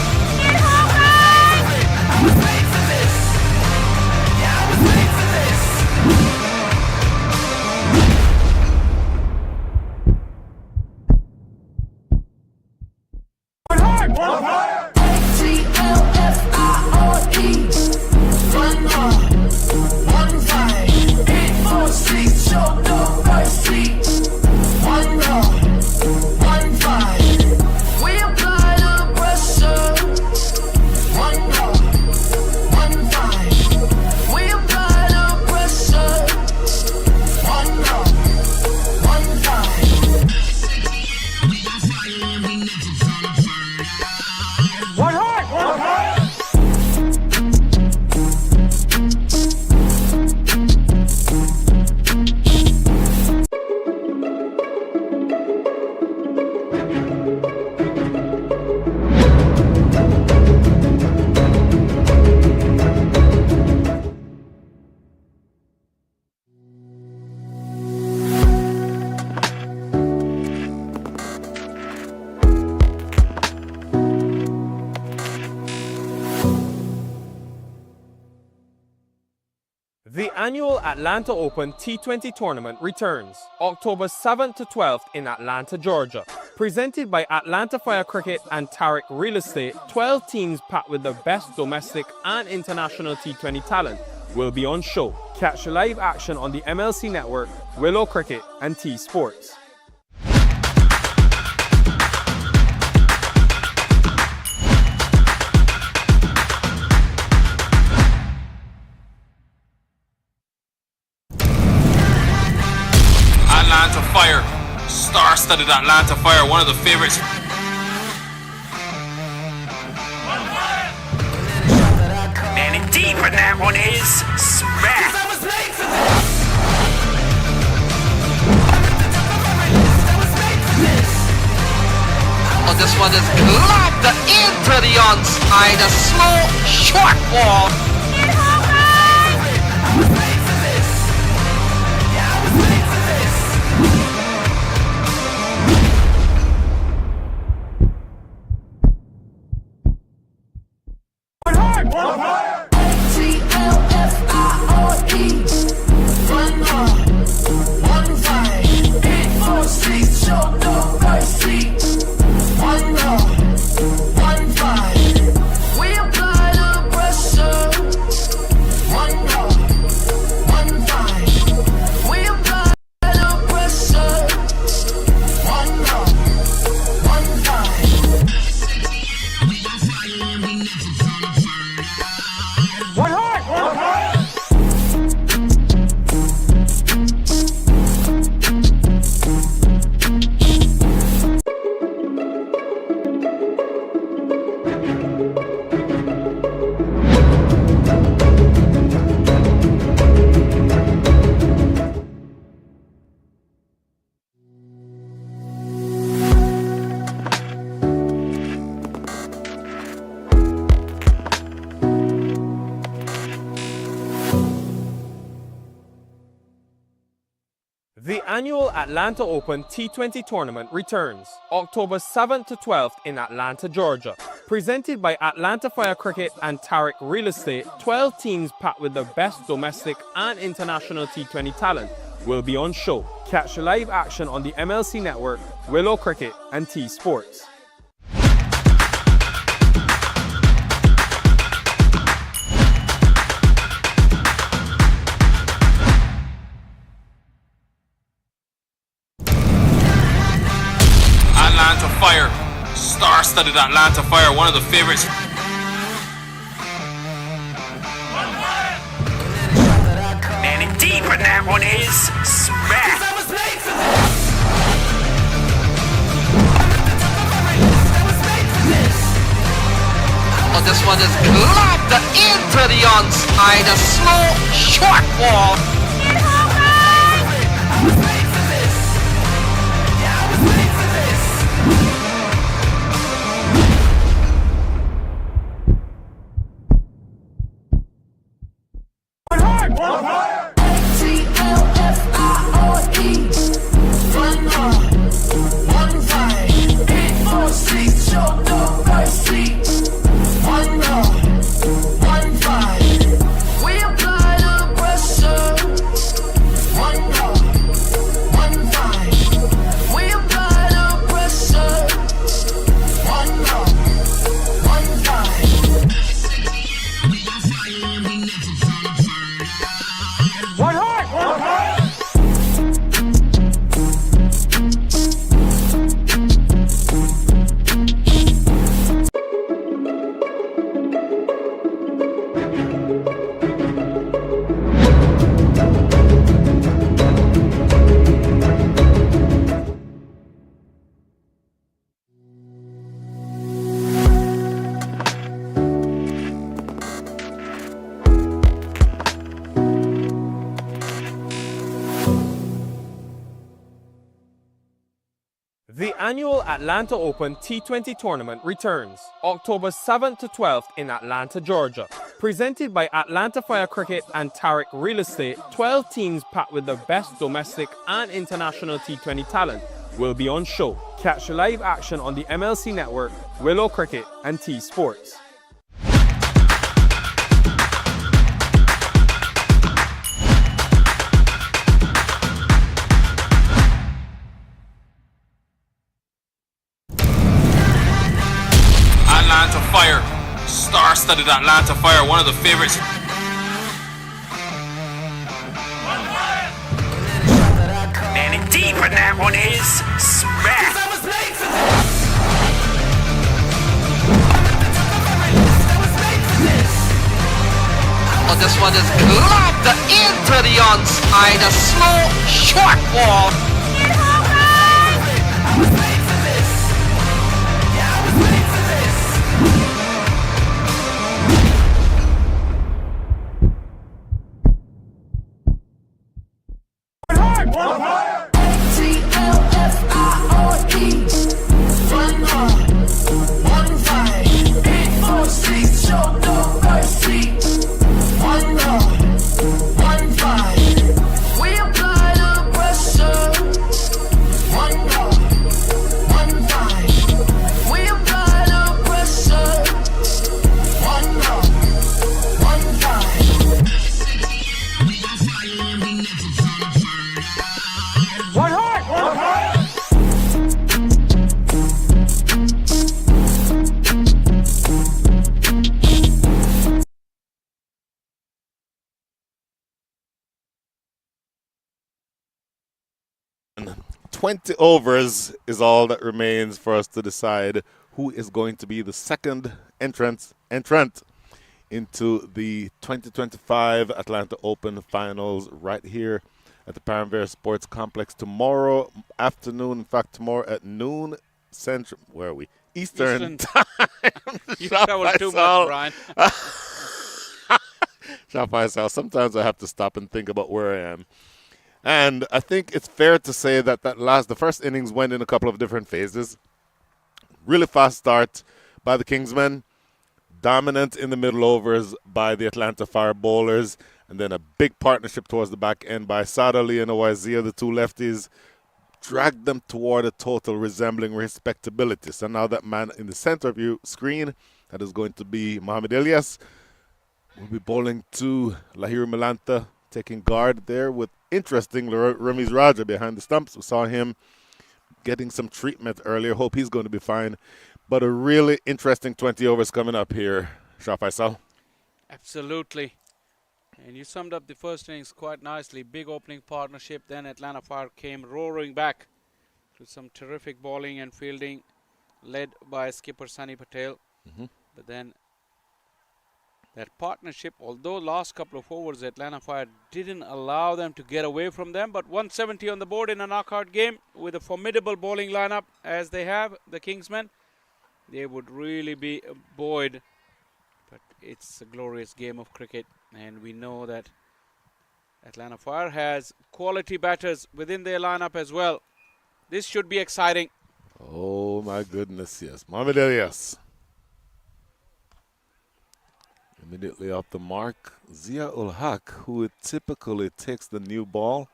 The annual Atlanta Open T20 tournament returns October 7th to 12th in Atlanta, Georgia. Presented by Atlanta Fire Cricket and Tariq Real Estate, 12 teams packed with the best domestic and international T20 talent will be on show. Catch live action on the MLC Network, Willow Cricket and T Sports. Atlanta Fire. Star-studded Atlanta Fire, one of the favorites. And deep, and that one is smack. Oh, this one is globbed into the onside. A slow, short ball. The annual Atlanta Open T20 tournament returns October 7th to 12th in Atlanta, Georgia. Presented by Atlanta Fire Cricket and Tariq Real Estate, 12 teams packed with the best domestic and international T20 talent will be on show. Catch live action on the MLC Network, Willow Cricket and T Sports. Atlanta Fire. Star-studded Atlanta Fire, one of the favorites. And deep, and that one is smack. Oh, this one is globbed into the onside. A slow, short ball. The annual Atlanta Open T20 tournament returns October 7th to 12th in Atlanta, Georgia. Presented by Atlanta Fire Cricket and Tariq Real Estate, 12 teams packed with the best domestic and international T20 talent will be on show. Catch live action on the MLC Network, Willow Cricket and T Sports. Atlanta Fire, star-studded Atlanta Fire, one of the favorites. Man, and deep, and that one is smack. Oh, this one is globbed into the onside, a slow, short ball. "20 overs is all that remains for us to decide who is going to be the second entrant into the 2025 Atlanta Open Finals right here at the Paramvere Sports Complex tomorrow afternoon. In fact, tomorrow at noon Central. Where are we? Eastern time. You travel too much, Brian. Shop myself. Sometimes I have to stop and think about where I am. And I think it's fair to say that the first innings went in a couple of different phases. Really fast start by the Kingsmen, dominant in the middle overs by the Atlanta Fire bowlers, and then a big partnership towards the back end by Sada Ali and Owazia, the two lefties, dragged them toward a total resembling respectability. So now that man in the center of your screen, that is going to be Mohamed Elias, will be bowling to Lahiru Milanta, taking guard there with interesting Ramiz Raja behind the stumps. We saw him getting some treatment earlier. Hope he's going to be fine. But a really interesting 20 overs coming up here, Shah Faisal. Absolutely. And you summed up the first innings quite nicely. Big opening partnership. Then Atlanta Fire came roaring back with some terrific bowling and fielding led by skipper Sunny Patel. But then that partnership, although last couple of overs, Atlanta Fire didn't allow them to get away from them. But 170 on the board in a knockout game with a formidable bowling lineup as they have, the Kingsmen, they would really be buoyed. But it's a glorious game of cricket, and we know that Atlanta Fire has quality batters within their lineup as well. This should be exciting. Oh my goodness, yes. Mohamed Elias Immediately off the mark, Zia ul Haq, who typically takes the new ball,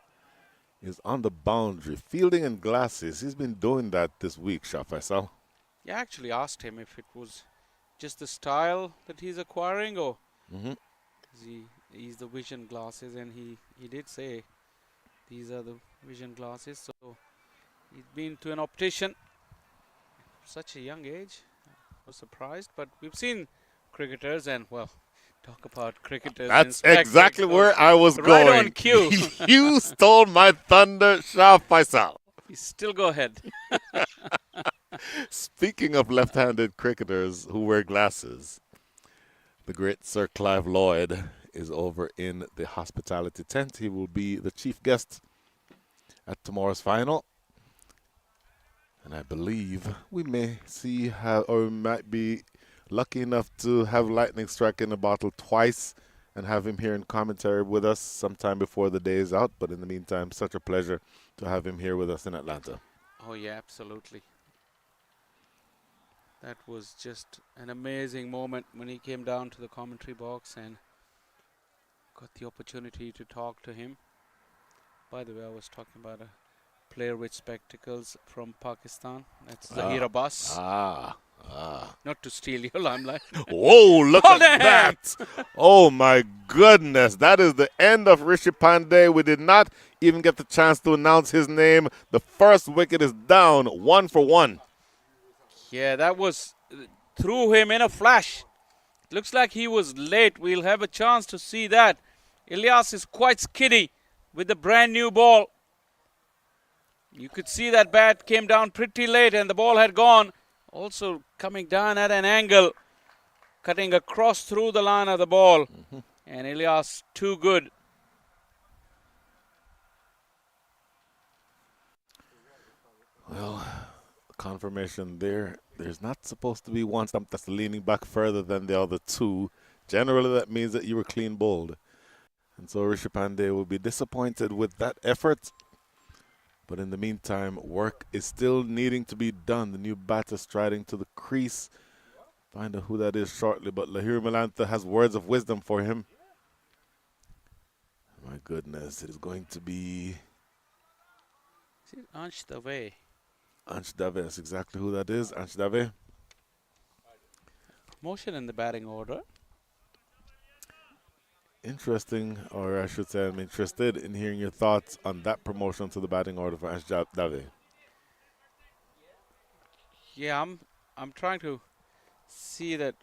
is on the boundary, fielding in glasses. He's been doing that this week, Shah Faisal. Yeah, I actually asked him if it was just the style that he's acquiring or he's the vision glasses, and he did say these are the vision glasses. So he's been to an optician. Such a young age. I was surprised, but we've seen cricketers, and well, talk about cricketers. That's exactly where I was right going. On cue. You stole my thunder, Shah Faisal. You still go ahead. Speaking of left-handed cricketers who wear glasses, the great Sir Clive Lloyd is over in the hospitality tent. He will be the chief guest at tomorrow's final. And I believe we may see or we might be lucky enough to have lightning strike in the bottle twice and have him here in commentary with us sometime before the day is out. But in the meantime, such a pleasure to have him here with us in Atlanta. Oh, yeah, absolutely. That was just an amazing moment when he came down to the commentary box and got the opportunity to talk to him. By the way, I was talking about a player with spectacles from Pakistan. That's Zahir Abbas. Not to steal your limelight. Whoa, look at that. Oh, my goodness. That is the end of Rishi Pandey. We did not even get the chance to announce his name. The first wicket is down, 1 for 1. Yeah, that was threw him in a flash. Looks like he was late. We'll have a chance to see that. Ilyas is quite skiddy with the brand new ball. You could see that bat came down pretty late and the ball had gone. Also coming down at an angle, cutting across through the line of the ball. And Ilyas too good. Well, confirmation there. There's not supposed to be one stump that's leaning back further than the other two. Generally, that means that you were clean bowled. And so Rishi Pandey will be disappointed with that effort. But in the meantime, work is still needing to be done. The new batter striding to the crease. Find out who that is shortly. But Lahir Milantha has words of wisdom for him. My goodness, it is going to be... Is it Ansh Dave? Ansh Dave, that's exactly who that is. Ansh Dave. Motion in the batting order. Interesting, or I should say I'm interested in hearing your thoughts on that promotion to the batting order for Ansh Dave. Yeah, I'm trying to see that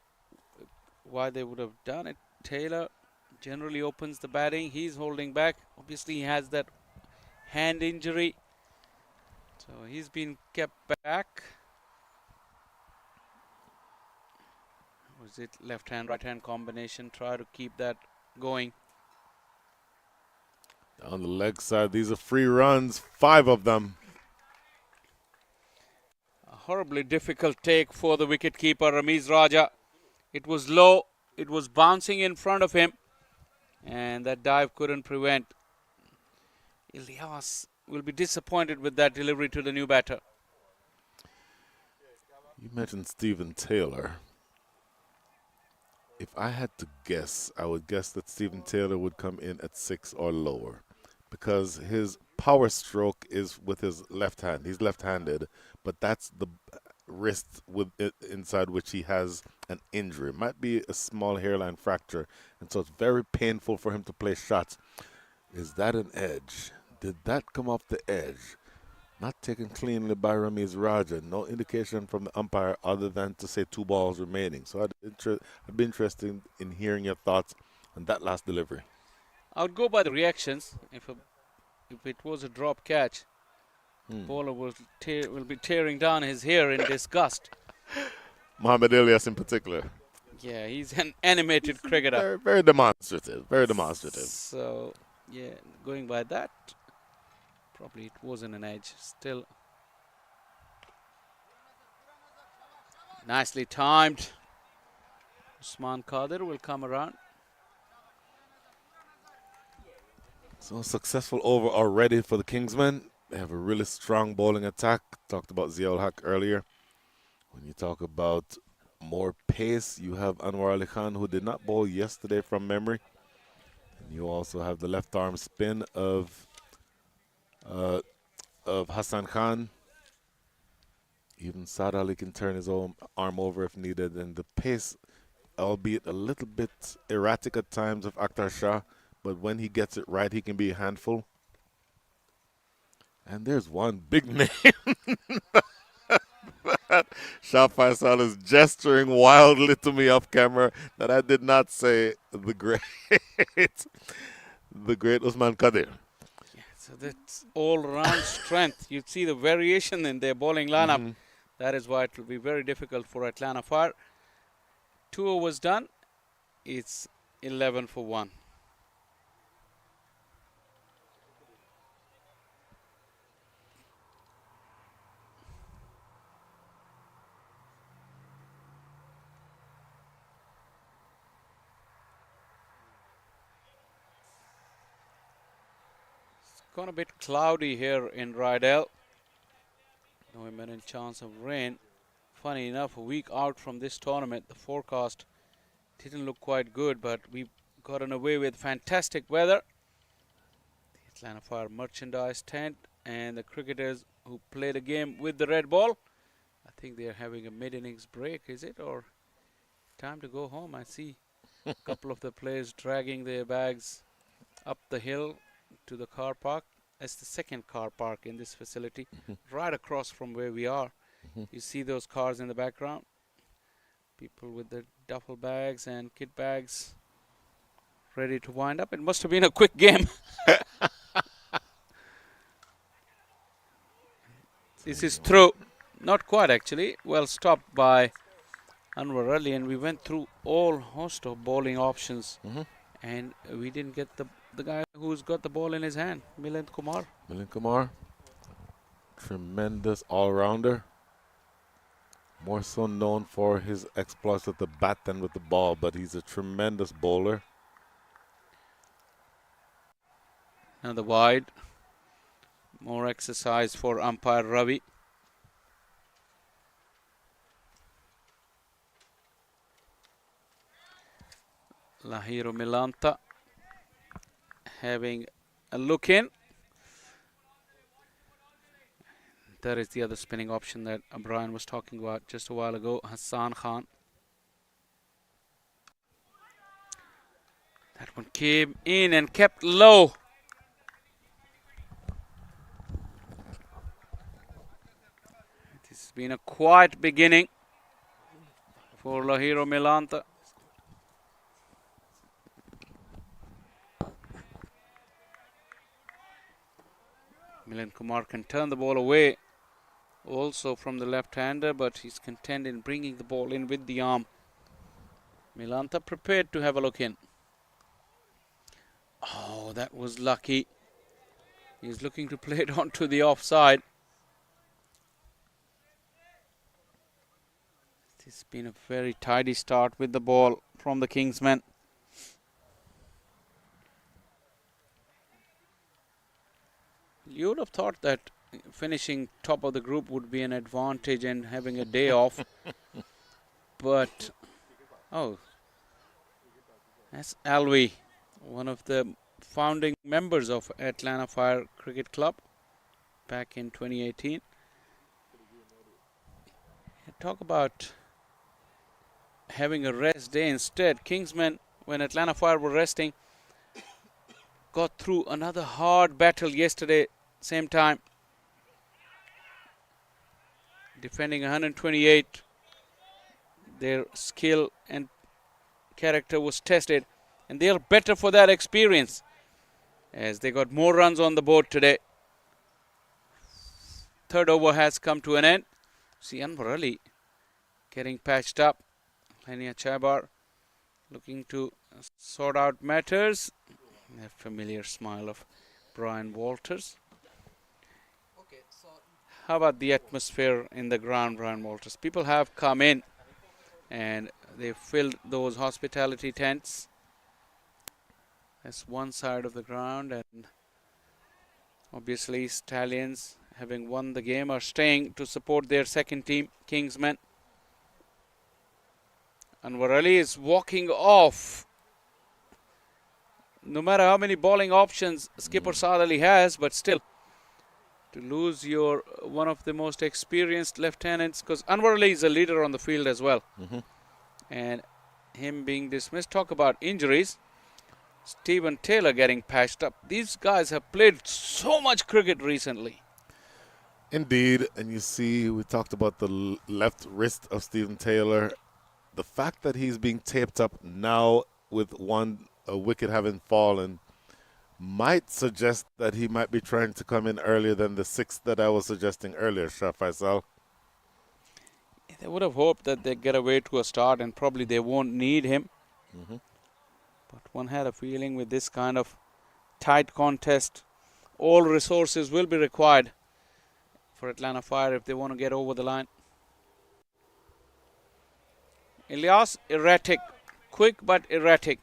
why they would have done it. Taylor generally opens the batting. He's holding back. Obviously, he has that hand injury. So he's been kept back. Was it left hand, right hand combination? Try to keep that going. Down the leg side, these are free runs, 5 of them. A horribly difficult take for the wicketkeeper, Ramiz Raja. It was low, it was bouncing in front of him, and that dive couldn't prevent. Ilyas will be disappointed with that delivery to the new batter. You mentioned Stephen Taylor. If I had to guess, I would guess that Stephen Taylor would come in at 6 or lower because his power stroke is with his left hand. He's left-handed, but that's the wrist with it inside which he has an injury. It might be a small hairline fracture, and so it's very painful for him to play shots. Is that an edge? Did that come off the edge? Not taken cleanly by Ramiz Raja. No indication from the umpire other than to say 2 balls remaining. So I'd be interested in hearing your thoughts on that last delivery. I would go by the reactions. If it was a drop catch, the bowler will be tearing down his hair in disgust. Mohamed Ilyas in particular. Yeah, he's an animated cricketer. Very, very demonstrative. Very demonstrative. So, yeah, going by that, probably it wasn't an edge. Still nicely timed. Usman Qadir will come around. So successful over already for the Kingsmen. They have a really strong bowling attack. Talked about Zia ul Haq earlier. When you talk about more pace. You have Anwar Ali Khan, who did not bowl yesterday from memory. And you also have the left arm spin of Hassan Khan. Even Saad Ali can turn his own arm over if needed. And the pace, albeit a little bit erratic at times, of Akhtar Shah, but when he gets it right, he can be a handful. And there's one big name. Shah Faisal is gesturing wildly to me off camera that I did not say the great Usman Qadir. Yeah, so that's all-round strength. You see the variation in their bowling lineup. That is why it will be very difficult for Atlanta Fire. 2 overs done. It's 11 for 1. Gone a bit cloudy here in Rydell. No imminent chance of rain. Funny enough, a week out from this tournament, the forecast didn't look quite good, but we've gotten away with fantastic weather. The Atlanta Fire merchandise tent and the cricketers who play the game with the red ball. I think they're having a mid-innings break, is it? Or time to go home? I see a couple of the players dragging their bags up the hill to the car park. That's the second car park in this facility, right across from where we are. You see those cars in the background? People with their duffel bags and kit bags ready to wind up. It must have been a quick game. This is through. Not quite actually. Well stopped by Anwar Ali, and we went through all host of bowling options. And we didn't get the guy who's got the ball in his hand, Milind Kumar. Milind Kumar, tremendous all-rounder. More so known for his exploits with the bat than with the ball, but he's a tremendous bowler. Another wide. More exercise for umpire Ravi. Lahiro Milanta having a look in. That is the other spinning option that Brian was talking about just a while ago, Hassan Khan. That one came in and kept low. This has been a quiet beginning for Lahiro Milanta. Milind Kumar can turn the ball away also from the left-hander, but he's content in bringing the ball in with the arm. Milanta prepared to have a look in. Oh, that was lucky. He's looking to play it onto the offside. It's been a very tidy start with the ball from the Kingsmen. You would have thought that finishing top of the group would be an advantage and having a day off. But, oh, that's Alvi, one of the founding members of Atlanta Fire Cricket Club back in 2018. Talk about having a rest day instead. Kingsmen, when Atlanta Fire were resting, got through another hard battle yesterday, same time. Defending 128, their skill and character was tested, and they are better for that experience as they got more runs on the board today. Third over has come to an end. See Anwar Ali getting patched up. Lania Chabar looking to sort out matters. A familiar smile of Brian Walters. How about the atmosphere in the ground, Brian Walters? People have come in and they filled those hospitality tents. That's one side of the ground, and obviously Stallions, having won the game, are staying to support their second team, Kingsmen. Anwar Ali is walking off. No matter how many bowling options skipper Saad Ali has, but still, to lose your one of the most experienced lieutenants, because Anwar Ali is a leader on the field as well. And him being dismissed. Talk about injuries. Stephen Taylor getting patched up. These guys have played so much cricket recently. Indeed, and you see, we talked about the left wrist of Stephen Taylor. The fact that he's being taped up now with a wicket having fallen might suggest that he might be trying to come in earlier than the 6 that I was suggesting earlier, Shah Faisal. They would have hoped that they get away to a start and probably they won't need him. But one had a feeling with this kind of tight contest, all resources will be required for Atlanta Fire if they want to get over the line. Ilyas, erratic. Quick but erratic.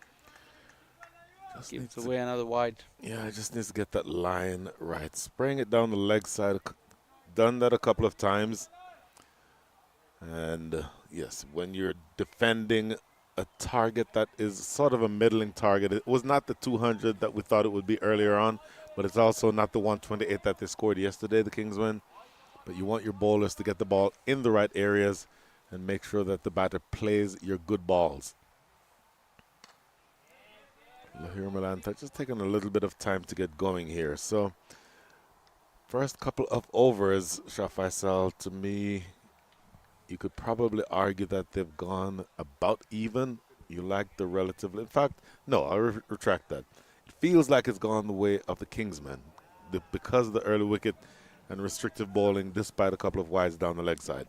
Gives away another wide. Yeah, I just need to get that line right. Spraying it down the leg side. Done that a couple of times. And yes, when you're defending a target that is sort of a middling target, it was not the 200 that we thought it would be earlier on, but it's also not the 128 that they scored yesterday, the Kingsmen. But you want your bowlers to get the ball in the right areas and make sure that the batter plays your good balls. Lahir Malanta just taking a little bit of time to get going here. So, first couple of overs, Shah Faisal, to me, you could probably argue that they've gone about even. You like the relatively. In fact, no, I'll retract that. It feels like it's gone the way of the Kingsmen because of the early wicket and restrictive bowling, despite a couple of wides down the leg side.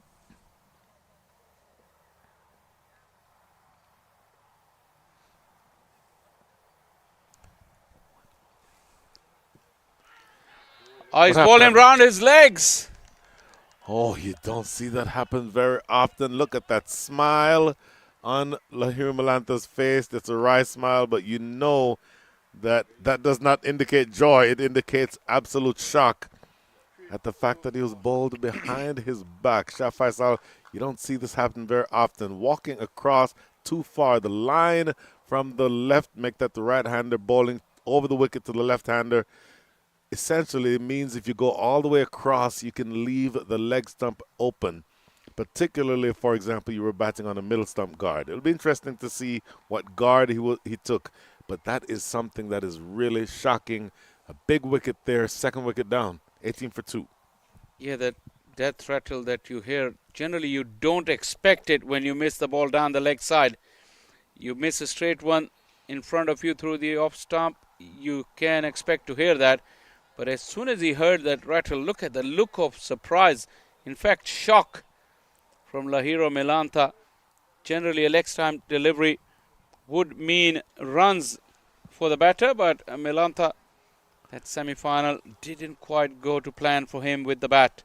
Oh, he's bowling round his legs. Oh, you don't see that happen very often. Look at that smile on Lahir Malanta's face. It's a wry smile, but you know that that does not indicate joy. It indicates absolute shock at the fact that he was bowled behind his back. Shah Faisal, you don't see this happen very often. Walking across too far. The line from the left make that the right-hander bowling over the wicket to the left-hander. Essentially, it means if you go all the way across, you can leave the leg stump open, particularly, for example, you were batting on a middle stump guard. It'll be interesting to see what guard he took, but that is something that is really shocking. A big wicket there, second wicket down, 18 for 2. Yeah, that death rattle that you hear, generally you don't expect it when you miss the ball down the leg side. You miss a straight one in front of you through the off stump, you can expect to hear that. But as soon as he heard that rattle, look at the look of surprise, in fact shock from Lahiro Milanta. Generally a leg stump delivery would mean runs for the batter, but Milanta, that semi-final didn't quite go to plan for him with the bat.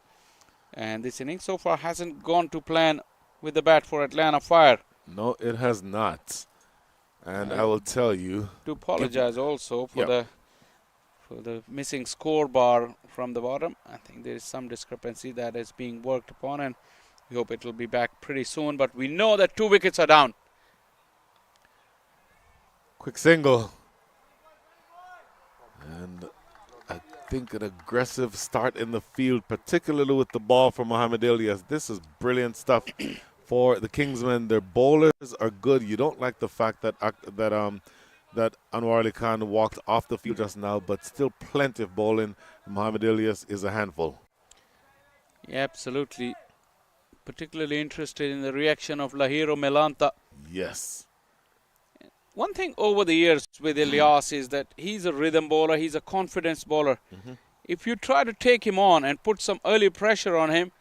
And this innings so far hasn't gone to plan with the bat for Atlanta Fire. No, it has not. And I will tell you. To apologize also for the missing score bar from the bottom. I think there is some discrepancy that is being worked upon, and we hope it will be back pretty soon. But we know that 2 wickets are down. Quick single. And I think an aggressive start in the field, particularly with the ball from Mohamed Ilyas. This is brilliant stuff for the Kingsmen. Their bowlers are good. You don't like the fact that Anwar Ali Khan walked off the field just now, but still plenty of bowling. Mohamed Ilyas is a handful. Yeah, absolutely. Particularly interested in the reaction of Lahiro Milanta. Yes. One thing over the years with Ilyas is that he's a rhythm bowler, he's a confidence bowler. If you try to take him on and put some early pressure on him,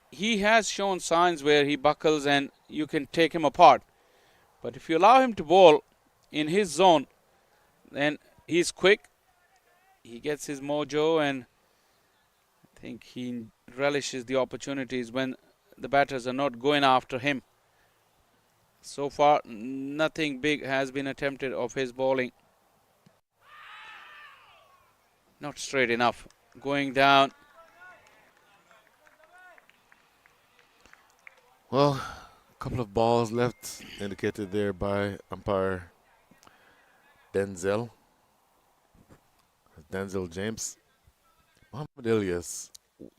he has shown signs where he buckles and you can take him apart. But if you allow him to bowl in his zone, then he's quick, he gets his mojo, and I think he relishes the opportunities when the batters are not going after him. So far, nothing big has been attempted of his bowling. Not straight enough. Going down. Well, couple of balls left, indicated there by umpire Denzel James. Muhammad Ilyas,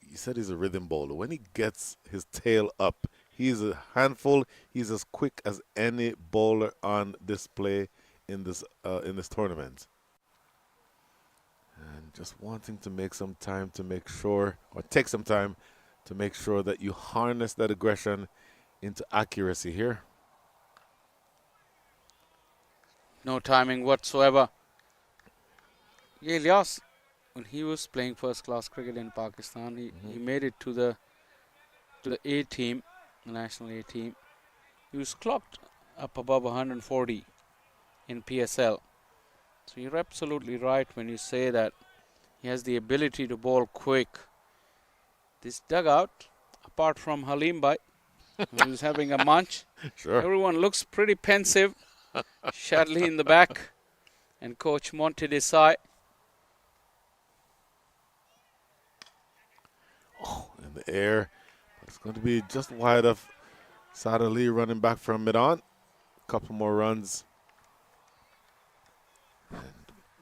he said he's a rhythm bowler. When he gets his tail up, he's a handful. He's as quick as any bowler on display in this tournament. And just wanting to make some time to make sure, or take some time to make sure that you harness that aggression into accuracy here. No timing whatsoever. Ilyas, when he was playing first-class cricket in Pakistan, he made it to the A team, the national A team. He was clocked up above 140 in PSL. So you're absolutely right when you say that he has the ability to bowl quick. This dugout, apart from Halim Bhai, who's having a munch, sure. Everyone looks pretty pensive. Shadley in the back and coach Monty Desai. Oh, in the air. It's going to be just wide of Saad Ali running back from mid-on. Couple more runs. And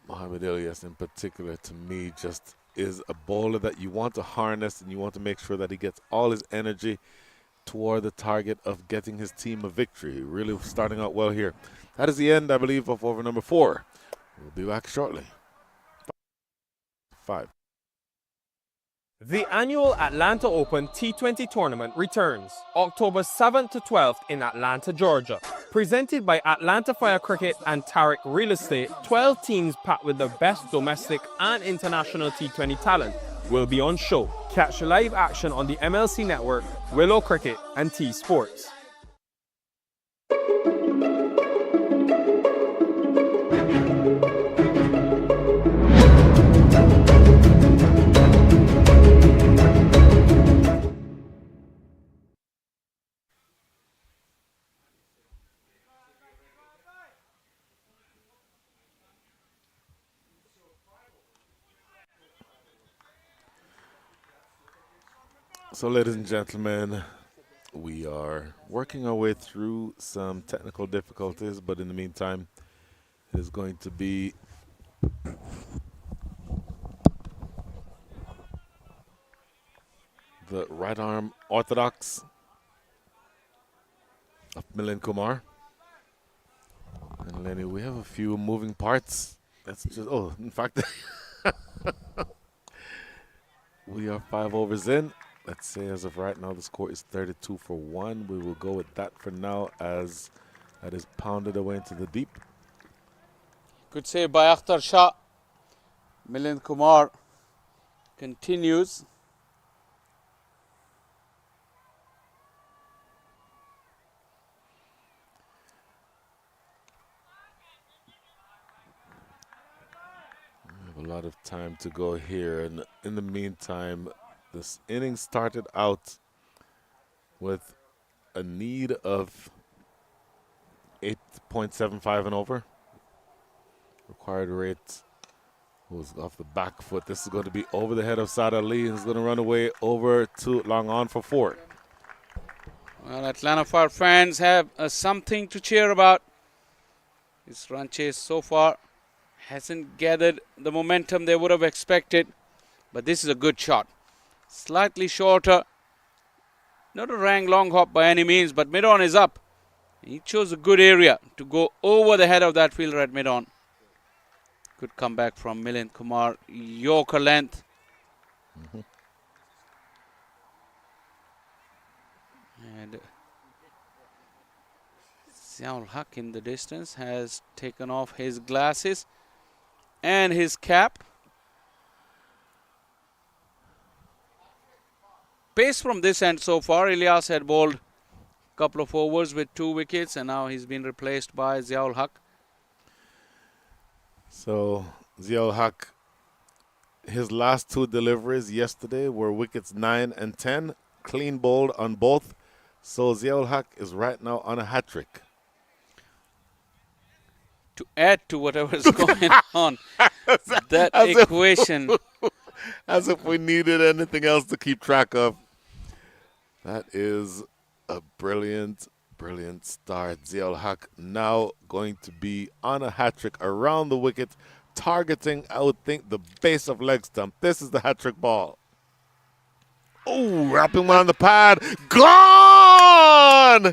Muhammad Ilyas in particular, to me, just is a bowler that you want to harness and you want to make sure that he gets all his energy toward the target of getting his team a victory. Really starting out well here. That is the end, I believe, of over number 4. We'll be back shortly. 5. The annual Atlanta Open T20 tournament returns October 7th to 12th in Atlanta, Georgia. Presented by Atlanta Fire Cricket and Tariq Real Estate, 12 teams packed with the best domestic and international T20 talent will be on show. Catch live action on the MLC Network, Willow Cricket, and T Sports. So, ladies and gentlemen, we are working our way through some technical difficulties, but in the meantime, it is going to be the right arm orthodox of Milind Kumar. And Lenny, we have a few moving parts. That's just, oh, in fact, we are 5 overs in. Let's say as of right now, the score is 32 for 1. We will go with that for now as that is pounded away into the deep. Good save by Akhtar Shah. Milind Kumar continues. We have a lot of time to go here, and in the meantime, this inning started out with a need of 8.75 and over. Required rate was off the back foot. This is going to be over the head of Saad Ali, and is going to run away over to long on for 4. Well, Atlanta Fire fans have something to cheer about. This run chase so far hasn't gathered the momentum they would have expected, but this is a good shot. Slightly shorter, not a rang long hop by any means, but mid-on is up. He chose a good area to go over the head of that fielder at mid-on. Good comeback from Milind Kumar, Yorker length. And Ziaul Haq in the distance has taken off his glasses and his cap. Pace from this end so far. Ilyas had bowled a couple of overs with 2 wickets, and now he's been replaced by Ziaul Haq. So Ziaul Haq, his last 2 deliveries yesterday were wickets 9 and 10, clean bowled on both. So Ziaul Haq is right now on a hat trick. To add to whatever is going on, that equation. As if we needed anything else to keep track of. That is a brilliant Brilliant start. Ziaul Haq now going to be on a hat-trick around the wicket, targeting, I would think, the base of leg stump. This is the hat-trick ball. Oh, wrapping one on the pad. Gone!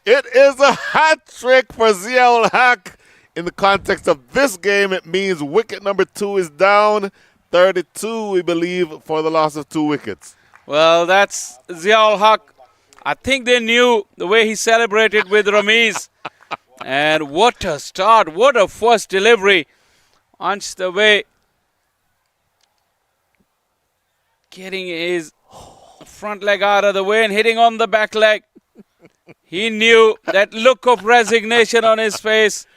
It is a hat-trick for Ziaul Haq. In the context of this game, it means wicket number 2 is down. 32, we believe, for the loss of 2 wickets. Well, that's Ziaul Haq. I think they knew the way he celebrated with Ramiz. And what a start. What a first delivery. Unched away. Getting his front leg out of the way and hitting on the back leg. He knew that look of resignation on his face.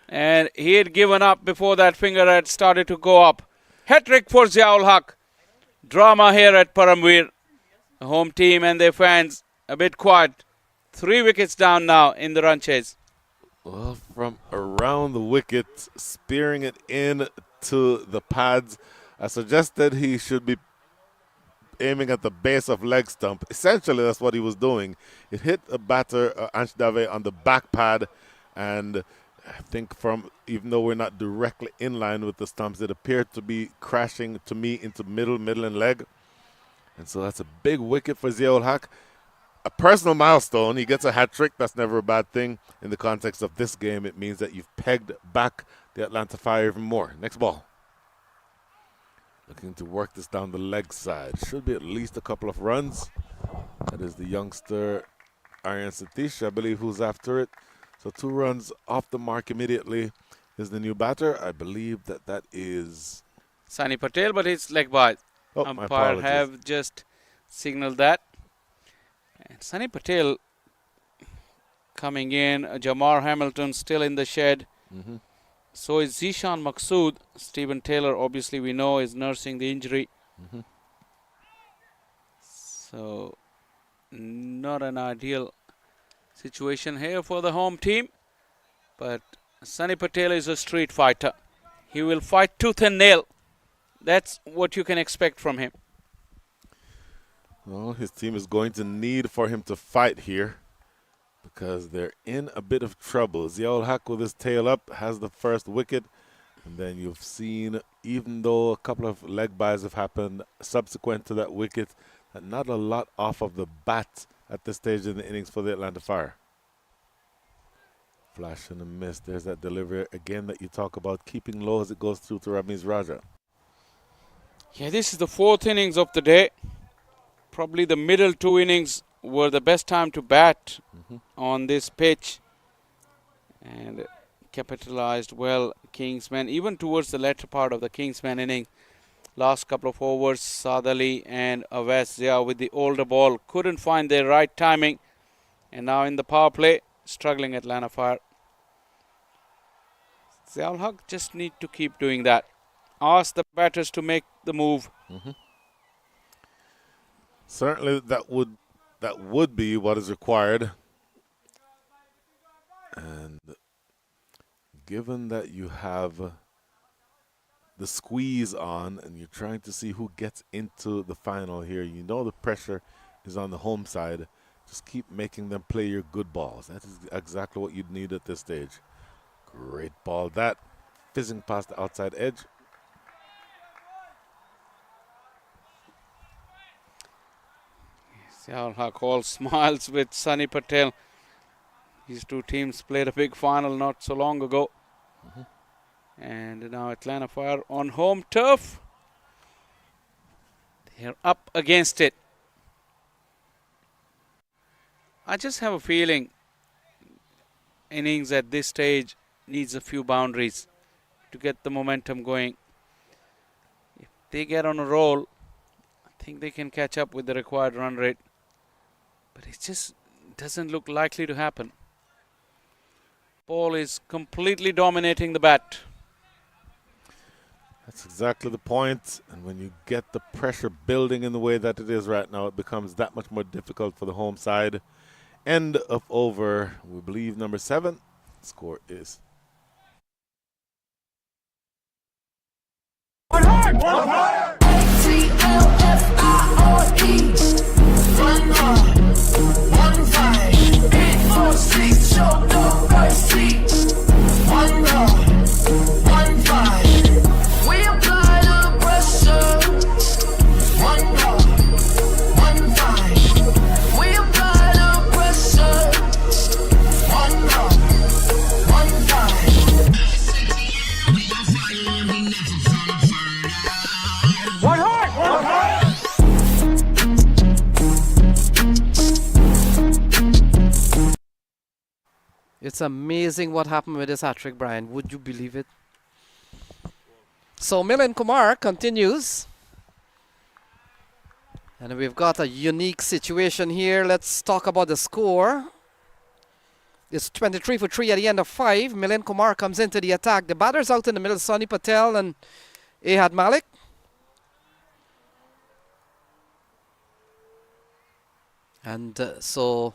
And he had given up before that finger had started to go up. Hat-trick for Ziaul Haq. Drama here at Paramveer. The home team and their fans a bit quiet. 3 wickets down now in the run chase. Well, from around the wicket, spearing it in to the pads. I suggested he should be aiming at the base of leg stump. Essentially, that's what he was doing. It hit a batter, Ansh Dave, on the back pad, and I think from, even though we're not directly in line with the stumps, it appeared to be crashing to me into middle and leg. And so that's a big wicket for Ziaul Haq. A personal milestone. He gets a hat-trick. That's never a bad thing. In the context of this game, it means that you've pegged back the Atlanta Fire even more. Next ball. Looking to work this down the leg side. Should be at least a couple of runs. That is the youngster Aryan Satish, I believe, who's after it. So 2 runs off the mark immediately is the new batter. I believe that is Sunny Patel, but it's leg by. Oh, my Umpire apologies. have just signaled that. And Sunny Patel coming in. Jamar Hamilton still in the shed. So is Zishan Maqsood. Stephen Taylor, obviously we know, is nursing the injury. So not an ideal situation here for the home team. But Sunny Patel is a street fighter. He will fight tooth and nail. That's what you can expect from him. Well, his team is going to need for him to fight here because they're in a bit of trouble. Ziaul Haq with his tail up has the first wicket. And then you've seen, even though a couple of leg byes have happened subsequent to that wicket, that not a lot off of the bat at this stage in the innings for the Atlanta Fire. Flash and a miss. There's that delivery again that you talk about, keeping low as it goes through to Ramiz Raja. Yeah, this is the 4th innings of the day. Probably the middle 2 innings were the best time to bat on this pitch. And capitalized well, Kingsman, even towards the latter part of the Kingsman inning. Last couple of overs, Saad Ali and Awais Zia with the older ball couldn't find their right timing. And now in the power play, struggling Atlanta Fire. Ziaul Haq just need to keep doing that. Ask the batters to make the move. Certainly that would be what is required. And given that you have the squeeze on and you're trying to see who gets into the final here, you know the pressure is on the home side. Just keep making them play your good balls. That is exactly what you'd need at this stage. Great ball. That fizzing past the outside edge. Ziaul Haq all smiles with Sunny Patel. These 2 teams played a big final not so long ago. And now Atlanta Fire on home turf. They're up against it. I just have a feeling innings at this stage needs a few boundaries to get the momentum going. If they get on a roll, I think they can catch up with the required run rate. But it just doesn't look likely to happen. Ball is completely dominating the bat. That's exactly the point. And when you get the pressure building in the way that it is right now, it becomes that much more difficult for the home side. End of over, we believe, number 7. Score is. One heart. A-T-L-F-I-R-E. One vibe. Big force It's amazing what happened with this hat-trick, Brian. Would you believe it? So Milind Kumar continues. And we've got a unique situation here. Let's talk about the score. It's 23 for 3 at the end of 5. Milind Kumar comes into the attack. The batters out in the middle, Sonny Patel and Ahad Malik. And so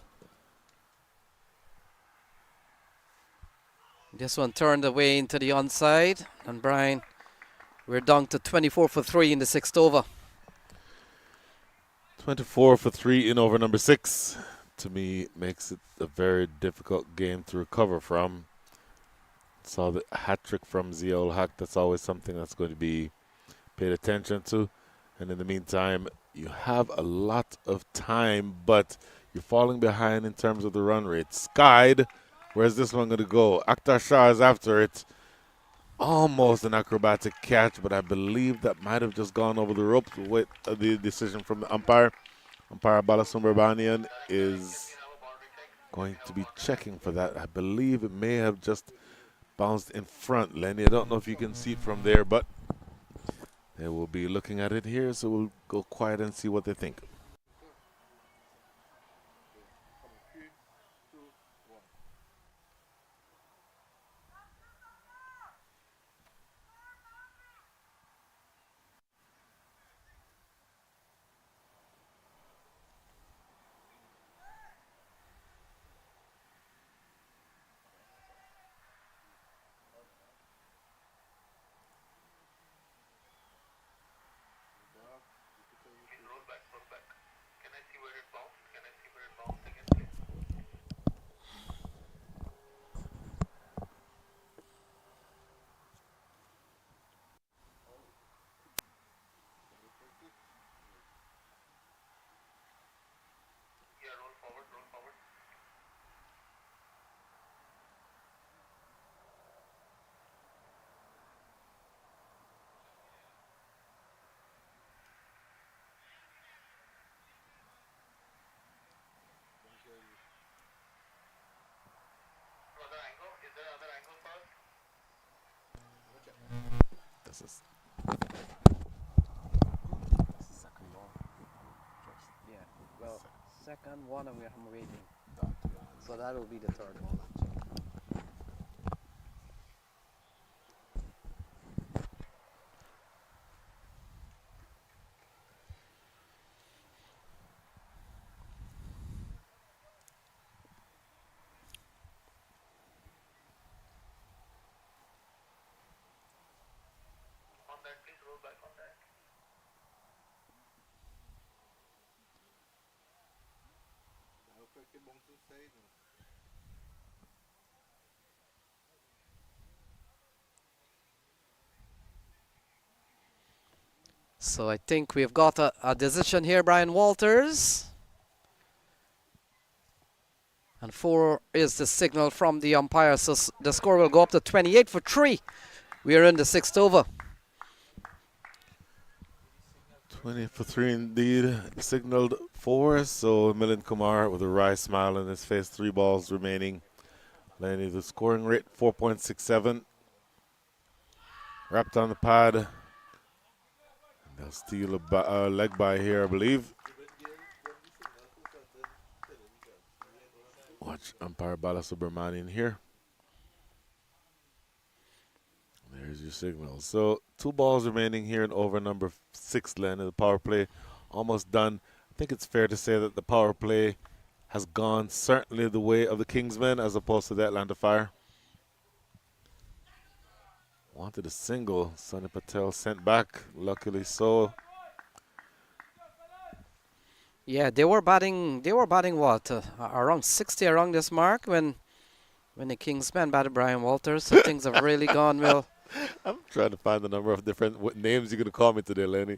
this one turned away into the onside. And Brian, we're down to 24 for 3 in the 6th over. 24 for 3 in over number 6. To me, makes it a very difficult game to recover from. Saw the hat trick from Ziaul Haq. That's always something that's going to be paid attention to. And in the meantime, you have a lot of time, but you're falling behind in terms of the run rate. Skied, where's this one going to go? Akhtar Shah is after it. Almost an acrobatic catch, but I believe that might have just gone over the ropes with the decision from the umpire. Umpire Balasubramanian is going to be checking for that. I believe it may have just bounced in front, Lenny. I don't know if you can see it from there, but they will be looking at it here, so we'll go quiet and see what they think. This is Yeah, well, second one and I'm waiting. So that will be the third one. So I think we've got a decision here, Brian Walters. And 4 is the signal from the umpire, so the score will go up to 28 for 3. We are in the 6th over. 20 for 3 indeed. Signaled 4, so Milind Kumar with a wry smile on his face. 3 balls remaining. Lenny, the scoring rate 4.67. Wrapped on the pad. They'll steal a leg by here, I believe. Watch umpire Balasubramanian here. There's your signal. So 2 balls remaining here in over number 6, Len. The power play almost done. I think it's fair to say that the power play has gone certainly the way of the Kingsmen as opposed to the Atlanta Fire. Wanted a single. Sonny Patel sent back. Luckily so. Yeah, they were batting what? Around 60 around this mark when the Kingsmen batted Brian Walters. So things have really gone well. I'm trying to find the number of different names you're going to call me today, Lenny.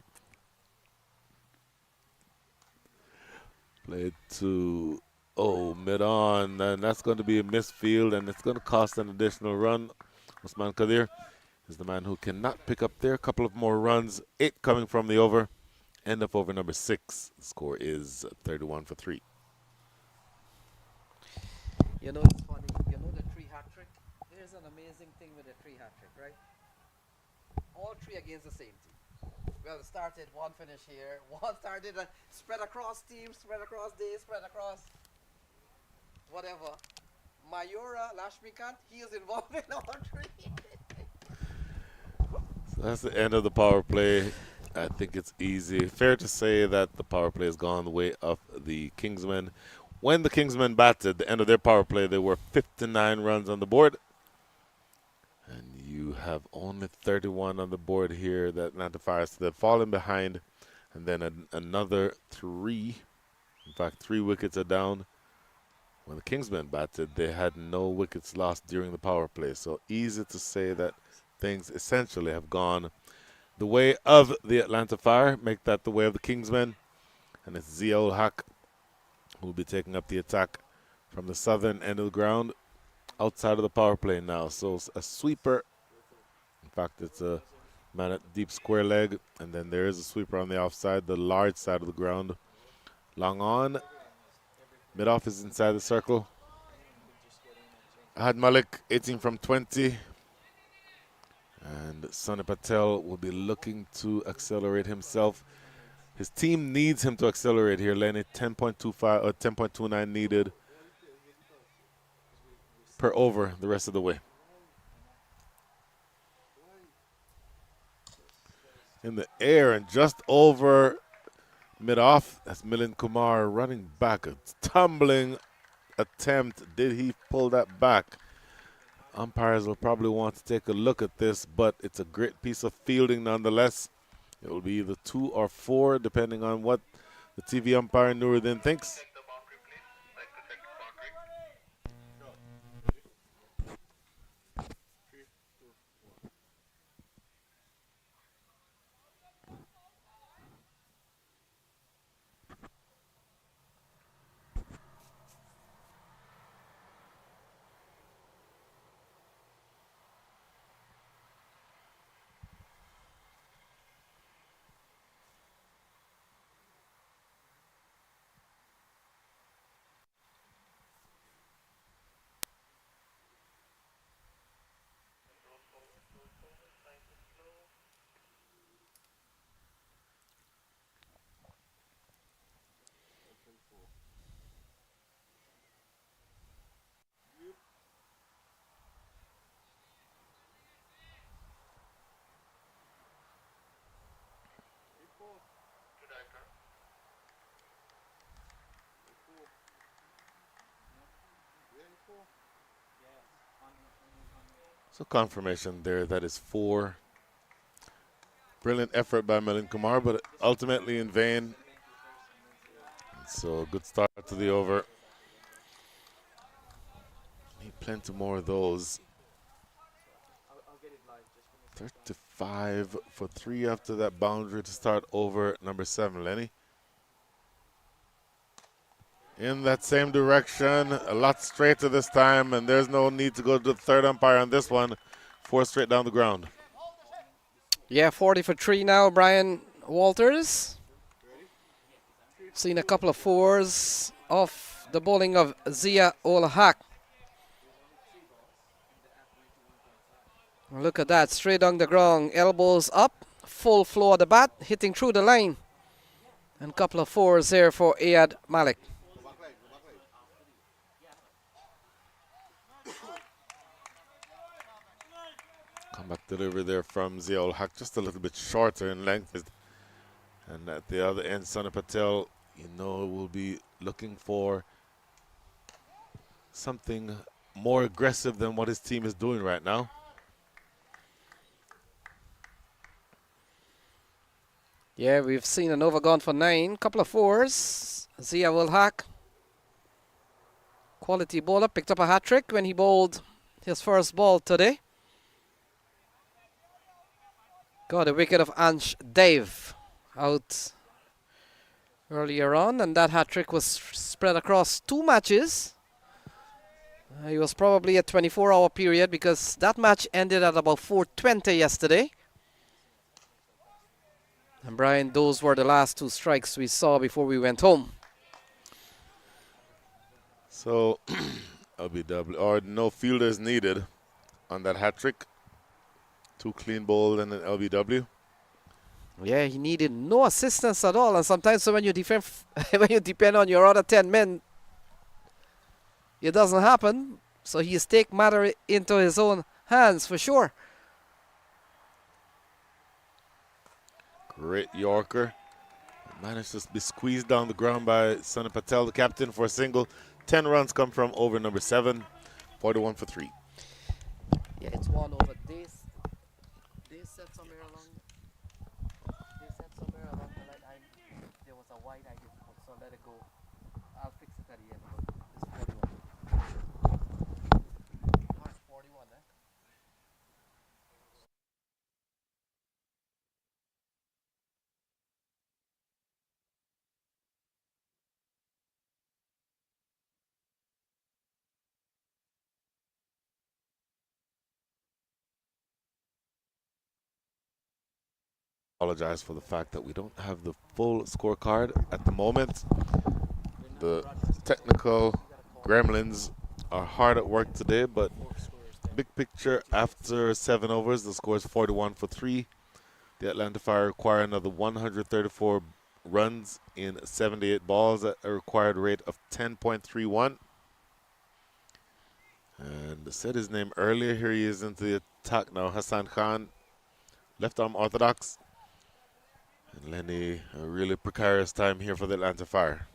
Played to, mid-on, and that's going to be a missed field, and it's going to cost an additional run. Usman Kadir is the man who cannot pick up there. A couple of more runs, 8 coming from the over. End of over number 6. The score is 31 for 3. You know, it's funny. You know the amazing thing with the 3 hat trick, right? All 3 against the same team. Well, it started, one finish here, one started, spread across teams, spread across days, spread across whatever. Mayura, Lashmikant, he is involved in all 3. So that's the end of the power play. I think it's easy. Fair to say that the power play has gone the way of the Kingsmen. When the Kingsmen batted, the end of their power play, there were 59 runs on the board. And you have only 31 on the board here. The Atlanta Fire, so they've fallen behind. And then another 3. In fact, 3 wickets are down. When the Kingsmen batted, they had no wickets lost during the power play. So easy to say that things essentially have gone the way of the Atlanta Fire. Make that the way of the Kingsmen. And it's Zia Haq who will be taking up the attack from the southern end of the ground outside of the power play now. So a sweeper. In fact, it's a man at deep square leg. And then there is a sweeper on the offside, the large side of the ground. Long on. Mid-off is inside the circle. Ahad Malik, 18 from 20. And Sonny Patel will be looking to accelerate himself. His team needs him to accelerate here, Lenny. 10.25 or 10.29 needed per over the rest of the way. In the air and just over mid-off, that's Milind Kumar running back. A tumbling attempt. Did he pull that back? Umpires will probably want to take a look at this, but it's a great piece of fielding nonetheless. It will be either 2 or 4, depending on what the TV umpire Nuruddin thinks. So confirmation there, that is 4. Brilliant effort by Milind Kumar, but ultimately in vain. So good start to the over. Need plenty more of those. 35 for 3 after that boundary to start over number 7, Lenny. In that same direction, a lot straighter this time, and there's no need to go to the third umpire on this one. 4 straight down the ground. Yeah, 40 for 3 now, Brian Walters. Seen a couple of 4s off the bowling of Zia ul Haq. Look at that, straight down the ground, elbows up, full flow of the bat, hitting through the line. And a couple of 4s there for Ahad Malik. Comeback delivery there from Zia ul Haq, just a little bit shorter in length. And at the other end, Sonny Patel, you know, will be looking for something more aggressive than what his team is doing right now. Yeah, we've seen an over gone for 9, couple of 4s. Zia ul Haq, quality bowler, picked up a hat trick when he bowled his first ball today. Got a wicket of Ansh Dev out earlier on, and that hat trick was spread across 2 matches. It was probably a 24-hour period because that match ended at about 4:20 yesterday. And Brian, those were the last 2 strikes we saw before we went home. So, LBW, or no fielders needed. on that hat trick. 2 clean bowled and an LBW. Yeah, he needed no assistance at all. And sometimes when you defend, when you depend on your other 10 men, it doesn't happen. So he's take matter into his own hands for sure. Great Yorker. Managed to be squeezed down the ground by Sunny Patel, the captain, for a single. 10 runs come from over number 7. 41 for 3. Yeah, it's one over this. They set somewhere along. They set somewhere along the line. There was a wide I didn't put, so let it go. I'll fix it at the end. But it's 41. No, it's 41, eh? Apologize for the fact that we don't have the full scorecard at the moment. The technical gremlins are hard at work today, but big picture, after 7 overs, the score is 41 for 3. The Atlanta Fire require another 134 runs in 78 balls at a required rate of 10.31. And I said his name earlier. Here he is into the attack now. Hassan Khan, left arm orthodox. And Lenny, a really precarious time here for the Atlanta Fire.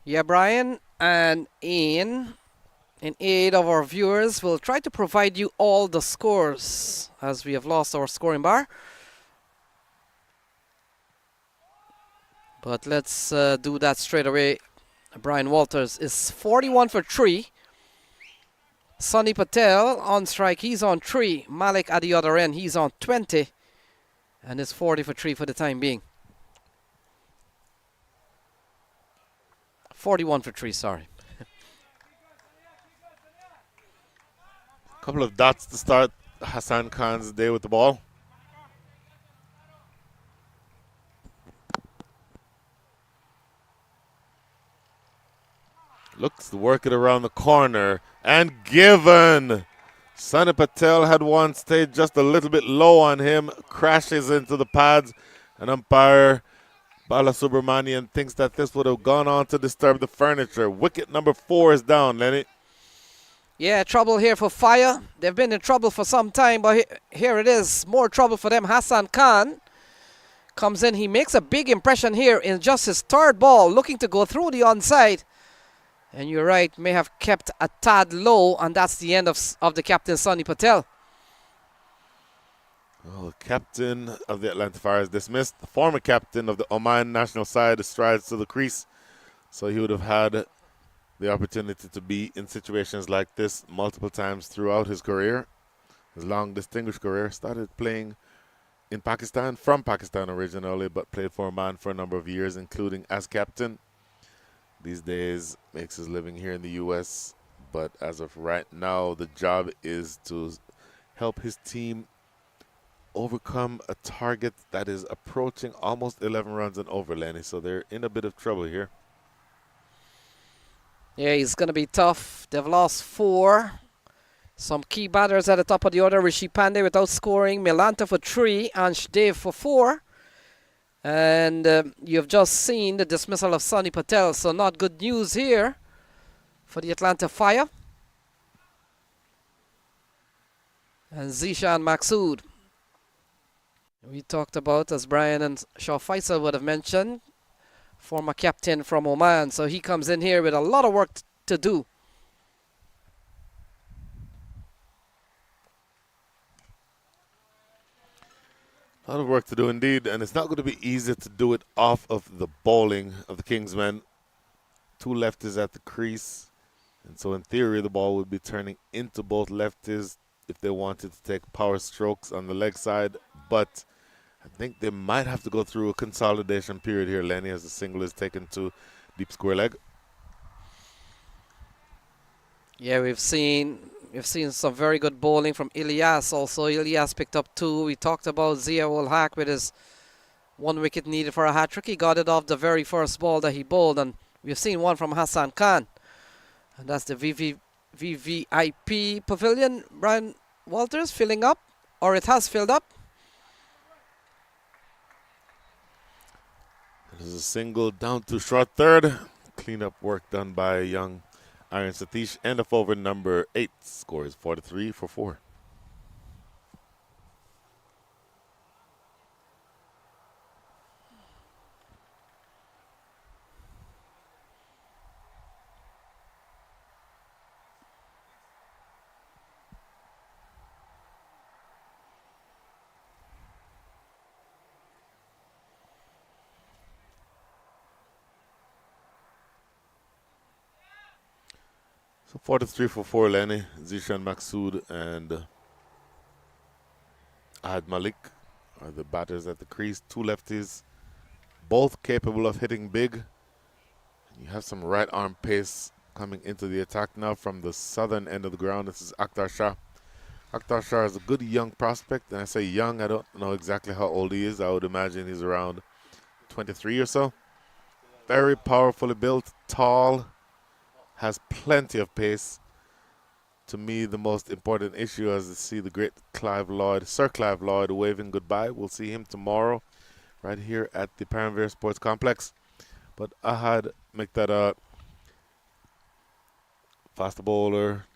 Yeah, Brian, and in aid of our viewers, we'll try to provide you all the scores as we have lost our scoring bar. But let's do that straight away. Brian Walters is 41 for 3. Sunny Patel on strike, he's on 3. Malik at the other end, he's on 20. And it's 40 for 3 for the time being. 41 for 3, sorry. Couple of dots to start Hassan Khan's day with the ball. Looks to work it around the corner. And given. Sunny Patel had one stayed just a little bit low on him. Crashes into the pads. And umpire Bala Subramanian thinks that this would have gone on to disturb the furniture. Wicket number 4 is down, Lenny. Yeah, trouble here for Fire. They've been in trouble for some time, but here it is. More trouble for them. Hassan Khan comes in. He makes a big impression here in just his 3rd ball, looking to go through the onside. And you're right, may have kept a tad low, and that's the end of the captain, Sunny Patel. Well, the captain of the Atlanta Fire is dismissed. The former captain of the Oman national side strides to the crease. So he would have had the opportunity to be in situations like this multiple times throughout his career. His long, distinguished career. Started playing in Pakistan, from Pakistan originally, but played for Oman for a number of years, including as captain. These days, makes his living here in the U.S., but as of right now, the job is to help his team overcome a target that is approaching almost 11 runs and over, Lenny. So they're in a bit of trouble here. Yeah, he's going to be tough. They've lost 4. Some key batters at the top of the order. Rishi Pandey without scoring. Milanta for 3. Ansh Dev for 4. And you've just seen the dismissal of Sunny Patel. So not good news here for the Atlanta Fire. And Zishan Maksud. We talked about, as Brian and Shaw Faisal would have mentioned, former captain from Oman. So he comes in here with a lot of work to do. A lot of work to do indeed, and it's not going to be easy to do it off of the bowling of the Kingsmen. 2 lefties at the crease, and so in theory the ball would be turning into both lefties if they wanted to take power strokes on the leg side, but I think they might have to go through a consolidation period here, Lenny, as the single is taken to deep square leg. Yeah, we've seen some very good bowling from Ilyas. Also, Ilyas picked up 2. We talked about Zia ul Haq with his 1 wicket needed for a hat-trick. He got it off the very first ball that he bowled, and we've seen one from Hassan Khan. And that's the VVIP pavilion. Brian Walters filling up, or it has filled up. There's a single down to short third. Cleanup work done by young Iron Satish. End of over number 8. Score is 43 for 4. So 43 for 4, Lenny. Zishan Maksoud and Ahad Malik are the batters at the crease. 2 lefties, both capable of hitting big. You have some right arm pace coming into the attack now from the southern end of the ground. This is Akhtar Shah. Akhtar Shah is a good young prospect, and I say young, I don't know exactly how old he is. I would imagine he's around 23 or so. Very powerfully built, tall, has plenty of pace. To me, the most important issue is to see the great Sir Clive Lloyd waving goodbye. We'll see him tomorrow right here at the Paramvere Sports Complex. But Ahad make that a faster bowler.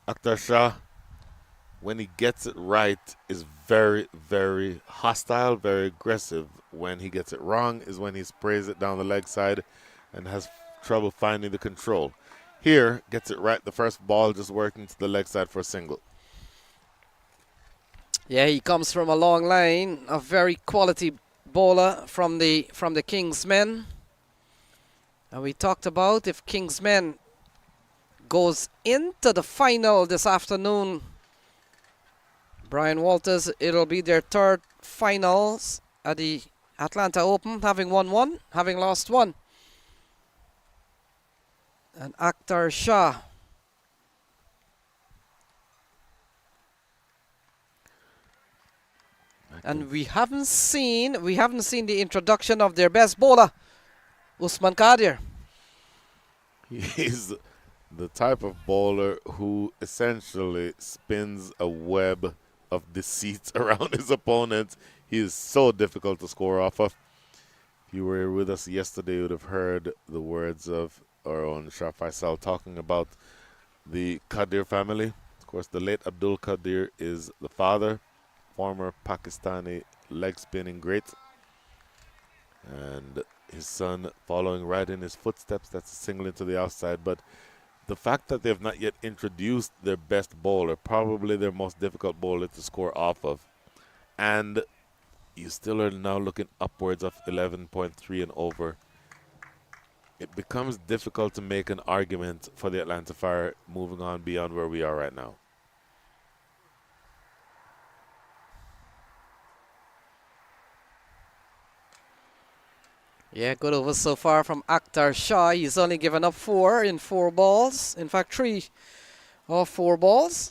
Akhtar Shah, when he gets it right, is very, very hostile, very aggressive. When he gets it wrong is when he sprays it down the leg side and has trouble finding the control. Here, gets it right the first ball, just working to the leg side for a single. Yeah, he comes from a long line, a very quality bowler from the Kingsmen. And we talked about if Kingsmen goes into the final this afternoon, Brian Walters, it'll be their third finals at the Atlanta Open, having won one, having lost one. And Akhtar Shah. And we haven't seen the introduction of their best bowler, Usman Qadir. He's the type of bowler who essentially spins a web of deceit around his opponents. He is so difficult to score off of. If you were with us yesterday, you would have heard the words of our own Shah Faisal talking about the Qadir family. Of course, the late Abdul Qadir is the father, former Pakistani leg spinning great. And his son following right in his footsteps. That's a single into the outside. But the fact that they have not yet introduced their best bowler, probably their most difficult bowler to score off of, and you still are now looking upwards of 11.3 and over, it becomes difficult to make an argument for the Atlanta Fire moving on beyond where we are right now. Yeah, good over so far from Akhtar Shah. He's only given up 4 in 4 balls. In fact, 3 of 4 balls.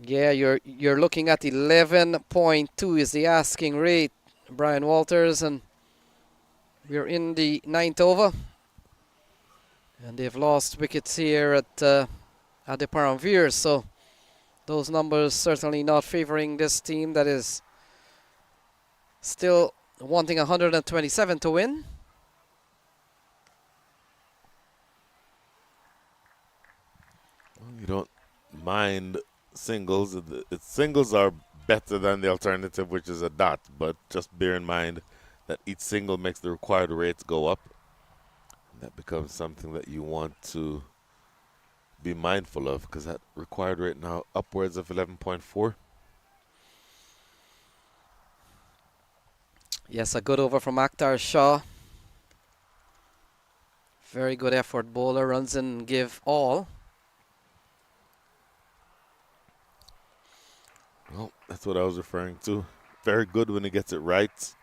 Yeah, you're looking at 11.2 is the asking rate, Brian Walters, and we're in the 9th over. And they've lost wickets here at the Paramvere, so those numbers certainly not favoring this team that is still wanting 127 to win. Well, you don't mind singles. Singles are better than the alternative, which is a dot, but just bear in mind that each single makes the required rates go up. That becomes something that you want to be mindful of, because that required rate now upwards of 11.4. Yes, a good over from Akhtar Shah. Very good effort bowler, runs in, give all. Well, that's what I was referring to. Very good when he gets it right. If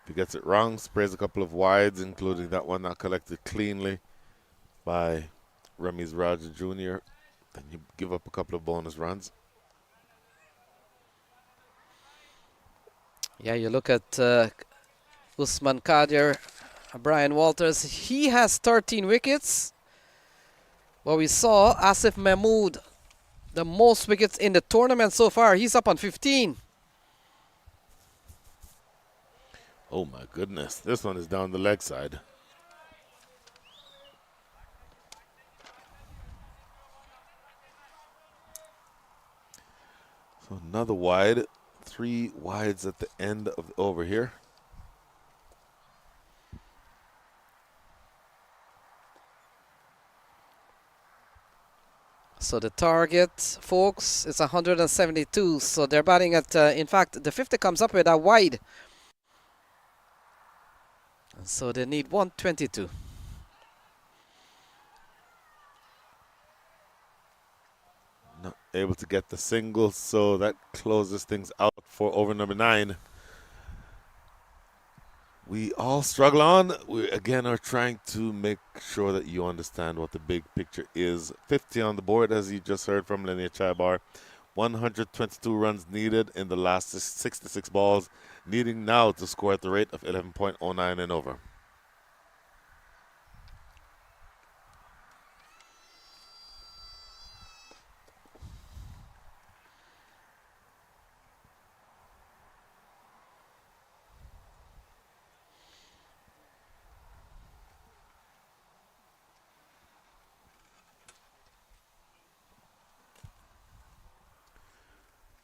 he gets it wrong, sprays a couple of wides, including that one not collected cleanly by Ramiz Raja Jr., then you give up a couple of bonus runs. Yeah, you look at Usman Qadir, Brian Walters, he has 13 wickets. Well, we saw Asif Mahmood, the most wickets in the tournament so far. He's up on 15. Oh my goodness, this one is down the leg side. So another wide, 3 wides at the end of the over here. So the target, folks, is 172. So they're batting at, in fact, the 50 comes up with a wide. So they need 122. Not able to get the single, so that closes things out for over number 9. We all struggle on. We again are trying to make sure that you understand what the big picture is. 50 on the board, as you just heard from Lenny Chabar. 122 runs needed in the last 66 balls, needing now to score at the rate of 11.09 and over.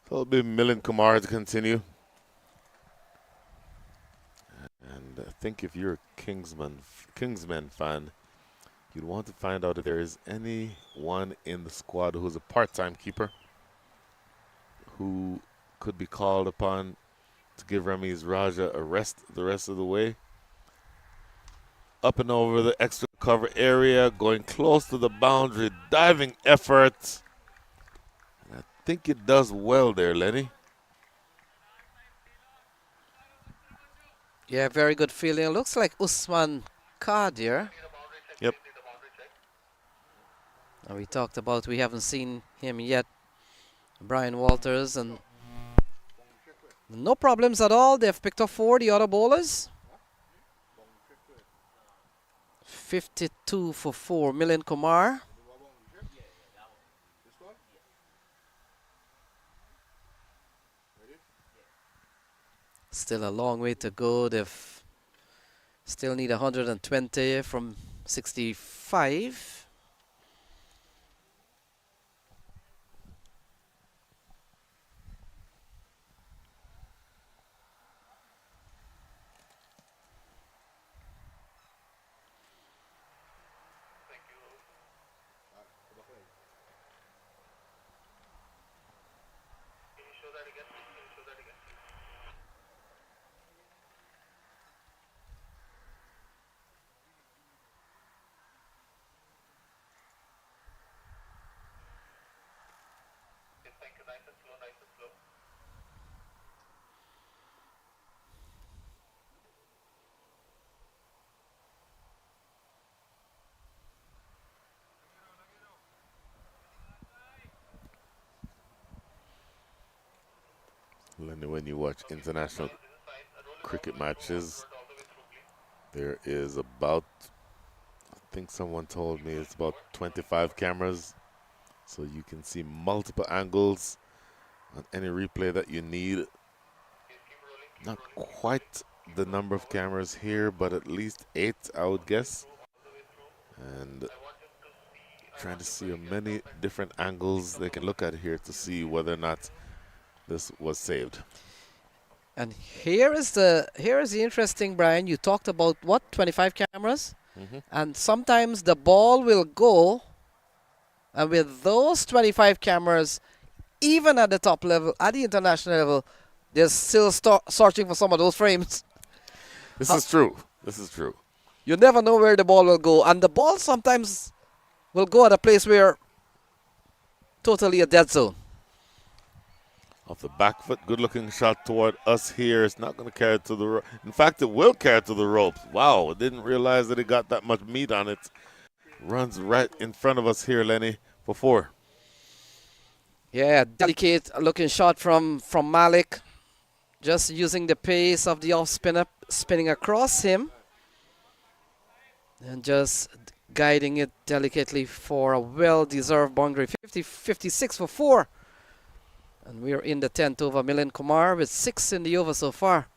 So it'll be Milind Kumar to continue. And I think if you're a Kingsman fan, you'd want to find out if there is anyone in the squad who's a part-time keeper who could be called upon to give Ramiz Raja a rest the rest of the way. Up and over the extra cover area, going close to the boundary, diving effort. And I think it does well there, Lenny. Yeah, very good feeling. Looks like Usman Kadir. Yep. And we talked about we haven't seen him yet. Brian Walters, and no problems at all. They've picked up 4 the other bowlers. 52 for 4. Milind Kumar. Still a long way to go. They've still need 120 from 65. Lenny, when you watch international cricket matches, there is about, I think someone told me it's about 25 cameras, so you can see multiple angles on any replay that you need. Not quite the number of cameras here, but at least 8, I would guess. And trying to see many different angles they can look at here to see whether or not this was saved. And here is the interesting, Brian. You talked about what, 25 cameras, and sometimes the ball will go, and with those 25 cameras, even at the top level, at the international level, they're still searching for some of those frames. This is true. This is true. You never know where the ball will go, and the ball sometimes will go at a place where totally a dead zone. Off the back foot, good-looking shot toward us here. It's not going to carry it to the rope. In fact, it will carry it to the ropes. Wow, I didn't realize that it got that much meat on it. Runs right in front of us here, Lenny, for 4. Yeah, delicate-looking shot from Malik. Just using the pace of the off-spinner, spinning across him. And just guiding it delicately for a well-deserved boundary. 56 for 4. And we're in the 10th over. Milind Kumar with 6 in the over so far.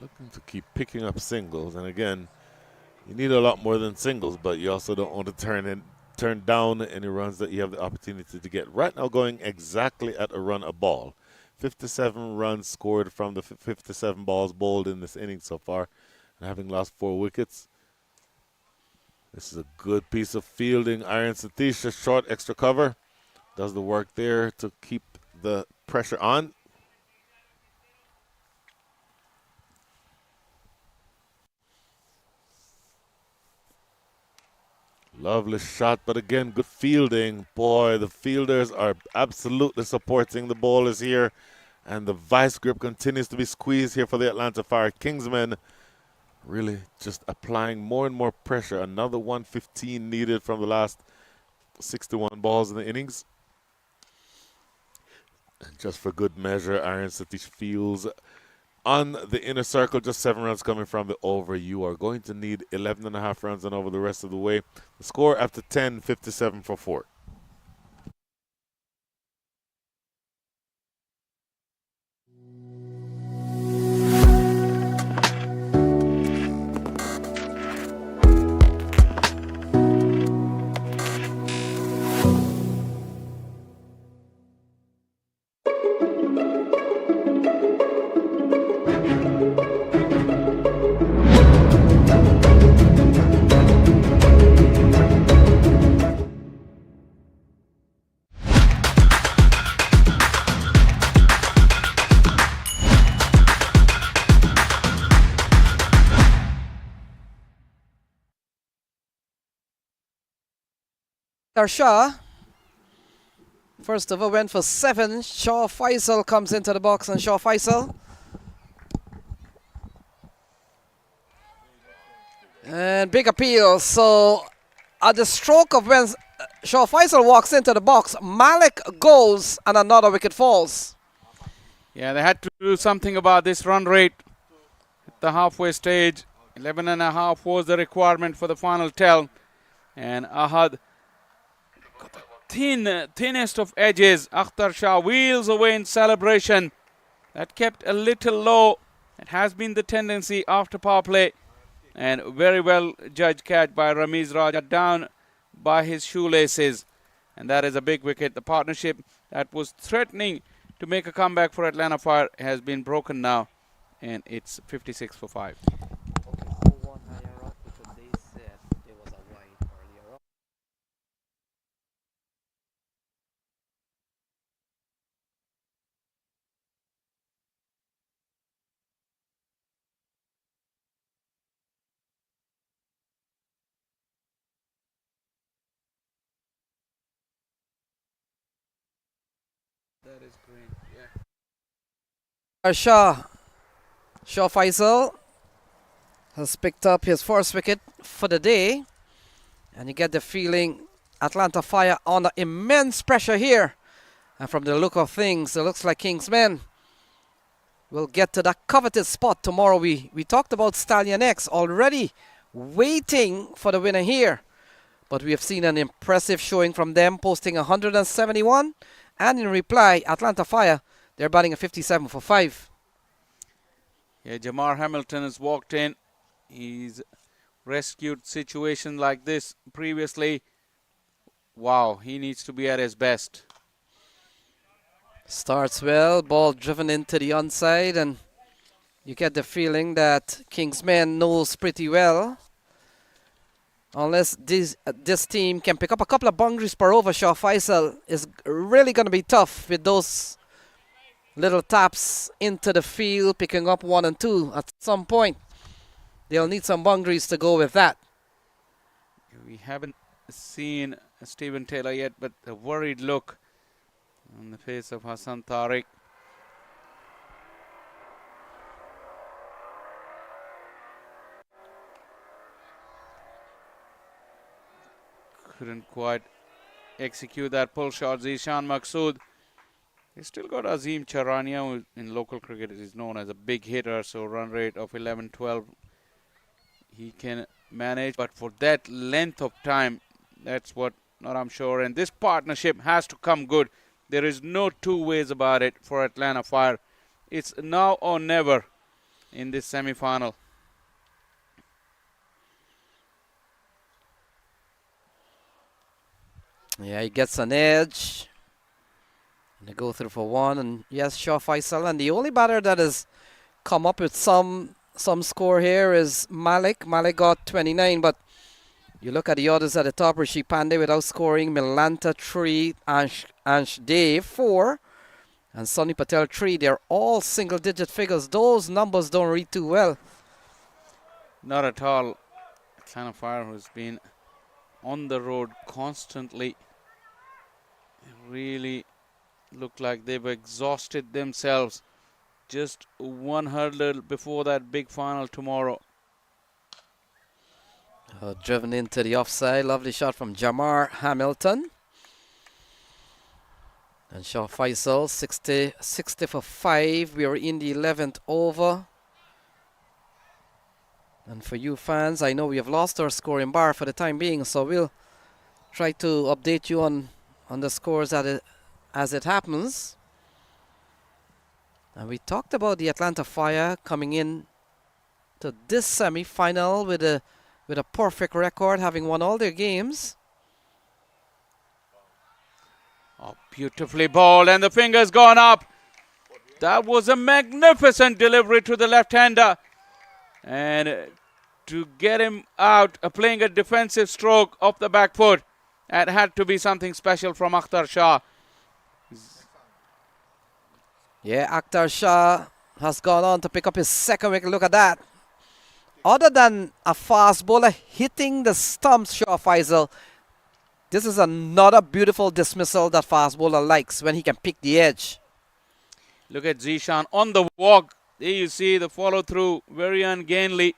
Looking to keep picking up singles, and again, you need a lot more than singles, but you also don't want to turn down any runs that you have the opportunity to get. Right now, going exactly at a run a ball. 57 runs scored from the 57 balls bowled in this inning so far, and having lost 4 wickets. This is a good piece of fielding. Iron Satish, a short extra cover, does the work there to keep the pressure on. Lovely shot, but again, good fielding. Boy, the fielders are absolutely supporting the bowlers here, and the vice grip continues to be squeezed here for the Atlanta Fire. Kingsmen really just applying more and more pressure. Another 115 needed from the last 61 balls in the innings. And just for good measure, Iron Satish fields on the inner circle, just 7 runs coming from the over. You are going to need 11.5 runs and over the rest of the way. The score after 10, 57 for 4. Shah, first over, went for 7. Shaw Faisal comes into the box, and Shaw Faisal. And big appeal. So at the stroke of when Shaw Faisal walks into the box, Malik goes and another wicket falls. Yeah, they had to do something about this run rate at the halfway stage. 11.5 was the requirement for the final tell. And Ahad got the thinnest of edges. Akhtar Shah wheels away in celebration. That kept a little low. It has been the tendency after power play. And very well judged catch by Ramiz Raja, down by his shoelaces. And that is a big wicket. The partnership that was threatening to make a comeback for Atlanta Fire has been broken now. And it's 56 for 5. That is green, yeah. Shaw Faisal has picked up his first wicket for the day. And you get the feeling Atlanta Fire under immense pressure here. And from the look of things, it looks like Kingsmen will get to that coveted spot tomorrow. We talked about Stallion X already waiting for the winner here. But we have seen an impressive showing from them, posting 171. And in reply, Atlanta Fire, they're batting a 57 for 5. Yeah, Jamar Hamilton has walked in. He's rescued situation like this previously. Wow, he needs to be at his best. Starts well, ball driven into the onside, and you get the feeling that Kingsman knows pretty well. Unless this team can pick up a couple of boundaries per over, Shaw Faisal is really going to be tough with those little taps into the field, picking up 1 and 2 at some point. They'll need some boundaries to go with that. We haven't seen Stephen Taylor yet, but a worried look on the face of Hassan Tariq. Couldn't quite execute that pull shot. Zishan Maqsood They still got Azim Charania, who in local cricket is known as a big hitter, so run rate of 11-12 he can manage. But for that length of time, that's what not I'm sure. And this partnership has to come good. There is no two ways about it for Atlanta Fire. It's now or never in this semi-final. Yeah, he gets an edge. And they go through for one. And yes, Shah Faisal. And the only batter that has come up with some score here is Malik. Malik got 29, but you look at the others at the top. Rishi Pandey without scoring. Milanta 3. Ansh Dave 4. And Sonny Patel 3. They're all single-digit figures. Those numbers don't read too well. Not at all. Atlanta Fire, who's been on the road constantly, really look like they've exhausted themselves. Just one hurdle before that big final tomorrow. Driven into the offside. Lovely shot from Jamar Hamilton. And Shah Faisal, 60 for 5. We are in the 11th over. And for you fans, I know we have lost our scoring bar for the time being, so we'll try to update you on the scores as it happens. And we talked about the Atlanta Fire coming in to this semi-final with a perfect record, having won all their games. Oh, beautifully bowled, and the finger's gone up. That was a magnificent delivery to the left-hander. And to get him out, playing a defensive stroke off the back foot, that had to be something special from Akhtar Shah. Yeah, Akhtar Shah has gone on to pick up his second wicket. Look at that. Other than a fast bowler hitting the stumps, Shah Faisal, this is another beautiful dismissal that fast bowler likes when he can pick the edge. Look at Zishan on the walk. There you see the follow through, very ungainly.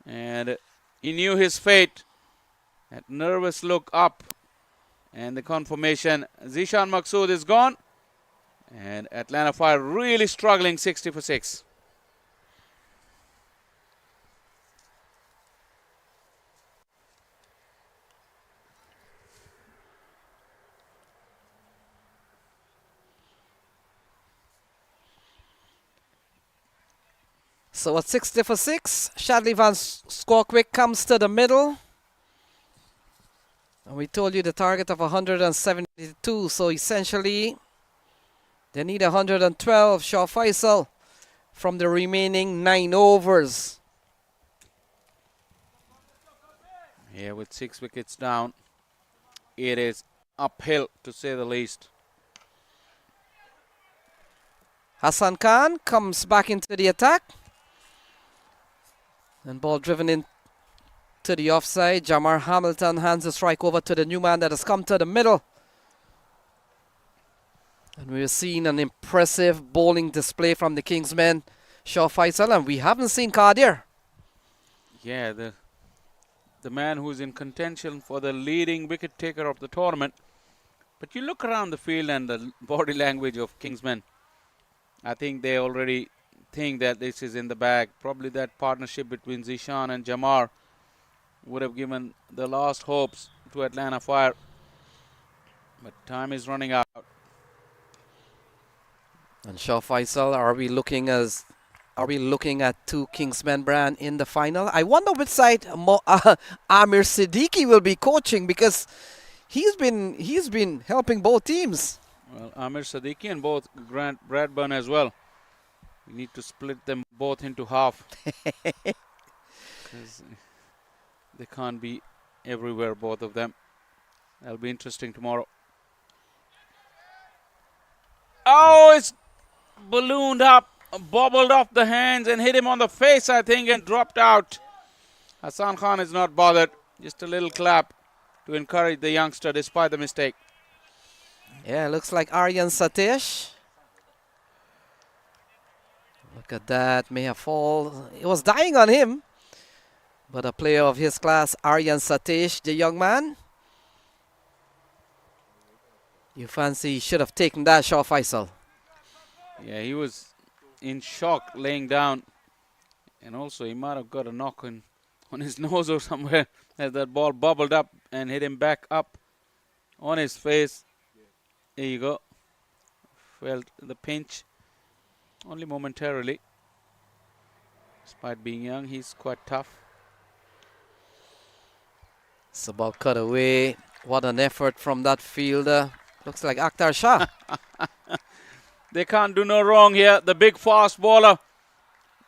And he knew his fate. That nervous look up. And the confirmation. Zishan Maqsood is gone. And Atlanta Fire really struggling, 60 for 6. So at 60 for 6, Shadley Van Squawkwick comes to the middle. And we told you the target of 172, so essentially they need 112, Shah Faisal, from the remaining 9 overs. Here with 6 wickets down, it is uphill to say the least. Hassan Khan comes back into the attack. And ball driven in to the offside. Jamar Hamilton hands the strike over to the new man that has come to the middle. And we're seeing an impressive bowling display from the Kingsmen, Shah Faisal, and we haven't seen Qadir. Yeah, the man who's in contention for the leading wicket taker of the tournament. But you look around the field and the body language of Kingsmen, I think they already think that this is in the bag. Probably that partnership between Zishan and Jamar would have given the last hopes to Atlanta Fire. But time is running out. And Shah Faisal, are we looking at 2 Kingsmen brand in the final? I wonder which side Amir Siddiqui will be coaching, because he's been helping both teams. Well, Amir Siddiqui and both Grant Bradburn as well. We need to split them both into half. Because they can't be everywhere, both of them. That'll be interesting tomorrow. Oh, it's ballooned up, bobbled off the hands and hit him on the face, I think, and dropped out. Hassan Khan is not bothered. Just a little clap to encourage the youngster despite the mistake. Yeah, looks like Aryan Satish. Look at that, may have fall. It was dying on him. But a player of his class, Aryan Satish, the young man. You fancy he should have taken that shot, Faisal? Yeah, he was in shock laying down. And also he might have got a knock on his nose or somewhere as that ball bubbled up and hit him back up on his face. There you go. Felt the pinch only momentarily. Despite being young, he's quite tough. It's about cut away. What an effort from that fielder. Looks like Akhtar Shah. They can't do no wrong here. The big fast bowler.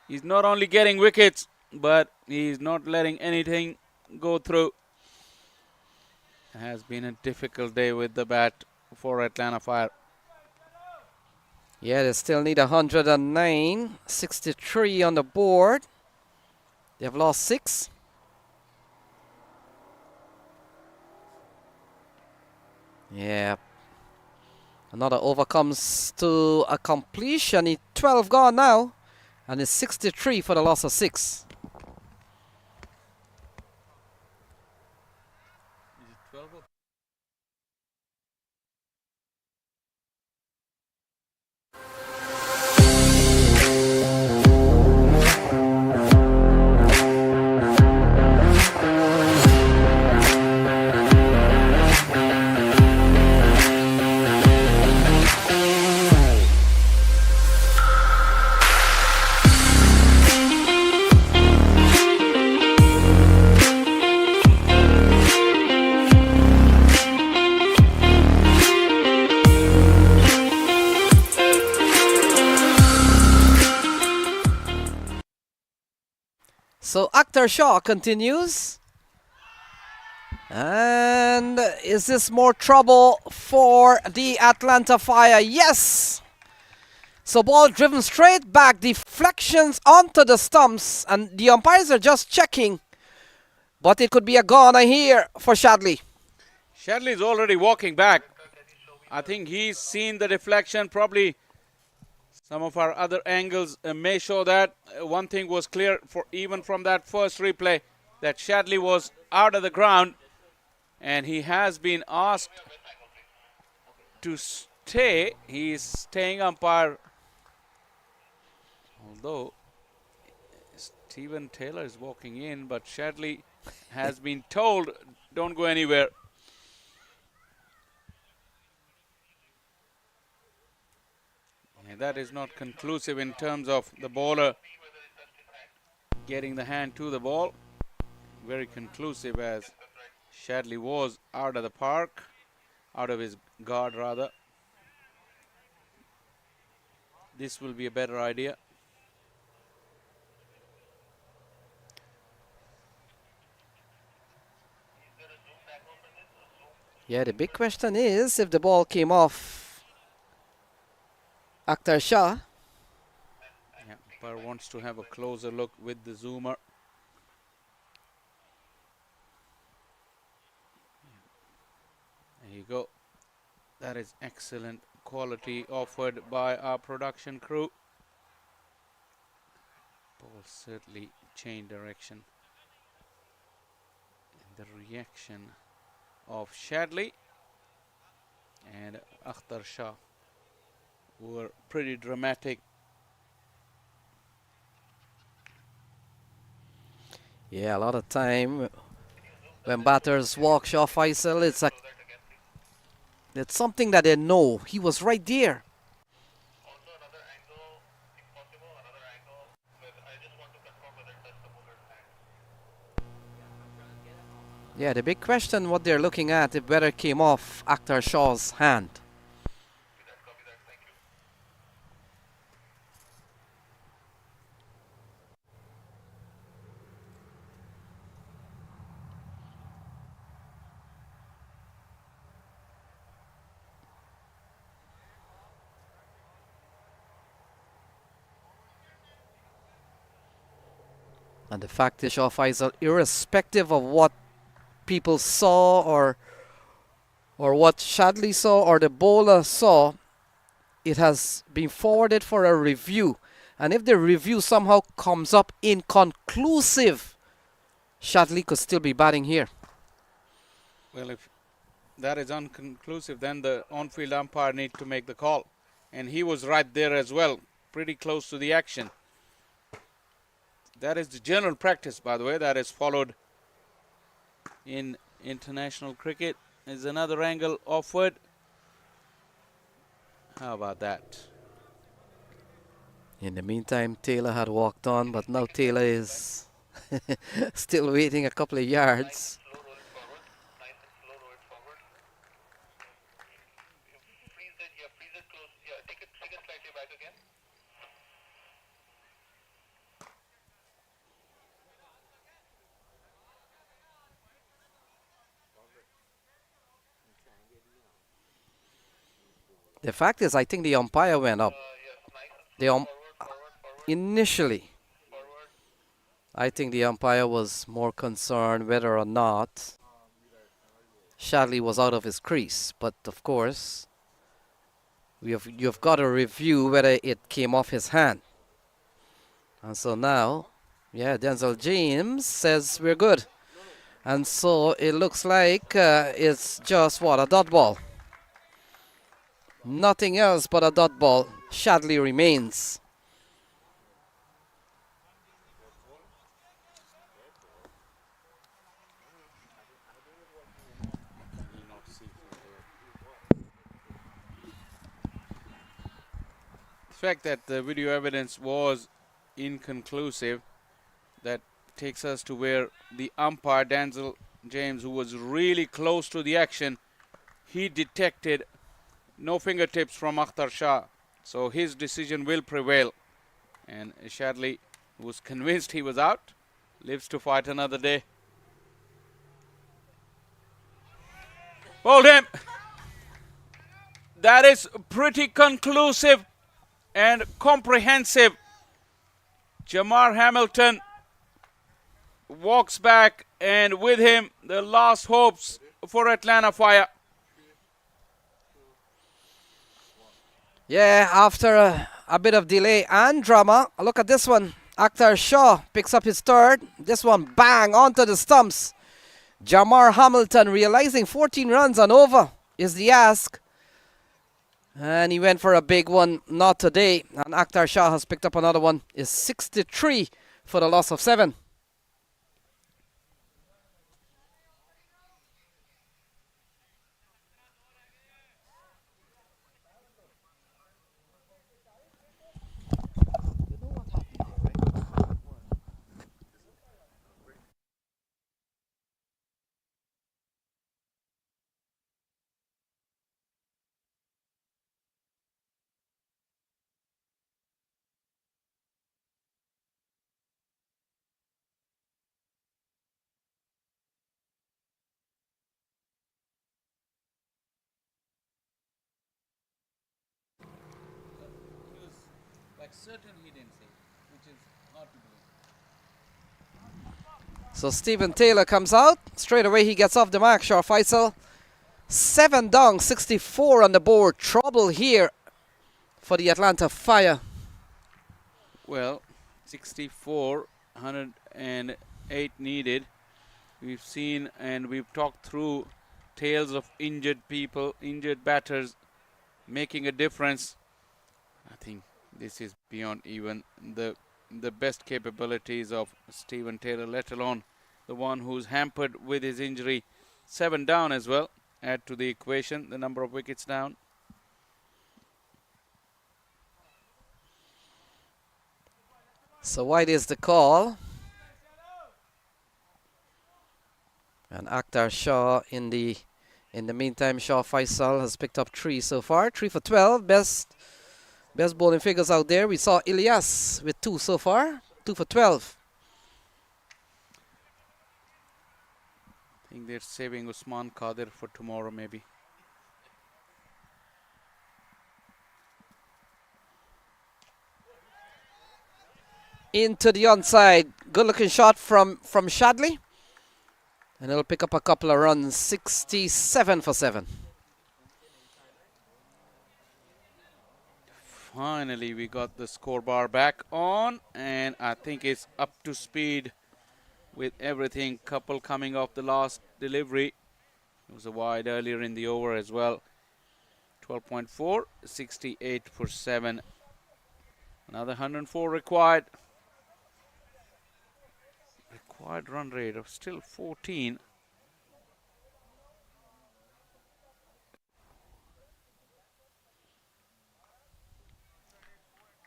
He's not only getting wickets, but he's not letting anything go through. It has been a difficult day with the bat for Atlanta Fire. Yeah, they still need 109. 63 on the board. They've lost 6. Yeah. Another over comes to a completion. 12 gone now. And it's 63 for the loss of 6. So Akhtar Shah continues. And is this more trouble for the Atlanta Fire? Yes! So ball driven straight back, deflections onto the stumps, and the umpires are just checking. But it could be a goner here for Shadley. Shadley's already walking back. I think he's seen the deflection. Probably some of our other angles may show that. One thing was clear for even from that first replay, that Shadley was out of the ground, and he has been asked to stay. He is staying umpire. Although Stephen Taylor is walking in, but Shadley has been told, don't go anywhere. And that is not conclusive in terms of the bowler getting the hand to the ball. Very conclusive, as Shadley was out of the park, out of his guard rather. This will be a better idea. Yeah, the big question is if the ball came off Akhtar Shah. Yeah, umpire wants to have a closer look with the zoomer. There you go. That is excellent quality offered by our production crew. Ball certainly changed direction. And the reaction of Shadley and Akhtar Shah were pretty dramatic. Yeah, a lot of time when batters walk Shah Faisal, it's something that they know. He was right there. Yeah, the big question what they're looking at if whether it came off Akhtar Shah's hand. And the fact is, Shah Faisal, irrespective of what people saw or what Shadley saw or the bowler saw, it has been forwarded for a review. And if the review somehow comes up inconclusive, Shadley could still be batting here. Well, if that is unconclusive. Then the on-field umpire needs to make the call. And he was right there as well, pretty close to the action. That is the general practice, by the way, that is followed in international cricket. Is another angle offered. How about that? In the meantime, Taylor had walked on, but now Taylor is still waiting a couple of yards. The fact is, I think the umpire went up. Initially, I think the umpire was more concerned whether or not Shadley was out of his crease. But of course, you've got to review whether it came off his hand. And so now, yeah, Denzel James says we're good. And so it looks like it's just, what, a dot ball. Nothing else but a dot ball. Shadley remains. The fact that the video evidence was inconclusive, that takes us to where the umpire, Denzel James, who was really close to the action, he detected no fingertips from Akhtar Shah. So his decision will prevail. And Shadley, who was convinced he was out, lives to fight another day. Hold him. That is pretty conclusive and comprehensive. Jamar Hamilton walks back, and with him the last hopes for Atlanta Fire. Yeah, after a bit of delay and drama, look at this one. Akhtar Shah picks up his third. This one, bang, onto the stumps. Jamar Hamilton realizing 14 runs and over is the ask. And he went for a big one, not today. And Akhtar Shah has picked up another one. Is 63 for the loss of 7. So Stephen Taylor comes out. Straight away he gets off the mark, Shah Faisal. 7 down, 64 on the board. Trouble here for the Atlanta Fire. Well, 64, 108 needed. We've seen and we've talked through tales of injured people, injured batters making a difference. I think this is beyond even the best capabilities of Stephen Taylor, let alone the one who's hampered with his injury. 7 down as well. Add to the equation the number of wickets down. So wide is the call. And Akhtar Shah in the meantime, Shah Faisal has picked up 3 so far. 3 for 12. Best bowling figures out there. We saw Ilyas with 2 so far. 2 for 12. I think they're saving Usman Qadir for tomorrow maybe. Into the onside. Good looking shot from Shadley. And it'll pick up a couple of runs. 67 for 7. Finally, we got the score bar back on, and I think it's up to speed with everything. Couple coming off the last delivery. It was a wide earlier in the over as well. 12.4, 68 for 7. Another 104 required. Required run rate of still 14.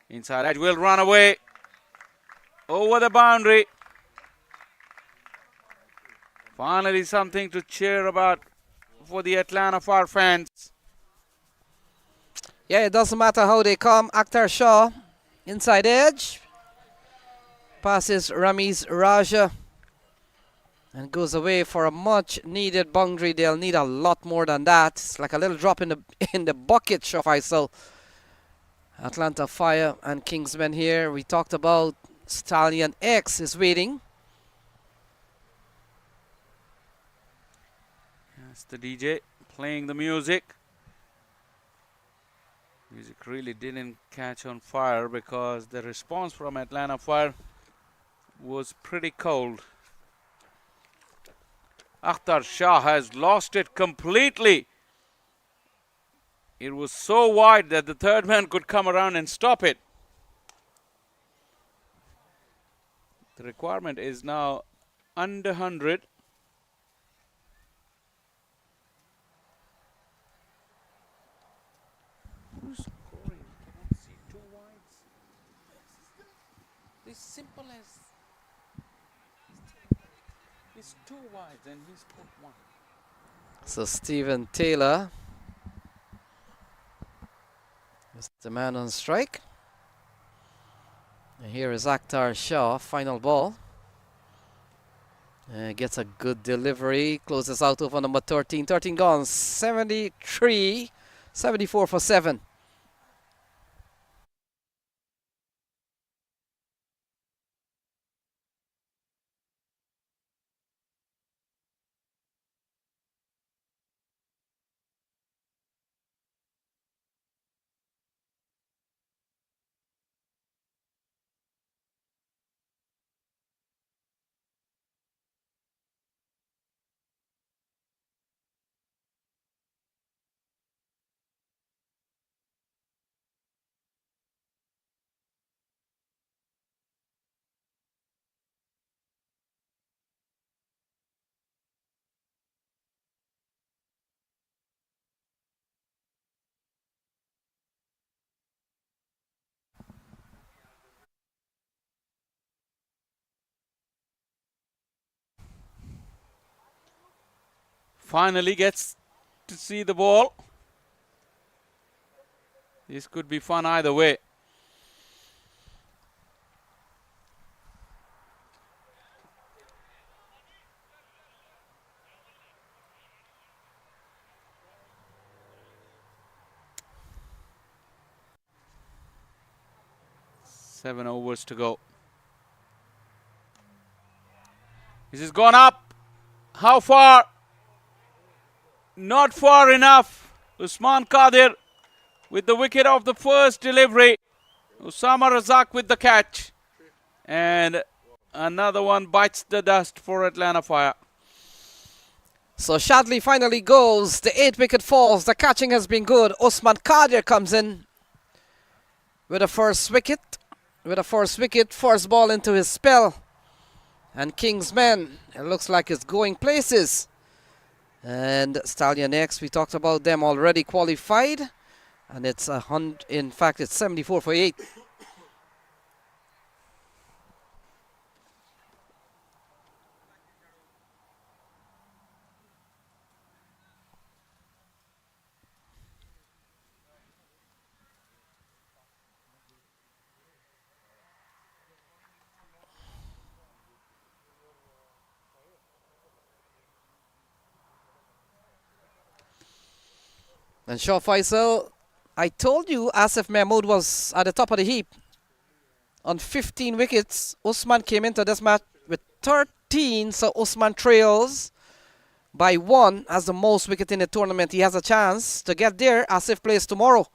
Inside edge will run away. Over the boundary. Finally something to cheer about for the Atlanta Fire fans. Yeah, it doesn't matter how they come. Akhtar Shah, inside edge. Passes Ramiz Raja. And goes away for a much needed boundary. They'll need a lot more than that. It's like a little drop in the bucket, Faisal. Atlanta Fire and Kingsmen here. We talked about Stallion X is waiting. That's the DJ playing the music. Music really didn't catch on fire because the response from Atlanta Fire was pretty cold. Akhtar Shah has lost it completely. It was so wide that the third man could come around and stop it. The requirement is now under 100. Who's scoring? I can't see two wides. It's simple as it's two wides and he's put one. So Stephen Taylor is the man on strike. And here is Akhtar Shah, final ball. Gets a good delivery, closes out over number 13. 13 gone, 74 for 7. Finally gets to see the ball. This could be fun either way. Seven overs to go. This has gone up. How far? Not far enough. Usman Qadir with the wicket of the first delivery. Usama Razak with the catch. And another one bites the dust for Atlanta Fire. So Shadley finally goes. The 8-wicket falls. The catching has been good. Usman Qadir comes in with a first wicket. First ball into his spell. And Kingsmen, it looks like it's going places. And Stallion X, we talked about them already qualified. And it's in fact, it's 74 for 8. And Shaw Faisal, I told you Asif Mahmood was at the top of the heap. On 15 wickets, Usman came into this match with 13, so Usman trails by 1 as the most wicket in the tournament. He has a chance to get there. Asif plays tomorrow.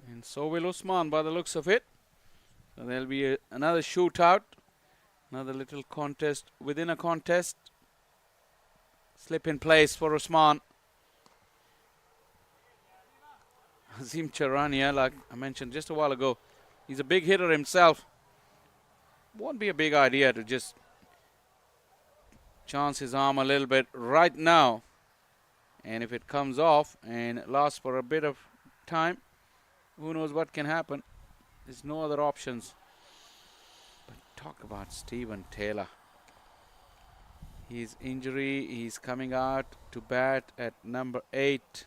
And so will Usman by the looks of it. So there'll be another shootout. Another little contest within a contest. Slip in place for Usman. Azim Charania, like I mentioned just a while ago, he's a big hitter himself. Won't be a big idea to just chance his arm a little bit right now. And if it comes off and lasts for a bit of time, who knows what can happen. There's no other options. But talk about Stephen Taylor. His injury, he's coming out to bat at number 8.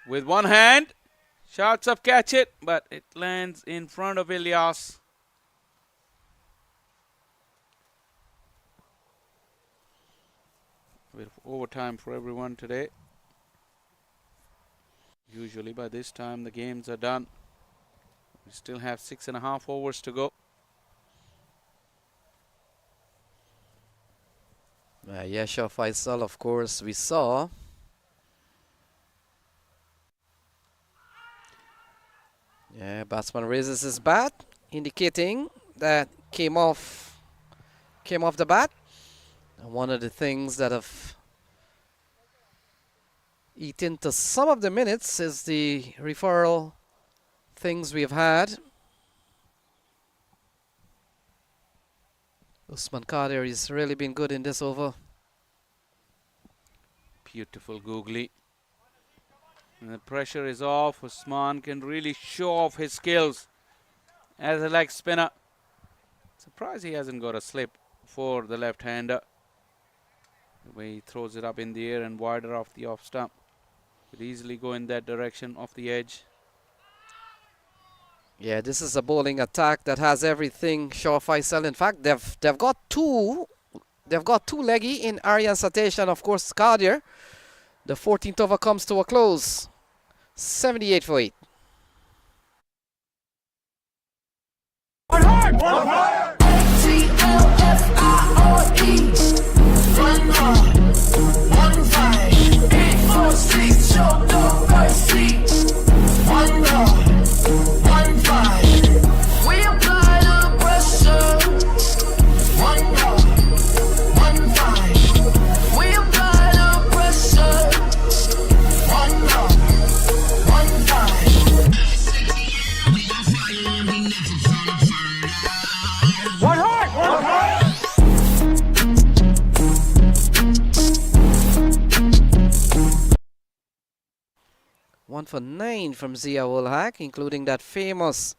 With one hand, shots up, catch it, but it lands in front of Ilyas. A bit of overtime for everyone today. Usually by this time the games are done. We still have 6.5 overs to go. Yasha Faisal, of course, we saw. Yeah, batsman raises his bat, indicating that came off the bat. And one of the things that have eaten to some of the minutes is the referral things we've had. Usman Kadir has really been good in this over. Beautiful googly. And the pressure is off. Usman can really show off his skills as a leg spinner. Surprised he hasn't got a slip for the left-hander. The way he throws it up in the air and wider off the off stump. Could easily go in that direction off the edge. Yeah, this is a bowling attack that has everything, Shaw Faisal. In fact, they've got two leggy in Aryan Satish and of course Kadir. The 14th over comes to a close. 78 for 8. One hard! One hard! TLFIRE. One hard. One fight. 8, 4, 6, show no mercy. One hard. One fight. We apply the pressure. One hard. One fight. We apply the pressure. One hard. One fight. One hard! One hard! 1 for 9 from Zia ul Haq, including that famous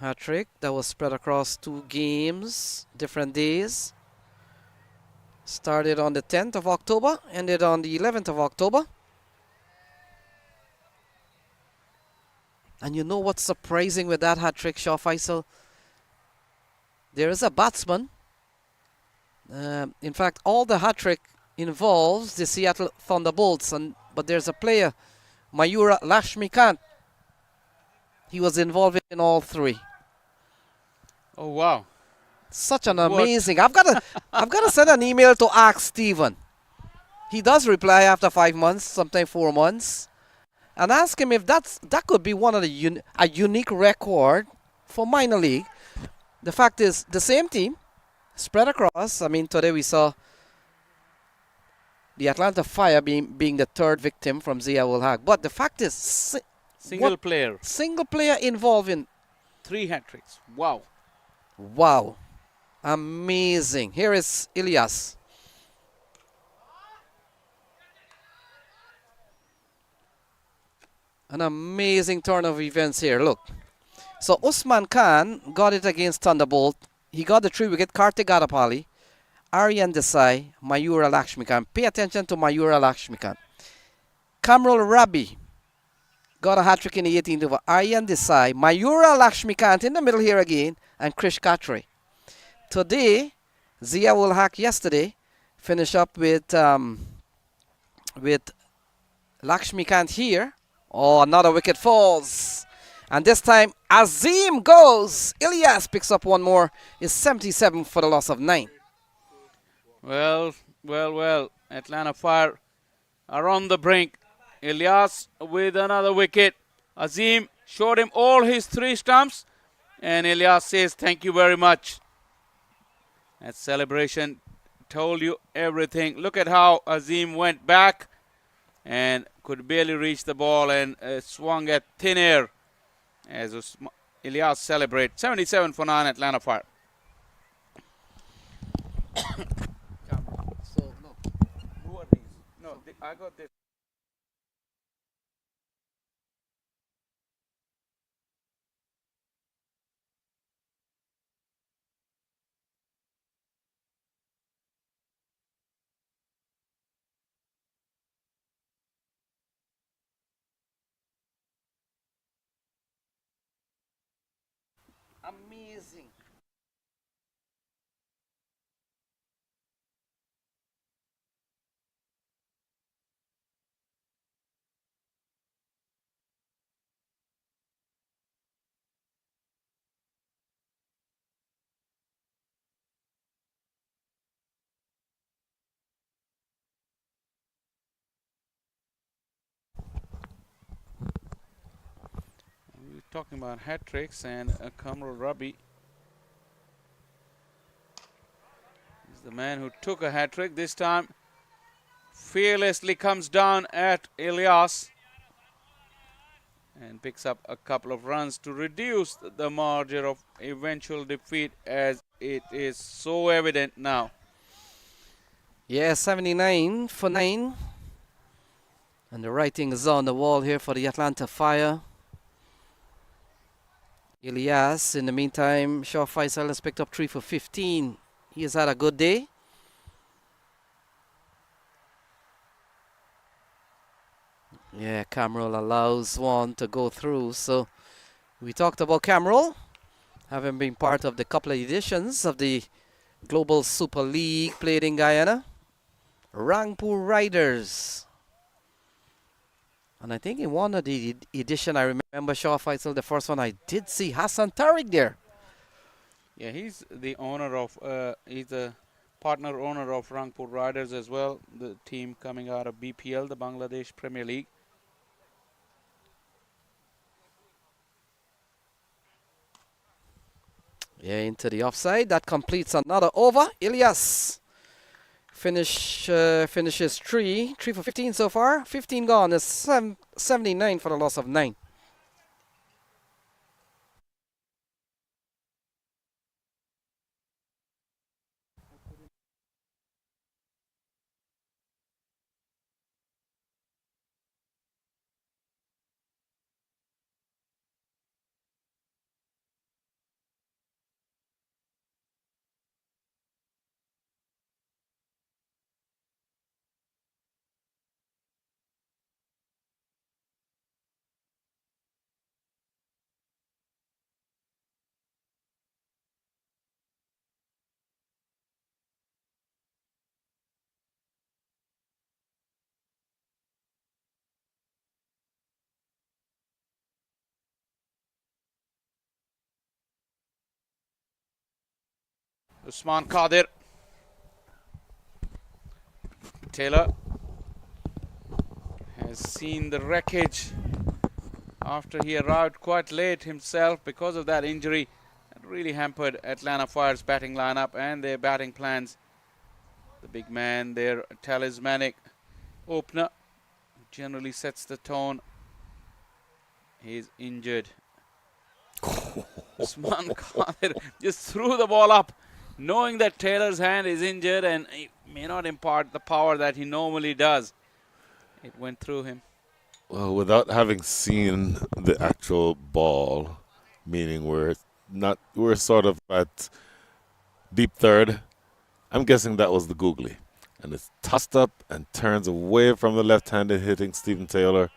hat-trick that was spread across 2 games, different days. Started on the 10th of October, ended on the 11th of October. And you know what's surprising with that hat-trick, Shaw Faisal? There is a batsman. In fact, all the hat-trick involves the Seattle Thunderbolts, but there's a player, Mayura Lakshmikant. He was involved in all 3. Oh wow! Such an amazing. I've got to send an email to ask Stephen. He does reply after 5 months, sometimes 4 months, and ask him if that could be one of the a unique record for minor league. The fact is, the same team spread across. I mean, today we saw the Atlanta Fire being the 3rd victim from Zia ul Haq. But the fact is, Single player involved in 3 hat-tricks. Wow. Wow. Amazing. Here is Ilyas. An amazing turn of events here. Look. So Usman Khan got it against Thunderbolt. He got the 3 wicket. Kartik Gadapalli, Aryan Desai, Mayura Lakshmikant. Pay attention to Mayura Lakshmikant. Kamrul Rabi got a hat-trick in the 18th over. Aryan Desai, Mayura Lakshmikant in the middle here again, and Krish Katre. Today, Zia ul Haq yesterday finished up with Lakshmikant here. Oh, another wicket falls. And this time, Azim goes. Ilyas picks up one more. Is 77 for the loss of 9. Well. Atlanta Fire are on the brink. Ilyas with another wicket. Azim showed him all his 3 stumps. And Ilyas says, thank you very much. That celebration told you everything. Look at how Azim went back and could barely reach the ball and swung at thin air as Ilyas celebrate. 77 for 9 Atlanta Fire. So, no. Who are these? No, I got this. Amazing. We're talking about hat tricks, and Kamrul Rabi is the man who took a hat trick. This time, fearlessly comes down at Ilyas and picks up a couple of runs to reduce the margin of eventual defeat, as it is so evident now. Yeah, 79 for 9. And the writing is on the wall here for the Atlanta Fire. Ilyas, in the meantime, Shaw Faisal has picked up 3 for 15. He has had a good day. Yeah, Kamrul allows one to go through. So we talked about Kamrul having been part of the couple of editions of the Global Super League played in Guyana. Rangpur Riders. And I think in one of the edition, I remember Shaw Faisal, the first one I did see Hassan Tariq there. Yeah, he's the owner of, he's the partner owner of Rangpur Riders as well, the team coming out of BPL, the Bangladesh Premier League. Yeah, into the offside. That completes another over. Ilyas finishes 3 for 15 so far. 15 gone. It's 79 for the loss of 9. Usman Qadir. Taylor has seen the wreckage after he arrived quite late himself because of that injury. It really hampered Atlanta Fire's batting lineup and their batting plans. The big man, their talismanic opener, generally sets the tone. He's injured. Usman Qadir just threw the ball up, knowing that Taylor's hand is injured and he may not impart the power that he normally does. It went through him. Well, without having seen the actual ball, meaning we're sort of at deep third, I'm guessing that was the googly. And it's tossed up and turns away from the left-handed hitting Stephen Taylor.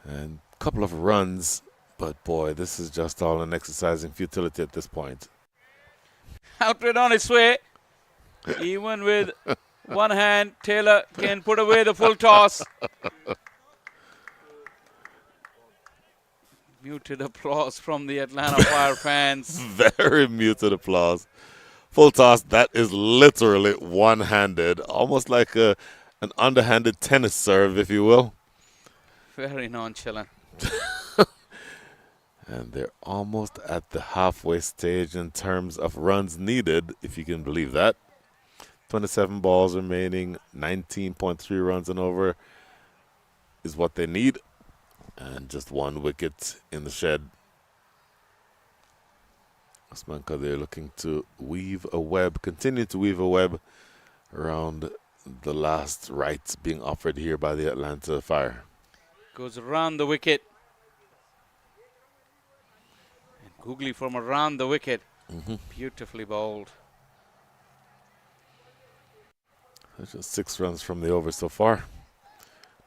And a couple of runs, but boy, this is just all an exercise in futility at this point. Outright on its way. Even with one hand, Taylor can put away the full toss. Muted applause from the Atlanta Fire fans. Very muted applause. Full toss, that is literally one-handed, almost like an underhanded tennis serve, if you will. Very nonchalant. And they're almost at the halfway stage in terms of runs needed, if you can believe that. 27 balls remaining, 19.3 runs and over is what they need. And just one wicket in the shed. Usman Qadir looking to weave a web, continue to weave a web around the last rights being offered here by the Atlanta Fire. Goes around the wicket. And Googly from around the wicket. Beautifully bowled. That's just 6 runs from the over so far.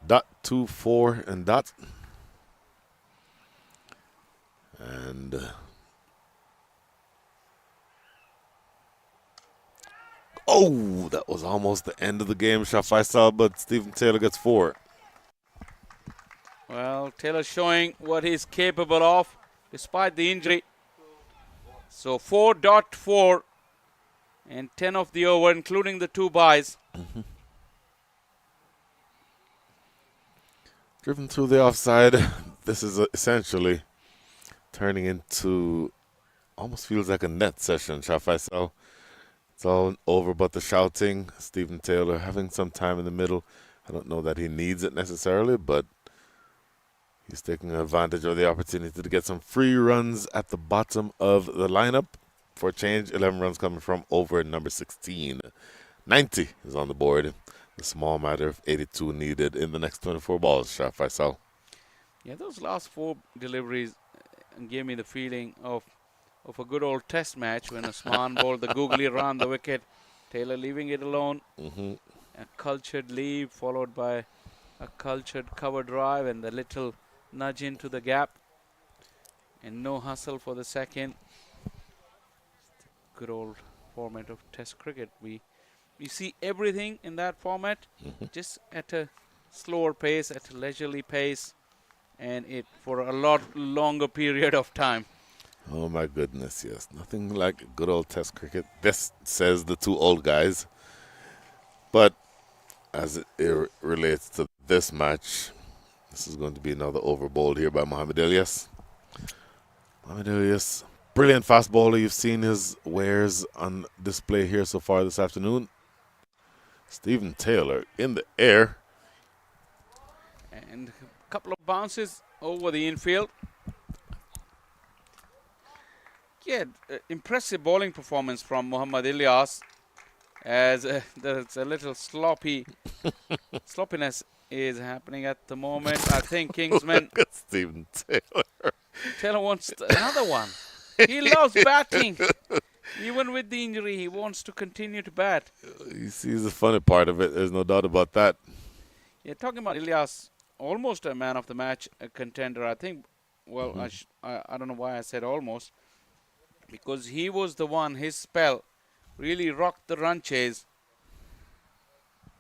Dot 2, 4, and dot. And oh, that was almost the end of the game, Shah Faisal, but Stephen Taylor gets 4. Well, Taylor showing what he's capable of despite the injury. So 4.4 and 10 of the over, including the 2 byes. Driven through the offside. This is essentially turning into, almost feels like a net session, Shah Faisal. It's all over but the shouting. Stephen Taylor having some time in the middle. I don't know that he needs it necessarily, but he's taking advantage of the opportunity to get some free runs at the bottom of the lineup. For a change, 11 runs coming from over number 16. 90 is on the board. The small matter of 82 needed in the next 24 balls, Shah Faisal. Yeah, those last 4 deliveries gave me the feeling of a good old test match when Usman bowled the googly around the wicket, Taylor leaving it alone. A cultured leave followed by a cultured cover drive and the little nudge into the gap. And no hustle for the second. Good old format of test cricket. We see everything in that format just at a slower pace, at a leisurely pace, and it for a lot longer period of time. Oh my goodness, yes. Nothing like good old test cricket. This says the 2 old guys. But as it relates to this match, this is going to be another over bowled here by Mohamed Ilyas. Mohamed Ilyas, brilliant fast bowler. You've seen his wares on display here so far this afternoon. Stephen Taylor in the air. And a couple of bounces over the infield. Yeah, impressive bowling performance from Mohammad Ilyas, as there's a little sloppiness is happening at the moment. I think Kingsman. Look at Stephen Taylor. Taylor wants another one. He loves batting. Even with the injury, he wants to continue to bat. He sees the funny part of it. There's no doubt about that. Yeah, talking about Ilyas, almost a man of the match contender. I think, well, I don't know why I said almost. Because he was the one, his spell really rocked the run chase.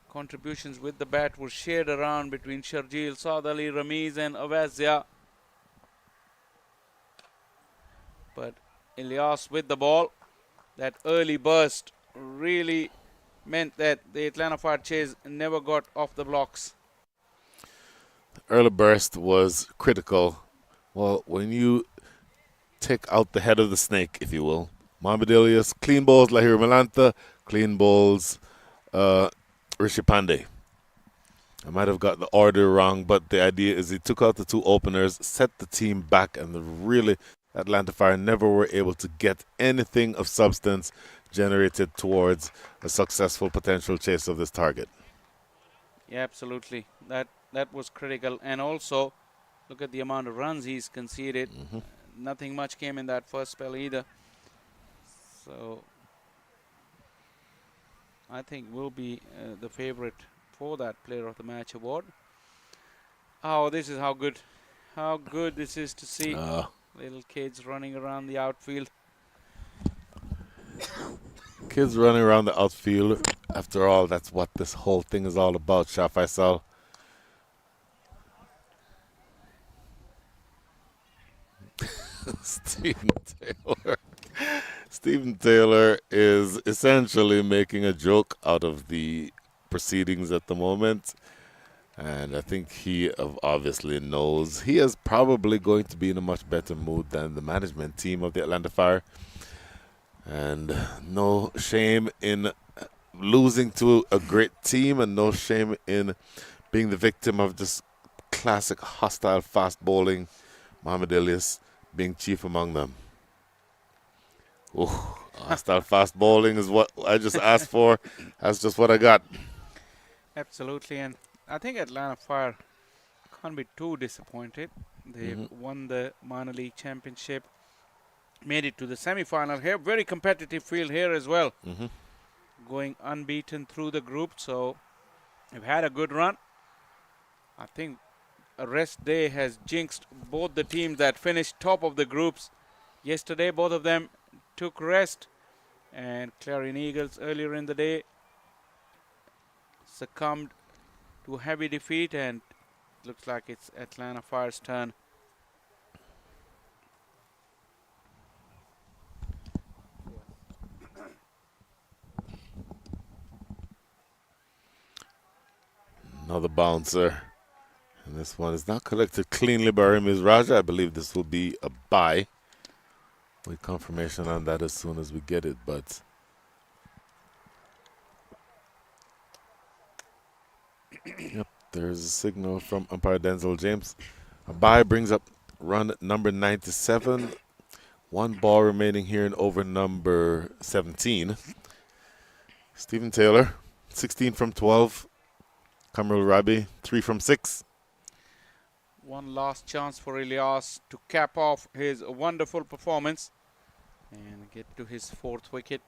Contributions with the bat were shared around between Sharjeel, Saad Ali, Ramiz and Awazia. But Ilyas with the ball, that early burst really meant that the Atlanta Fire chase never got off the blocks. Early burst was critical. Well, when you take out the head of the snake, if you will. Mohamed Ilyas, clean bowls Lahir Malanta, clean bowls Rishi Pandey. I might have got the order wrong, but the idea is he took out the 2 openers, set the team back, and really Atlanta Fire never were able to get anything of substance generated towards a successful potential chase of this target. Yeah, absolutely. That was critical. And also, look at the amount of runs he's conceded. Nothing much came in that first spell either. So I think will be the favorite for that Player of the Match award. Oh, this is how good this is to see. Little kids running around the outfield. Kids running around the outfield. After all, that's what this whole thing is all about, Shah Faisal. Stephen Taylor is essentially making a joke out of the proceedings at the moment. And I think he obviously knows he is probably going to be in a much better mood than the management team of the Atlanta Fire. And no shame in losing to a great team, and no shame in being the victim of just classic hostile fast bowling. Mohamed Elias being chief among them. Ooh, hostile fast bowling is what I just asked for. That's just what I got. Absolutely, and I think Atlanta Fire can't be too disappointed. They've won the minor league championship, made it to the semi-final here. Very competitive field here as well. Going unbeaten through the group, so they've had a good run. I think a rest day has jinxed both the teams that finished top of the groups yesterday. Both of them took rest, and Clarion Eagles earlier in the day succumbed to heavy defeat, and looks like it's Atlanta Fire's turn. Another bouncer. And this one is not collected cleanly by Ramiz Raja. I believe this will be a bye. With confirmation on that as soon as we get it, but yep, there's a signal from umpire Denzel James. A bye brings up run number 97. One ball remaining here in over number 17. Stephen Taylor, 16 from 12. Kamrul Rabi, 3 from 6. One last chance for Ilyas to cap off his wonderful performance and get to his 4th wicket.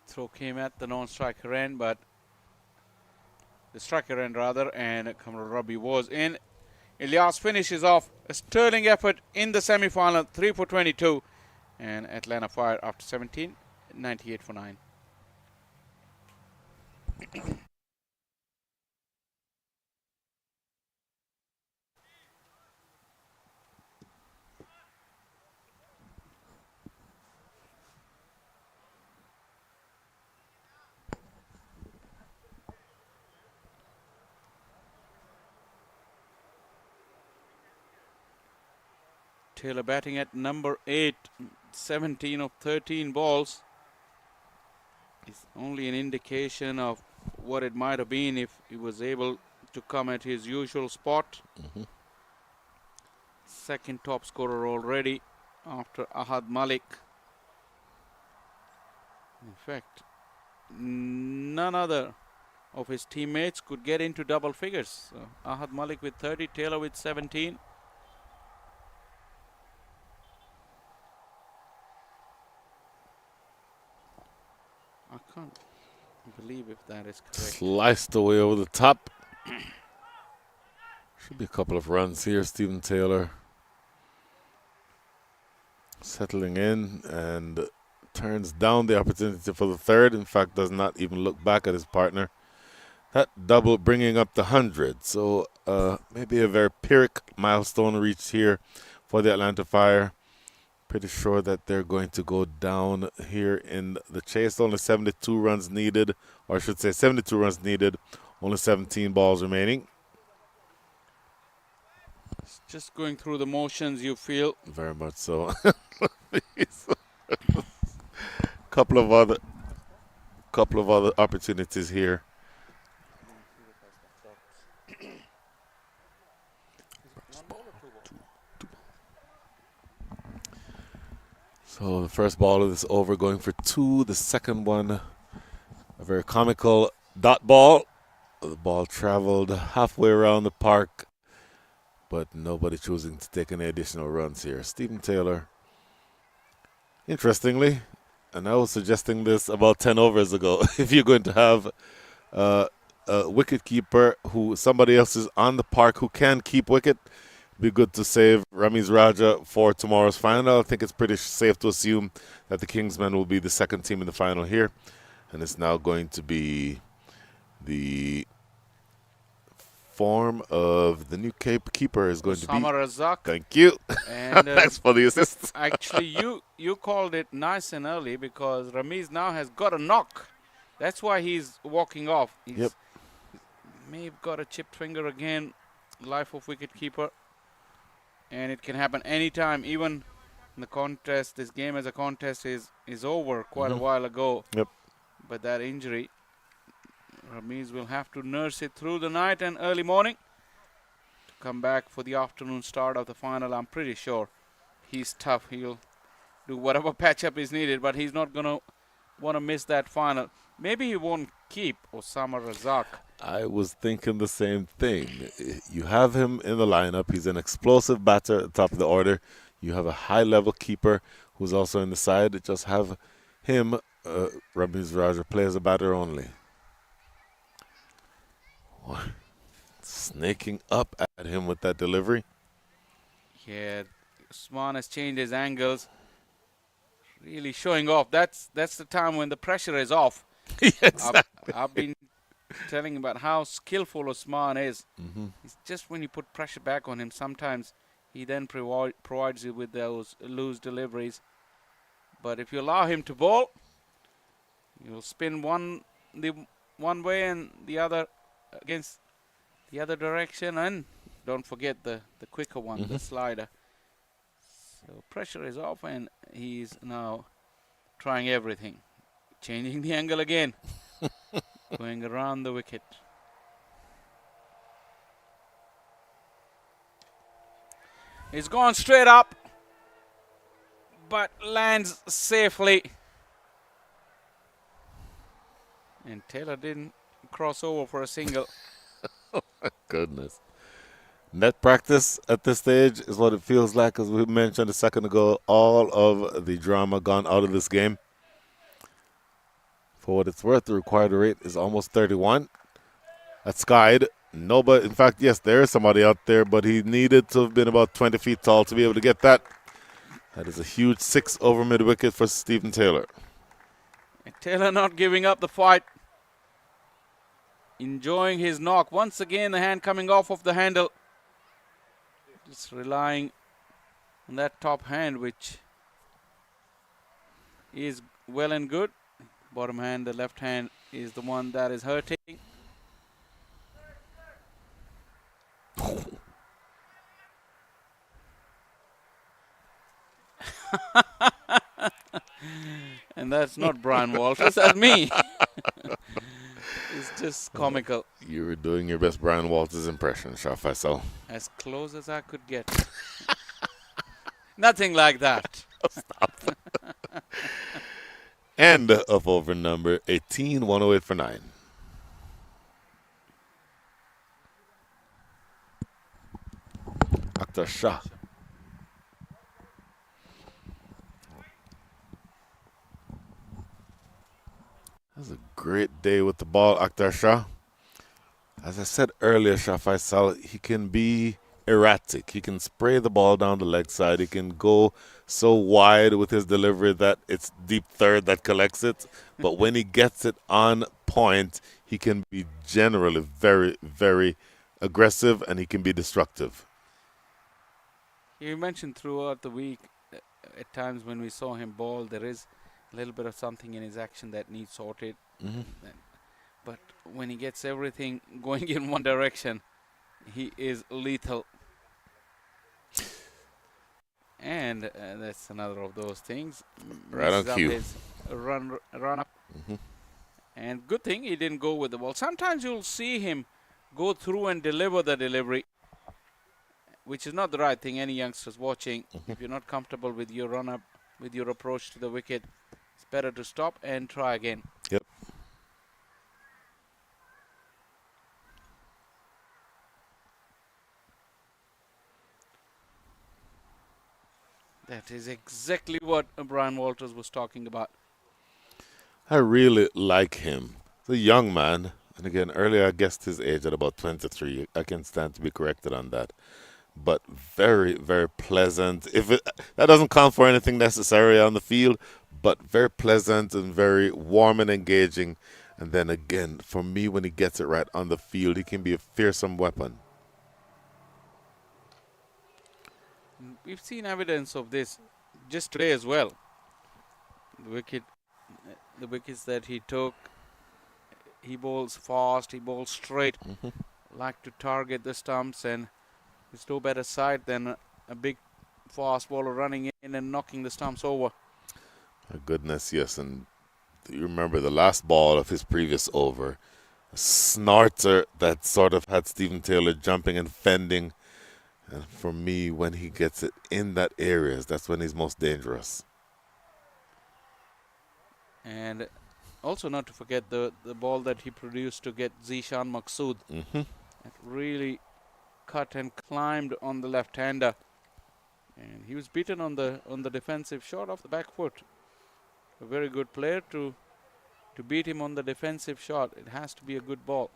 Throw came at the non-striker end, but the striker end rather, and Kamrul Rabi was in. Ilyas finishes off a sterling effort in the semi-final, 3 for 22, and Atlanta Fire after 17, 98 for 9. Taylor batting at number 8, 17 of 13 balls. Is only an indication of what it might have been if he was able to come at his usual spot. Second top scorer already after Ahad Malik. In fact, none other of his teammates could get into double figures. So Ahad Malik with 30, Taylor with 17. I can't believe if that is correct. Sliced away over the top. Should be a couple of runs here. Stephen Taylor settling in and turns down the opportunity for the 3rd. In fact, does not even look back at his partner. That double bringing up the 100. So maybe a very Pyrrhic milestone reached here for the Atlanta Fire. Pretty sure that they're going to go down here in the chase. Only 72 runs needed, or I should say 72 runs needed. Only 17 balls remaining. It's just going through the motions, you feel. Very much so. couple of other opportunities here. So the first ball of this over going for 2. The second one, a very comical dot ball. The ball traveled halfway around the park, but nobody choosing to take any additional runs here. Stephen Taylor, interestingly, and I was suggesting this about 10 overs ago, if you're going to have a wicket keeper who somebody else is on the park who can keep wicket, be good to save Ramiz Raja for tomorrow's final. I think it's pretty safe to assume that the Kingsmen will be the second team in the final here. And it's now going to be the form of the new keeper is going to be. Razak. Thank you. And thanks for the assist. Actually, you called it nice and early because Ramiz now has got a knock. That's why he's walking off. He's may have got a chipped finger again. Life of wicket-keeper. And it can happen anytime. Even in the contest, this game as a contest is over quite a while ago. Yep. But that injury, Ramiz will have to nurse it through the night and early morning to come back for the afternoon start of the final. I'm pretty sure he's tough. He'll do whatever patch-up is needed, but he's not going to want to miss that final. Maybe he won't keep Osama Razak. I was thinking the same thing. You have him in the lineup. He's an explosive batter at the top of the order. You have a high-level keeper who's also in the side. Just have him, Ramiz Raja, play as a batter only. Snaking up at him with that delivery. Yeah, Usman has changed his angles. Really showing off. That's the time when the pressure is off. Exactly. I've been telling about how skillful Usman is. It's just when you put pressure back on him, sometimes he then provides you with those loose deliveries. But if you allow him to bowl, you'll spin one way and the other against the other direction, and don't forget the quicker one, the slider. So pressure is off, and he's now trying everything. Changing the angle again. Going around the wicket. He's gone straight up, but lands safely. And Taylor didn't cross over for a single. Oh my goodness. Net practice at this stage is what it feels like. As we mentioned a second ago, all of the drama gone out of this game. For what it's worth, the required rate is almost 31. That's skied. Nobody, in fact, yes, there is somebody out there, but he needed to have been about 20 feet tall to be able to get that. That is a huge 6 over mid-wicket for Stephen Taylor. And Taylor not giving up the fight. Enjoying his knock. Once again, the hand coming off of the handle. Just relying on that top hand, which is well and good. Bottom hand, the left hand, is the one that is hurting. And that's not Brian Walters, that's me. It's just comical. You were doing your best Brian Walters impression, Shah Faisal. As close as I could get. Nothing like that. Stop. End of over number 18, 108 for 9. Akhtar Shah. That was a great day with the ball, Akhtar Shah. As I said earlier, Shah Faisal, he can be erratic. He can spray the ball down the leg side. He can go so wide with his delivery that it's deep third that collects it. But when he gets it on point, he can be generally very, very aggressive, and he can be destructive. You mentioned throughout the week, at times when we saw him bowl, there is a little bit of something in his action that needs sorted. But when he gets everything going in one direction, he is lethal. And that's another of those things. Right on cue. His run up. And good thing he didn't go with the ball. Sometimes you'll see him go through and deliver the delivery, which is not the right thing. Any youngsters watching, if you're not comfortable with your run up, with your approach to the wicket, it's better to stop and try again. Yep. That is exactly what Brian Walters was talking about. I really like him. He's a young man. And again, earlier I guessed his age at about 23. I can stand to be corrected on that. But very, very pleasant. That doesn't count for anything necessary on the field, but very pleasant and very warm and engaging And then again, for me, when he gets it right on the field, he can be a fearsome weapon. We've seen evidence of this just today as well. The wickets that he took, he bowls fast, he bowls straight, like to target the stumps, and there's no better sight than a big fast bowler running in and knocking the stumps over. My goodness, yes. And you remember the last ball of his previous over, a snorter that sort of had Stephen Taylor jumping and fending. And for me, when he gets it in that area, that's when he's most dangerous. And also not to forget the ball that he produced to get Zishan Maqsood. It really cut and climbed on the left-hander. And he was beaten on the defensive shot off the back foot. A very good player to beat him on the defensive shot. It has to be a good ball.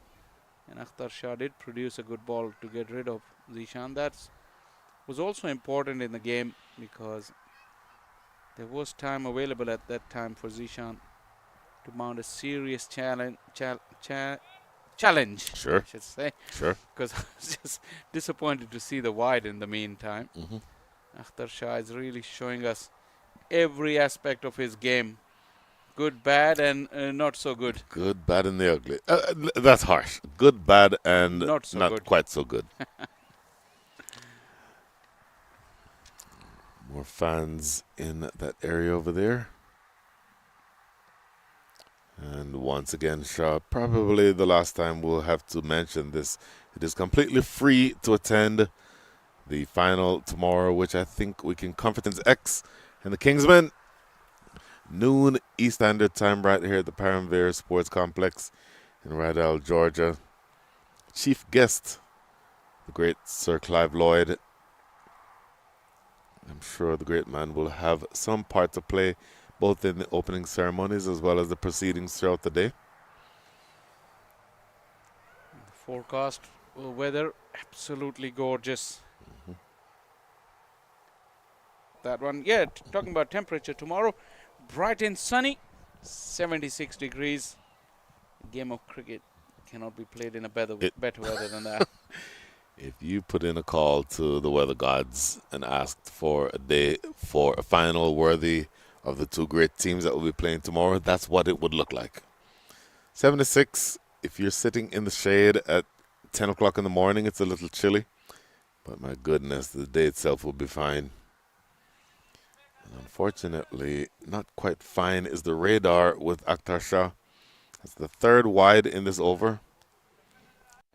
And Akhtar Shah did produce a good ball to get rid of Zishan. That was also important in the game because there was time available at that time for Zishan to mount a serious challenge. Sure. I should say. Sure. Because I was just disappointed to see the wide in the meantime. Akhtar Shah is really showing us every aspect of his game. Good, bad, and not so good. Good, bad, and the ugly. That's harsh. Good, bad, and not good. Quite so good. More fans in that area over there. And once again, Shah, probably the last time we'll have to mention this. It is completely free to attend the final tomorrow, which I think we can confidence X and the Kingsmen. Noon East Standard Time right here at the Paramvere Sports Complex in Rydell, Georgia. Chief guest, the great Sir Clive Lloyd. I'm sure the great man will have some part to play both in the opening ceremonies as well as the proceedings throughout the day. The forecast weather, absolutely gorgeous. That one, yeah, talking about temperature tomorrow, bright and sunny, 76 degrees. Game of cricket cannot be played in a better weather than that. If you put in a call to the weather gods and asked for a day for a final worthy of the two great teams that will be playing tomorrow, that's what it would look like. 76, if you're sitting in the shade at 10 o'clock in the morning, it's a little chilly. But my goodness, the day itself will be fine. And unfortunately, not quite fine is the radar with Akhtar Shah. That's the third wide in this over.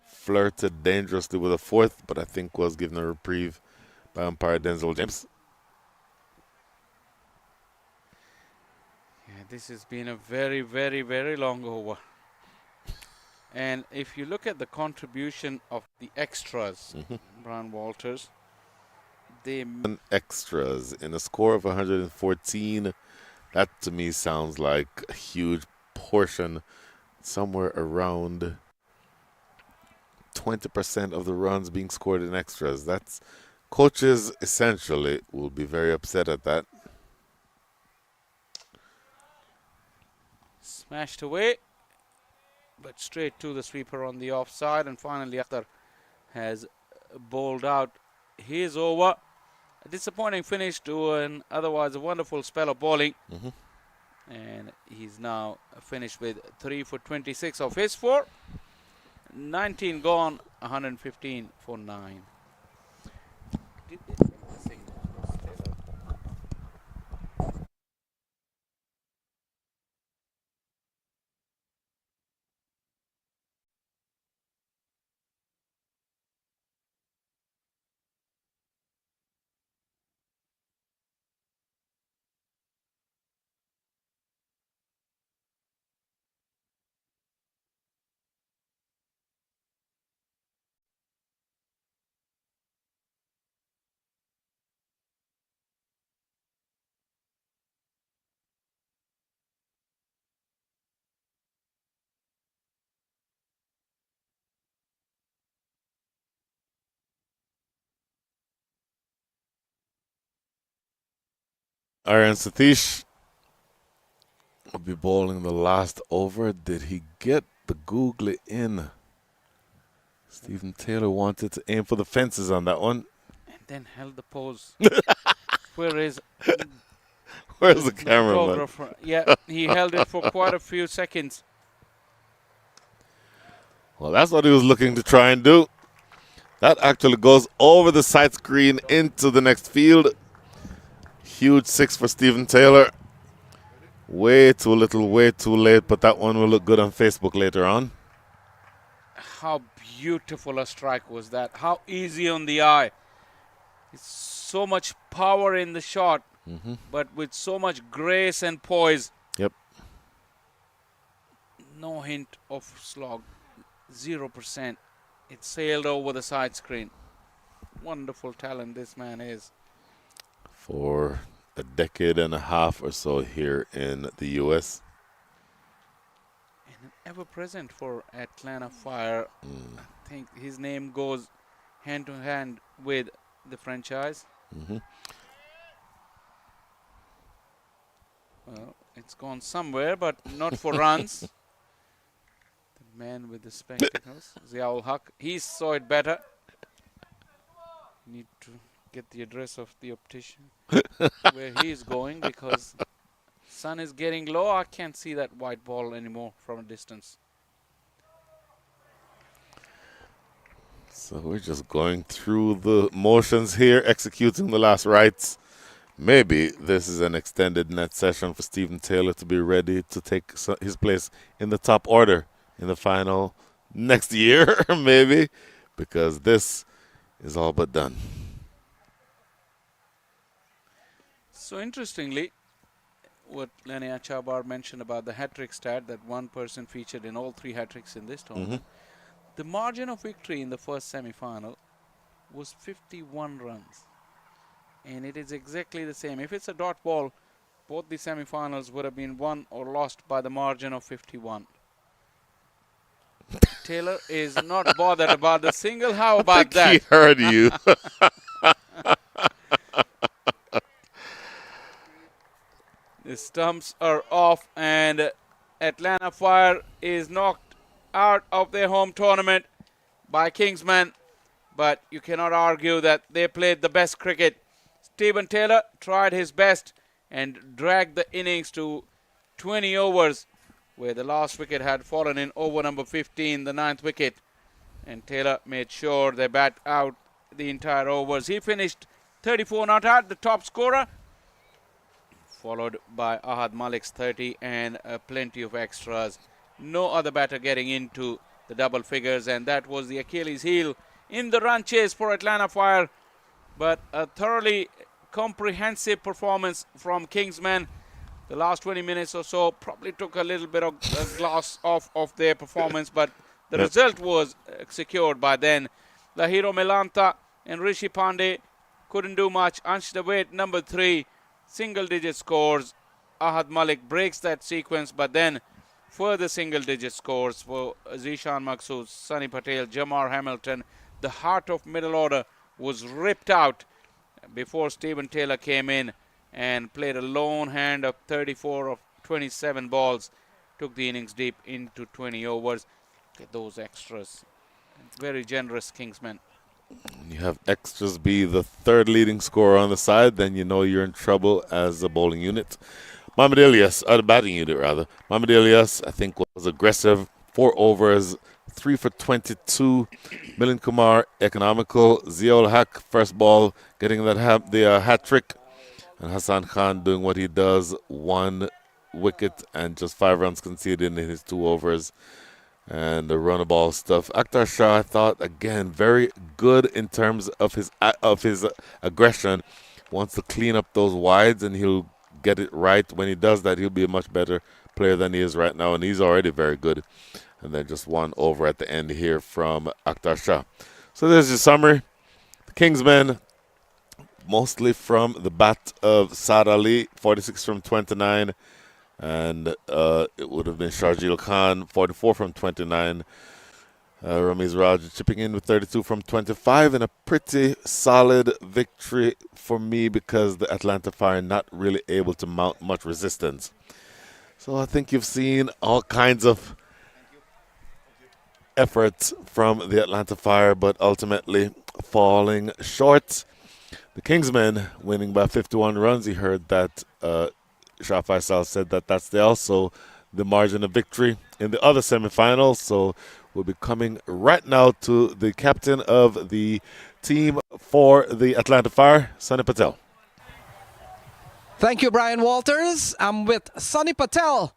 Flirted dangerously with a fourth, but I think was given a reprieve by umpire Denzel James. Yeah, this has been a very, very, very long over. And if you look at the contribution of the extras, Brian Walters, they extras in a score of 114. That to me sounds like a huge portion, somewhere around 20% of the runs being scored in extras. That's coaches essentially will be very upset at that. smashed away, but straight to the sweeper on the offside, and finally Akhtar has bowled out his over. A disappointing finish to an otherwise a wonderful spell of bowling. And he's now finished with 3 for 26 of his 4. 19 gone, 115 for 9. Aaron Satish will be bowling the last over. Did he get the googly in? Stephen Taylor wanted to aim for the fences on that one. And then held the pose. Where is Where's the cameraman? photographer? Yeah, he held it for quite a few seconds. Well, that's what he was looking to try and do. That actually goes over the side screen into the next field. Huge 6 for Stephen Taylor. Way too little, way too late, but that one will look good on Facebook later on. How beautiful a strike was that. How easy on the eye. It's so much power in the shot, but with so much grace and poise. Yep. No hint of slog. 0%. It sailed over the side screen. Wonderful talent this man is. For a decade and a half or so here in the U.S. And ever present for Atlanta Fire. I think his name goes hand to hand with the franchise. Well, it's gone somewhere, but not for runs. The man with the spectacles, Ziaul Haq, he saw it better. Need to get the address of the optician where he is going, because sun is getting low. I can't see that white ball anymore from a distance. So we're just going through the motions here, executing the last rights. Maybe this is an extended net session for Stephen Taylor to be ready to take his place in the top order in the final next year, maybe, because this is all but done. So interestingly, what Lenny Achabar mentioned about the hat-trick stat, that one person featured in all 3 hat-tricks in this tournament. The margin of victory in the first semi-final was 51 runs. And it is exactly the same. If it's a dot ball, both the semi-finals would have been won or lost by the margin of 51. Taylor is not bothered about the single. How about that? He heard you. The stumps are off, and Atlanta Fire is knocked out of their home tournament by Kingsman. But you cannot argue that they played the best cricket. Stephen Taylor tried his best and dragged the innings to 20 overs, where the last wicket had fallen in over number 15, the 9th wicket. And Taylor made sure they bat out the entire overs. He finished 34 not out, the top scorer, followed by Ahad Malik's 30 and plenty of extras. No other batter getting into the double figures, and that was the Achilles heel in the run chase for Atlanta Fire. But a thoroughly comprehensive performance from Kingsmen. The last 20 minutes or so probably took a little bit of glass off of their performance, but the result was secured by then. Lahiro Melanta and Rishi Pandey couldn't do much. Ansh Dawait, number 3, single-digit scores. Ahad Malik breaks that sequence, but then further single-digit scores for Zishan Maqsood, Sunny Patel, Jamar Hamilton. The heart of middle order was ripped out before Stephen Taylor came in and played a lone hand of 34 of 27 balls. Took the innings deep into 20 overs. Get those extras. Very generous Kingsmen. You have extras be the 3rd leading scorer on the side, then you know you're in trouble as a bowling unit. Mohamed Ilyas, the batting unit rather. Mohamed Ilyas, I think, was aggressive. 4 overs, 3 for 22. Milind Kumar, economical. Ziaul Haq, first ball, getting that hat trick. And Hassan Khan doing what he does, 1 wicket and just 5 runs conceded in his 2 overs. And the run of ball stuff. Akhtar Shah, I thought, again, very good in terms of his aggression. Wants to clean up those wides, and he'll get it right. When he does that, he'll be a much better player than he is right now, and he's already very good. And then just 1 over at the end here from Akhtar Shah. So there's your summary. The Kingsmen, mostly from the bat of Saad Ali, 46 from 29. And it would have been Sharjeel Khan, 44 from 29. Ramiz Raj chipping in with 32 from 25. And a pretty solid victory for me because the Atlanta Fire not really able to mount much resistance. So I think you've seen all kinds of efforts from the Atlanta Fire, but ultimately falling short. The Kingsmen winning by 51 runs. You heard that Shah Faisal said that that's also the margin of victory in the other semifinals. So we'll be coming right now to the captain of the team for the Atlanta Fire, Sunny Patel. Thank you, Brian Walters. I'm with Sunny Patel,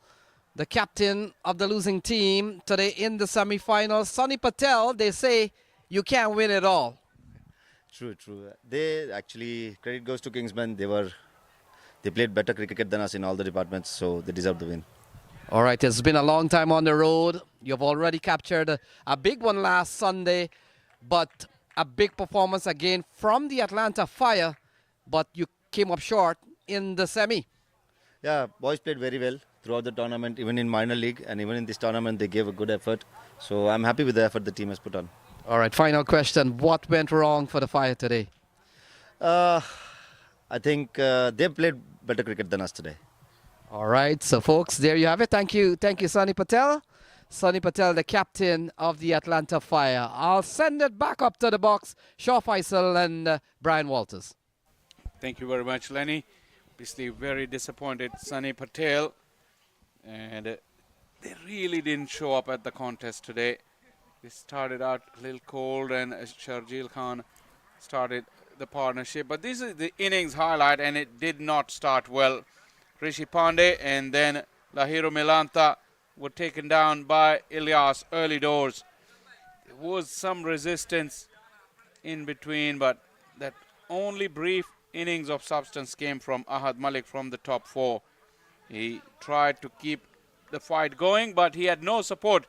the captain of the losing team today in the semi-finals. Sunny Patel, they say you can't win it all. True. They actually, credit goes to Kingsman. They played better cricket than us in all the departments, so they deserve the win. All right, it's been a long time on the road. You've already captured a big one last Sunday, but a big performance again from the Atlanta Fire, but you came up short in the semi. Yeah, boys played very well throughout the tournament, even in minor league, and even in this tournament they gave a good effort. So I'm happy with the effort the team has put on. All right, final question. What went wrong for the Fire today? I think they played better cricket than us today. All right, so folks, there you have it. Thank you, Sunny Patel. Sunny Patel, the captain of the Atlanta Fire. I'll send it back up to the box. Shah Faisal and Brian Walters. Thank you very much, Lenny. Obviously, very disappointed, Sunny Patel. And they really didn't show up at the contest today. They started out a little cold, and Sharjeel Khan started the partnership. But this is the innings highlight, and it did not start well. Rishi Pandey and then Lahiru Milanta were taken down by Ilyas early doors. There was some resistance in between, but that only brief innings of substance came from Ahad Malik from the top four. He tried to keep the fight going, but he had no support.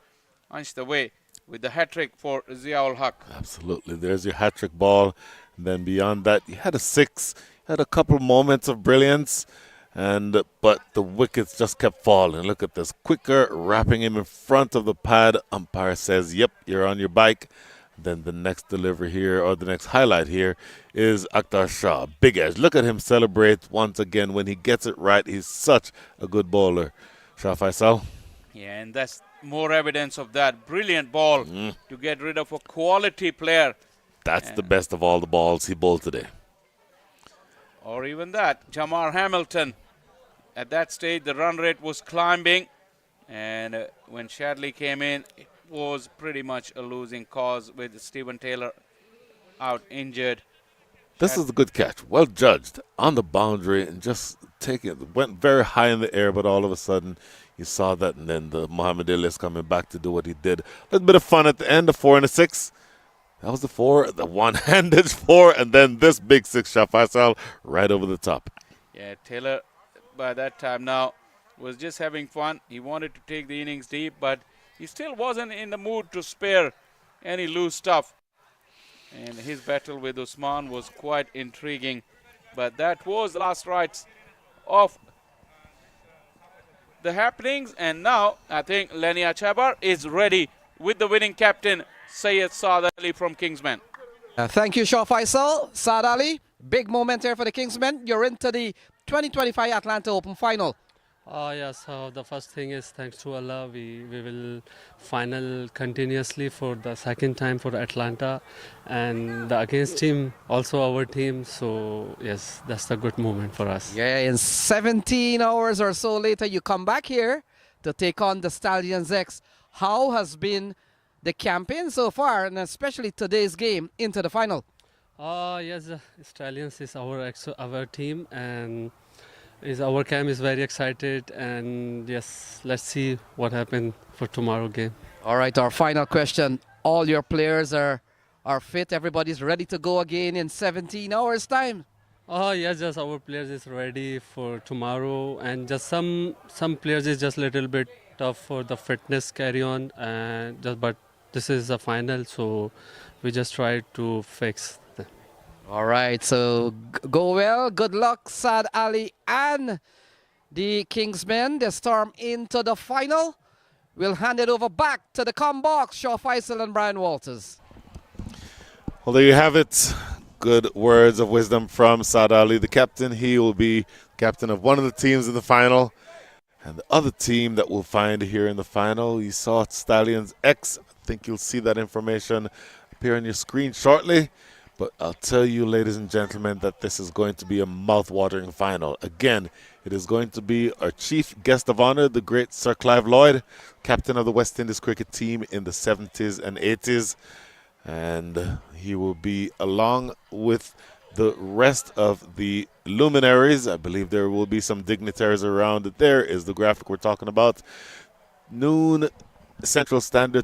Punched away with the hat-trick for Ziaul Haq. Absolutely. There's your hat-trick ball. And then beyond that, you had a six. You had a couple moments of brilliance. But the wickets just kept falling. Look at this. Quicker wrapping him in front of the pad. Umpire says, yep, you're on your bike. Then the next delivery here, or the next highlight here, is Akhtar Shah. Big edge. Look at him celebrate once again. When he gets it right, he's such a good bowler. Shah Faisal. Yeah, and that's more evidence of that. Brilliant ball to get rid of a quality player. That's the best of all the balls he bowled today. Or even that. Jamar Hamilton. At that stage, the run rate was climbing. And when Shadley came in, it was pretty much a losing cause with Stephen Taylor out injured. This is a good catch. Well judged on the boundary and just went very high in the air, but all of a sudden you saw that, and then the Mohamed Ali is coming back to do what he did. A little bit of fun at the end, the 4 and a 6. That was the 4, the one-handed 4, and then this big 6 shot, Faisal, right over the top. Yeah, Taylor by that time now was just having fun. He wanted to take the innings deep, but he still wasn't in the mood to spare any loose stuff. And his battle with Usman was quite intriguing. But that was the last rites of the happenings. And now I think Lenny Achabar is ready with the winning captain, Syed Saad Ali from Kingsman. Thank you, Shah Faisal. Saad Ali, big moment here for the Kingsmen. You're into the 2025 Atlanta Open final. Yes, so the first thing is thanks to Allah, we will final continuously for the second time for Atlanta, and the against team also our team, so yes, that's the good moment for us. Yeah, in 17 hours or so later, you come back here to take on the Stallions X. How has been the campaign so far, and especially today's game into the final? Yes, Stallions is our team, and our camp is very excited, and yes, let's see what happens for tomorrow game. All right, our final question. All your players are fit, everybody's ready to go again in 17 hours time? Yes, just our players is ready for tomorrow, and just some players is just a little bit tough for the fitness carry on, but this is the final, so we just try to fix them. All right, so go well. Good luck, Saad Ali and the Kingsmen. They storm into the final. We'll hand it over back to the box, Shah Faisal and Brian Walters. Well, there you have it. Good words of wisdom from Saad Ali, the captain. He will be captain of one of the teams in the final. And the other team that we'll find here in the final, you saw Stallions X. I think you'll see that information appear on your screen shortly. But I'll tell you, ladies and gentlemen, that this is going to be a mouth-watering final. Again, it is going to be our chief guest of honor, the great Sir Clive Lloyd, captain of the West Indies cricket team in the 70s and 80s. And he will be along with the rest of the luminaries. I believe there will be some dignitaries around. There is the graphic we're talking about. Noon Central Standard